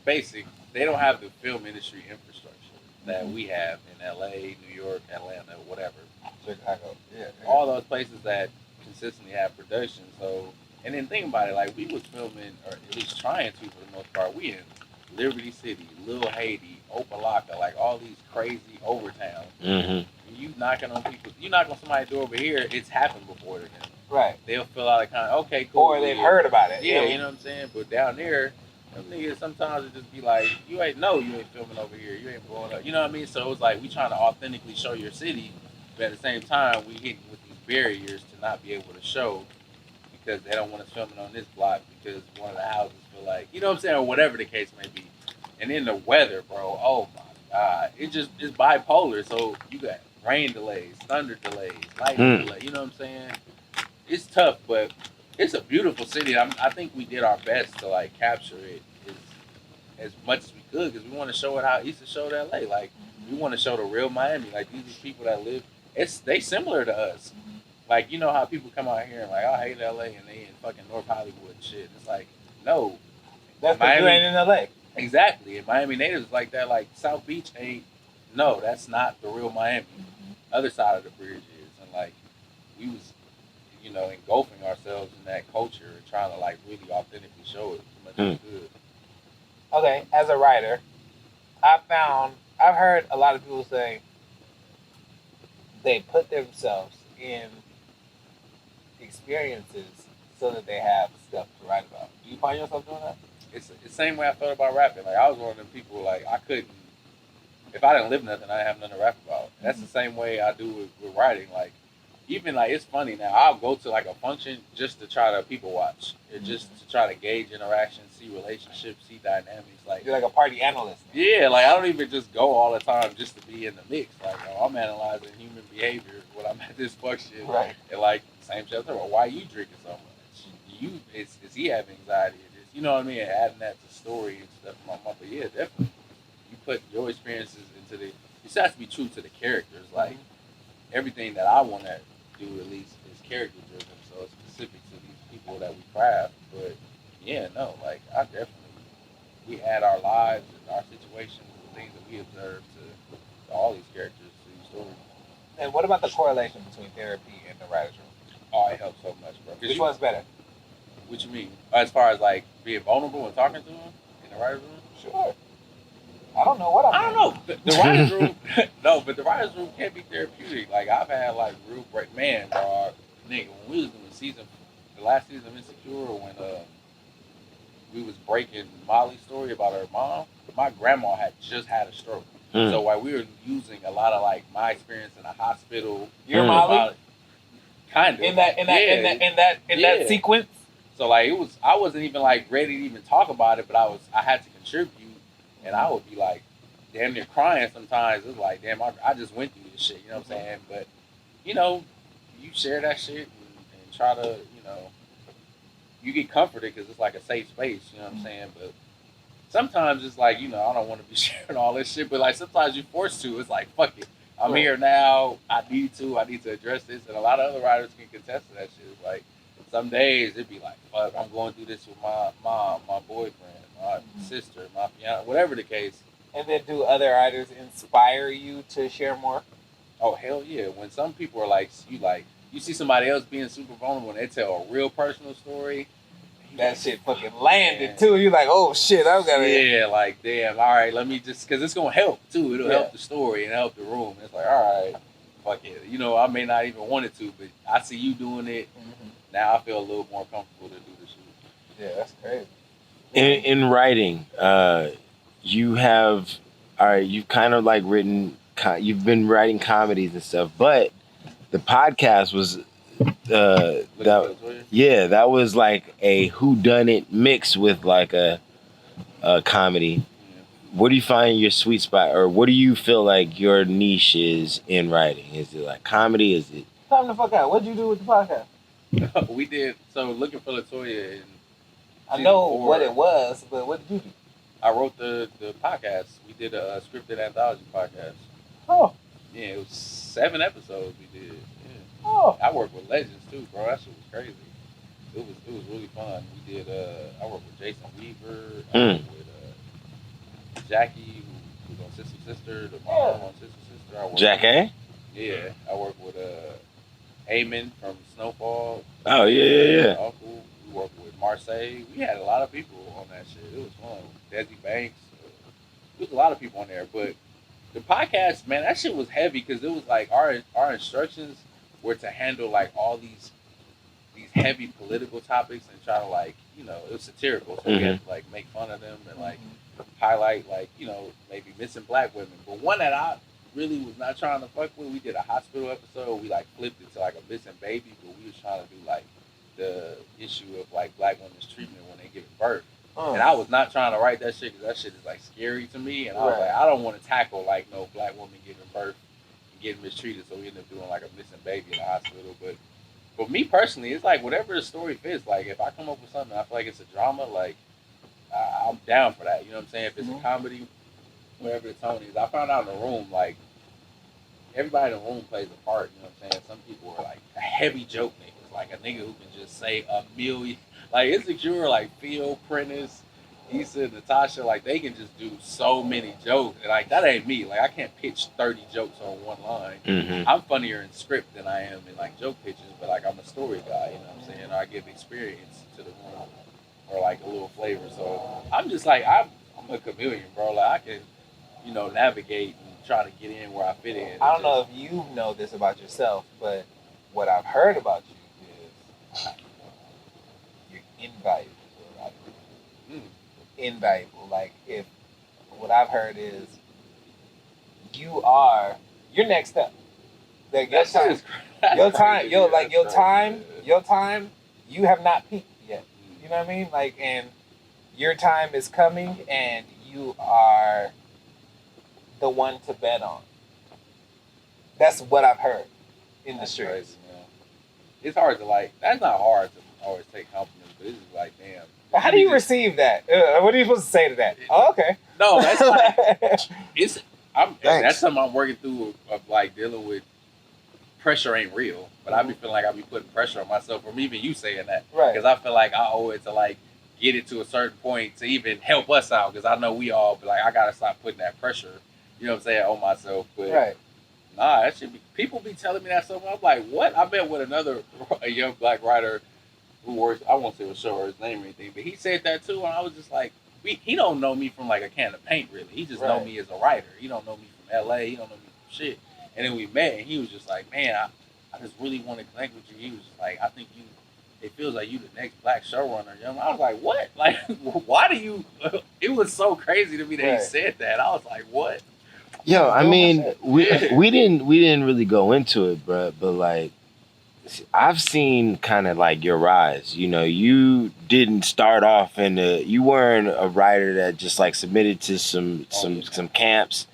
they don't have the film industry infrastructure that we have in LA, New York, Atlanta, whatever. Chicago, yeah. All those places that consistently have production. So, and then think about it, like we was filming, or at least trying to for the most part. We in Liberty City, Little Haiti, Opalaka, like all these crazy overtowns. Mm-hmm. You knock on somebody's door over here. It's happened before to them. Right. They'll fill out a kind of okay, cool. Or they've heard about it. Yeah, you know what I'm saying. But down there, them niggas sometimes it just be like, you ain't filming over here. You ain't blowing up. You know what I mean? So it's like we trying to authentically show your city. But at the same time, we hitting with these barriers to not be able to show because they don't want us filming on this block because one of the houses feel like, you know what I'm saying, or whatever the case may be. And then the weather, bro, oh my God. It's bipolar. So you got rain delays, thunder delays, lightning delays, you know what I'm saying? It's tough, but it's a beautiful city. I think we did our best to like capture it as much as we could because we want to show it how it used to show to LA. Like, we want to show the real Miami. Like, these are people that live. They similar to us. Like, you know how people come out here and like, I hate LA and they in fucking North Hollywood and shit. It's like, no. That's because you ain't in LA. Exactly. And Miami natives like that, like South Beach no, that's not the real Miami. Other side of the bridge is. And like, we was, engulfing ourselves in that culture and trying to like really authentically show it as much as we could. Okay, as a writer, I've heard a lot of people say they put themselves in experiences so that they have stuff to write about. Do you find yourself doing that? It's the same way I felt about rapping. Like, I was one of them people, like, I couldn't, if I didn't live nothing, I didn't have nothing to rap about. And that's the same way I do with writing. Like, even, like, it's funny now, I'll go to, like, a function just to try to people watch. And just to try to gauge interactions, see relationships, see dynamics. Like, you're like a party analyst. Yeah, like, I don't even just go all the time just to be in the mix. Like, I'm analyzing human behavior when I'm at this function. Right. And, like, same shit. Well, why are you drinking so much? Is he having anxiety? You know what I mean? And adding that to story and stuff. But yeah, definitely. You put your experiences into it just has to be true to the characters. Like, everything that I want to do, at least, is character driven. So it's specific to these people that we craft. But yeah, no, like, we add our lives and our situations and things that we observe to all these characters, to these stories. And what about the correlation between therapy and the writer's room? Oh, it helps so much, bro. Which one's better? What you mean? As far as like being vulnerable and talking to them in the writer's room? Sure. I don't know what I don't know. The writer's room, no, but the writer's room can't be therapeutic. Like, I've had like real break, man, dog. Nigga, when we was doing the last season of Insecure, when we was breaking Molly's story about her mom, my grandma had just had a stroke. So while we were using a lot of like my experience in a hospital, your Molly, kind of in that sequence. So like I wasn't even like ready to even talk about it, but I had to contribute, and I would be like damn near crying sometimes. It's like, damn, I just went through this shit. You know what I'm saying? But you know, you share that shit and try to, you know, you get comforted because it's like a safe space. You know what I'm saying? But sometimes it's like, you know, I don't want to be sharing all this shit, but like sometimes you're forced to. It's like, fuck it. I'm here now. I need to address this. And a lot of other writers can contest to that shit. It's like, some days it'd be like, fuck, I'm going through this with my mom, my boyfriend, my sister, my fiance, whatever the case. And then do other writers inspire you to share more? Oh, hell yeah. When some people are like, you see somebody else being super vulnerable and they tell a real personal story. That shit fucking landed too. You're like, oh shit, I've got it. Yeah, like, damn, all right, let me just, because it's going to help too. It'll help the story and help the room. It's like, all right, fuck it. You know, I may not even want it to, but I see you doing it. Now I feel a little more comfortable to do the shit. Yeah, that's crazy. In writing, you have, all right, you've kind of like written, you've been writing comedies and stuff, but the podcast was, that was like a whodunit mix with like a comedy. What do you find your sweet spot, or what do you feel like your niche is in writing? Is it like comedy? Is it? Time the fuck out. What'd you do with the podcast? We did, so Looking for LaToya. I know what it was, but what did you do? I wrote the podcast. We did a scripted anthology podcast. Oh. Yeah, it was 7 episodes we did. Yeah. Oh. I worked with legends too, bro. That shit was crazy. It was really fun. We did I worked with Jason Weaver. I worked with Jackie, who's on Sister Sister, the mom on Sister Sister. I worked Jackie? Yeah. I worked with Eamon from Snowfall. Oh yeah. Uncle. We worked with Marseille. We had a lot of people on that shit. It was fun. Desi Banks. There was a lot of people on there. But the podcast, man, that shit was heavy because it was like our instructions were to handle like all these heavy political topics and try to like, you know, it was satirical. So we had to like make fun of them and like highlight like, you know, maybe missing black women. But one that I really was not trying to fuck with, we did a hospital episode. We like flipped it to like a missing baby, but we was trying to do like the issue of like black women's treatment when they give birth. And I was not trying to write that shit because that shit is like scary to me. And I was like, I don't want to tackle like no black woman giving birth and getting mistreated. So we ended up doing like a missing baby in the hospital. But for me personally, it's like whatever the story fits. Like if I come up with something, I feel like it's a drama. Like I'm down for that. You know what I'm saying? If it's a comedy, whatever the tone is. I found out in the room like everybody in the room plays a part. You know what I'm saying? Some people are like a heavy joke niggas. Like a nigga who can just say a million, like Insecure, like Phil, Prentice, Issa, Natasha, like they can just do so many jokes. And like that ain't me. Like I can't pitch 30 jokes on one line. I'm funnier in script than I am in like joke pitches, but like I'm a story guy, you know what I'm saying? Or I give experience to the room or like a little flavor. So I'm just like, I'm a chameleon, bro. Like I can, you know, navigate and try to get in where I fit in. I don't know if you know this about yourself, but what I've heard about you, you're invaluable to a writer. Invaluable. Like if what I've heard is you're next up. Like your time, you have not peaked yet. You know what I mean? Like, and your time is coming, and you are the one to bet on. That's what I've heard in the streets. It's hard to like. That's not hard to always take compliments, but it's just like, damn. But how do you receive that? What are you supposed to say to that? Oh, okay. No, that's like that's something I'm working through of like dealing with. Pressure ain't real, but I be feeling like I be putting pressure on myself from even you saying that, right? Because I feel like I owe it to like get it to a certain point to even help us out. Because I know we all, but like I gotta stop putting that pressure. You know what I'm saying on myself, but right. Nah, that should be. People be telling me that so much. I'm like, what? I met with a young black writer who works. I won't say for sure his name or anything, but he said that too, and I was just like, he don't know me from like a can of paint, really. He just know me as a writer. He don't know me from L.A. He don't know me from shit. And then we met, and he was just like, man, I just really want to connect with you. He was just like, I think it feels like you the next black showrunner. You know? I was like, what? Like, why do you? It was so crazy to me that he said that. I was like, what? Yo, I mean, we didn't really go into it, bro. But like, I've seen kind of like your rise. You know, you didn't start off you weren't a writer that just like submitted to some camps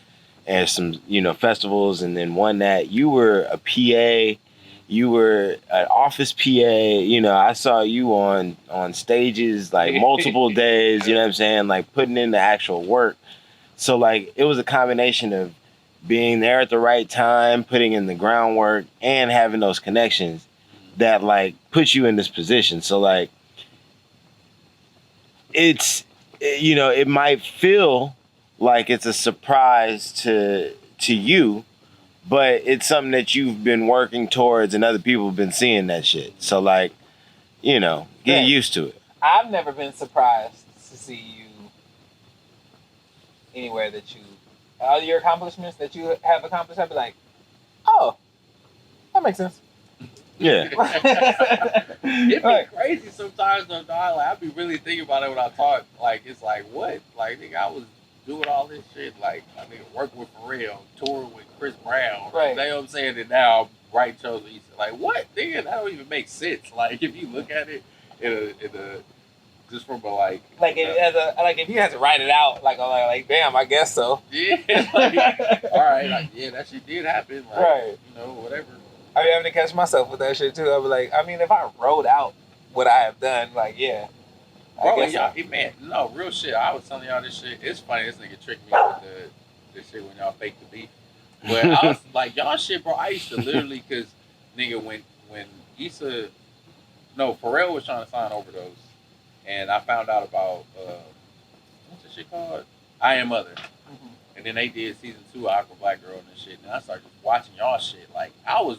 and some, you know, festivals and then won that. You were a PA, you were an office PA, you know, I saw you on stages like multiple days, you know what I'm saying? Like putting in the actual work. So like it was a combination of being there at the right time, putting in the groundwork, and having those connections that like put you in this position. So like it's, you know, it might feel like it's a surprise to you, but it's something that you've been working towards and other people have been seeing that shit. So like, you know, get used to it. I've never been surprised to see you anywhere that you, all your accomplishments that you have accomplished, I'd be like, oh, that makes sense. Yeah. It'd be crazy sometimes though, dog. Like, I'd be really thinking about it when I talk. Like, it's like, what? Like, nigga, I was doing all this shit. Like, I nigga working with Pharrell, touring with Chris Brown. Right. You know what I'm saying? And now I'm writing shows with Issa. Like, what? Nigga, that don't even make sense. Like, if you look at it in a just from a like if you had to write it out, like damn, I guess so. Yeah. Like, all right. Like, yeah, that shit did happen. Like, right. You know, whatever. I be having to catch myself with that shit too. I'd be like, I mean, if I wrote out what I have done, like, yeah. Bro, y'all, man, no, real shit. I was telling y'all this shit. It's funny, this nigga tricked me with this shit when y'all faked the beef. But I was like, y'all shit, bro, I used to literally, because, nigga, when Pharrell was trying to sign Overdose, and I found out about, what's this shit called? I Am Mother. Mm-hmm. And then they did season 2 of Aqua Black Girl and shit. And I started just watching y'all shit. Like, I was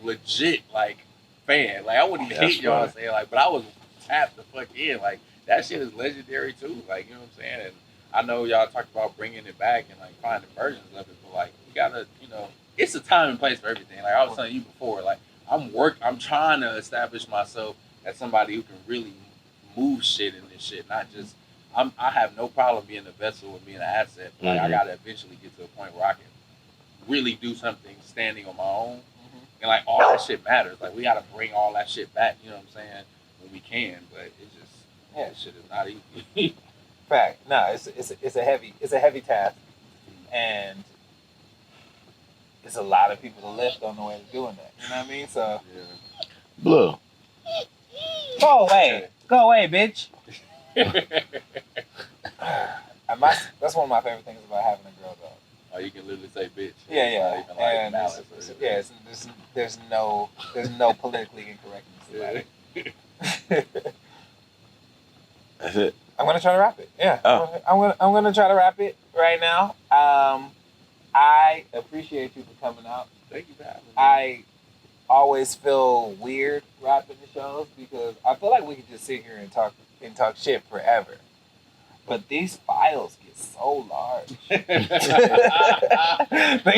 legit, like, fan. Like, I wouldn't even hate y'all saying, like, but I was tapped the fuck in. Like, that shit is legendary, too. Like, you know what I'm saying? And I know y'all talked about bringing it back and, like, finding versions of it. But, like, you gotta, you know, it's a time and place for everything. Like, I was telling you before, like, I'm trying to establish myself as somebody who can really move shit in this shit, not just, I have no problem being a vessel and being an asset. But like, I gotta eventually get to a point where I can really do something standing on my own. Mm-hmm. And like all that shit matters. Like we gotta bring all that shit back, you know what I'm saying, when we can. But it just, that shit is not easy. Fact. No, it's a heavy task. And it's a lot of people to lift on the way to doing that. You know what I mean? So Blue. Go away, bitch. That's one of my favorite things about having a girl, though. Oh, you can literally say bitch. Yeah. And there's no politically incorrectness about it. That's it. I'm gonna try to wrap it. Yeah. Oh. I'm gonna try to wrap it right now. I appreciate you for coming out. Thank you for having me. I always feel weird wrapping the shows because I feel like we could just sit here and talk shit forever. But these files get so large. They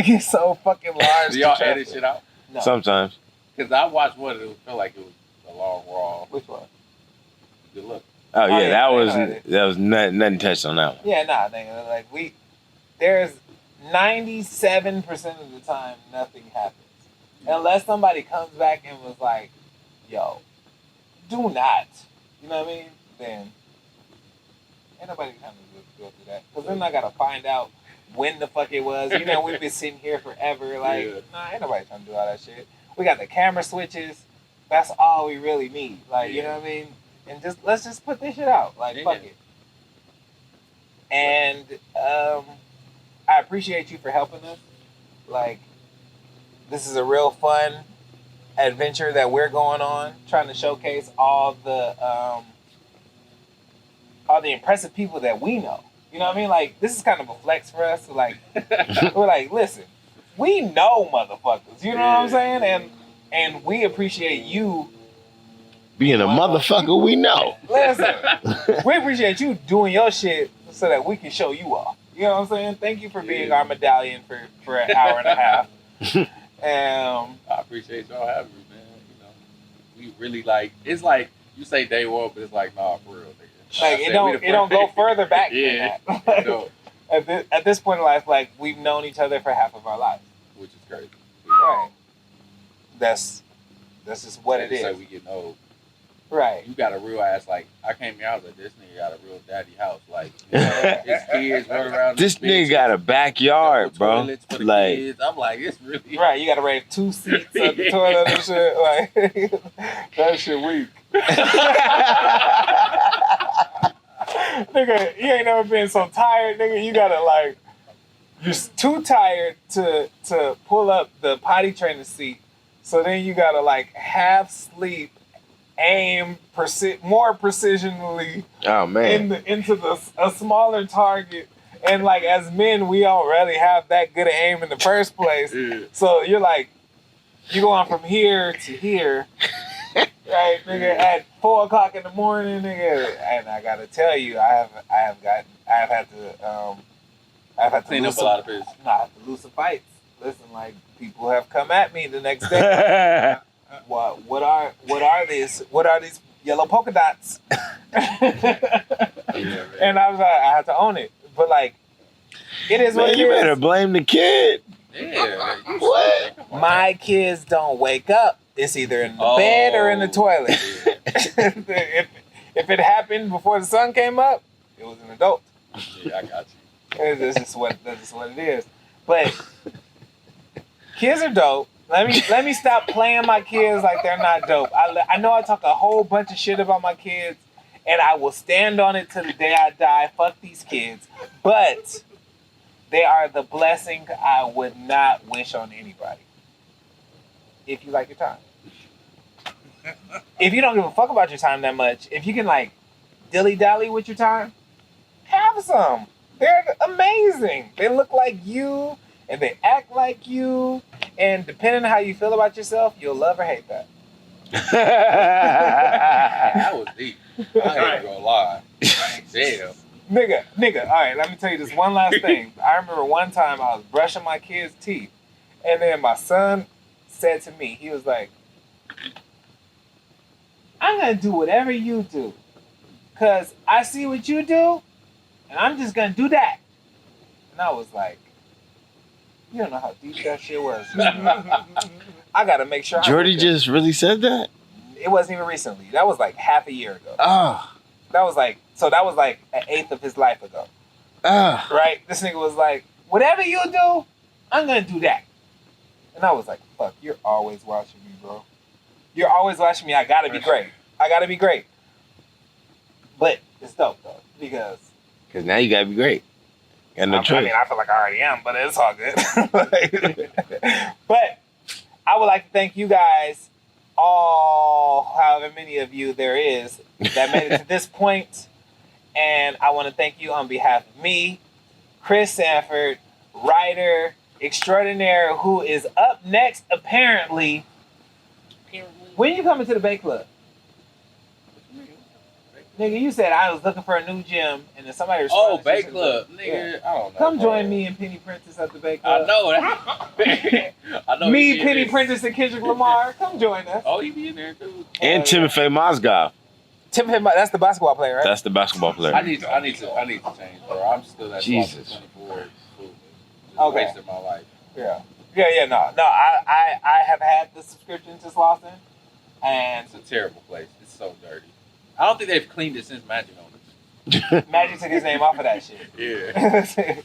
get so fucking large. Do y'all edit shit out? No. Sometimes. Because I watched one and it felt like it was a long raw. Which one? Good look. Oh yeah, that was nothing touched on that one. Yeah, nigga. Like there's 97% of the time nothing happens. Unless somebody comes back and was like, yo, do not. You know what I mean? Then ain't nobody trying to go through that. Because then I got to find out when the fuck it was. You know, we've been sitting here forever. Like, nah, ain't nobody trying to do all that shit. We got the camera switches. That's all we really need. Like, you know what I mean? And let's just put this shit out. Like, fuck it. And I appreciate you for helping us. Like, this is a real fun adventure that we're going on, trying to showcase all the impressive people that we know. You know what I mean? Like, this is kind of a flex for us. Like, we're like, listen, we know motherfuckers. You know what I'm saying? And we appreciate you being a motherfucker we know. Listen, we appreciate you doing your shit so that we can show you off. You know what I'm saying? Thank you for being our medallion for an hour and a half. I appreciate y'all having me, man. You know, we really like. It's like you say day one, but it's like nah, for real, nigga. Like it don't go further back than that. No. At this point in life, like we've known each other for half of our lives, which is crazy. Right. That's That's just what it is. Like we getting old. Right. You got a real ass, like, I came here, I was like, this nigga got a real daddy house. Like, his kids run around. This nigga got a backyard, bro. For the like, kids. I'm like, it's really. Right, you gotta raise 2 seats at the toilet and shit. Like, that shit weak. Nigga, you ain't never been so tired, nigga. You gotta, like, you're too tired to pull up the potty training seat. So then you gotta, like, half sleep, aim more precisionally into a smaller target, and like as men we don't really have that good of aim in the first place. So you're like you going from here to here, right, nigga, at 4 o'clock in the morning, nigga. And I gotta tell you, I have had to clean lose up a lot of fish. I have to lose some fights. Listen, like people have come at me the next day. What are these? What are these yellow polka dots? And I was like, I had to own it. But like, it is what it is. You better blame the kid. Yeah. What? My kids don't wake up. It's either in the bed or in the toilet. if it happened before the sun came up, it was an adult. Yeah, I got you. That's just what it is. But kids are dope. Let me stop playing my kids like they're not dope. I know I talk a whole bunch of shit about my kids, and I will stand on it till the day I die. Fuck these kids. But they are the blessing I would not wish on anybody. If you like your time. If you don't give a fuck about your time that much, if you can like dilly-dally with your time, have some. They're amazing. They look like you, and they act like you. And depending on how you feel about yourself, you'll love or hate that. That was deep. I ain't gonna lie. Damn. Nigga, all right, let me tell you this one last thing. I remember one time I was brushing my kid's teeth, and then my son said to me, he was like, I'm gonna do whatever you do, because I see what you do, and I'm just gonna do that. And I was like, you don't know how deep that shit was. I gotta make sure. Jordy just really said that? It wasn't even recently. That was like half a year ago. Oh. That was like an eighth of his life ago. Right? This nigga was like, whatever you do, I'm gonna do that. And I was like, fuck, you're always watching me, bro. You're always watching me. I gotta be great. But it's dope though, because now you gotta be great. Got no choice. I mean, I feel like I already am, but it's all good. But I would like to thank you guys, all, however many of you there is, that made it to this point. And I want to thank you on behalf of me, Chris Sanford, writer extraordinaire, who is up next, apparently. When you coming to the Bay Club? Nigga, you said I was looking for a new gym, and then somebody responded. Oh, Bay Club. Nigga, I don't know. Come join me and Penny Princess at the Bay Club. I know that. I know me, Penny Princess, and Kendrick Lamar. Come join us. Oh, he be in there, too. And Timothy Mozgov. Timothy, that's the basketball player, right? That's the basketball player. I need to change, bro. I'm still at Jesus. 24. Okay. Wasted my life. Yeah. No. I have had the subscription to Slauson, and It's a terrible place. It's so dirty. I don't think they've cleaned it since Magic owned it. Magic took his name off of that shit. Yeah.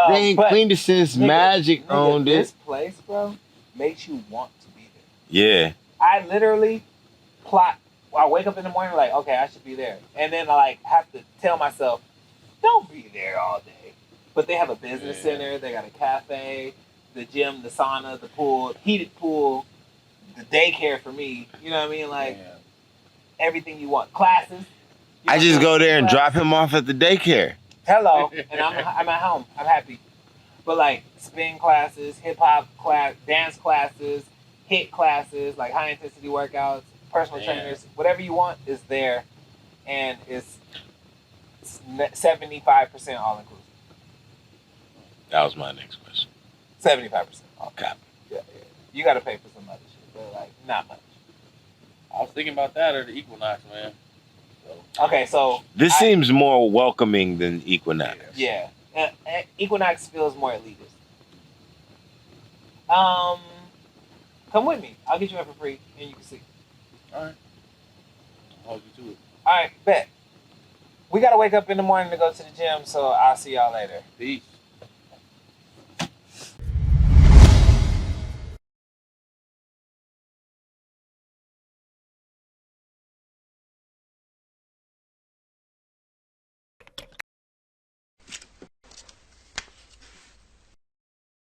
They ain't cleaned it since Magic owned it. This place, bro, makes you want to be there. Yeah. I literally plot. I wake up in the morning like, okay, I should be there, and then I like have to tell myself, don't be there all day. But they have a business center. They got a cafe, the gym, the sauna, the pool, heated pool, the daycare for me. You know what I mean? Like everything you want. Classes. I just go there and drop him off at the daycare. Hello, and I'm at home. I'm happy. But like spin classes, hip hop class, dance classes, HIIT classes, like high intensity workouts, personal trainers, whatever you want is there, and it's 75% all inclusive. That was my next question. 75% all. Okay. Yeah. You got to pay for some other shit, but like not much. I was thinking about that or the Equinox, man. So. Okay, so this seems more welcoming than Equinox. Yeah, Equinox feels more elitist. Come with me. I'll get you in for free, and you can see. All right. I'll hold you to it. All right, bet. We gotta wake up in the morning to go to the gym, so I'll see y'all later. Peace.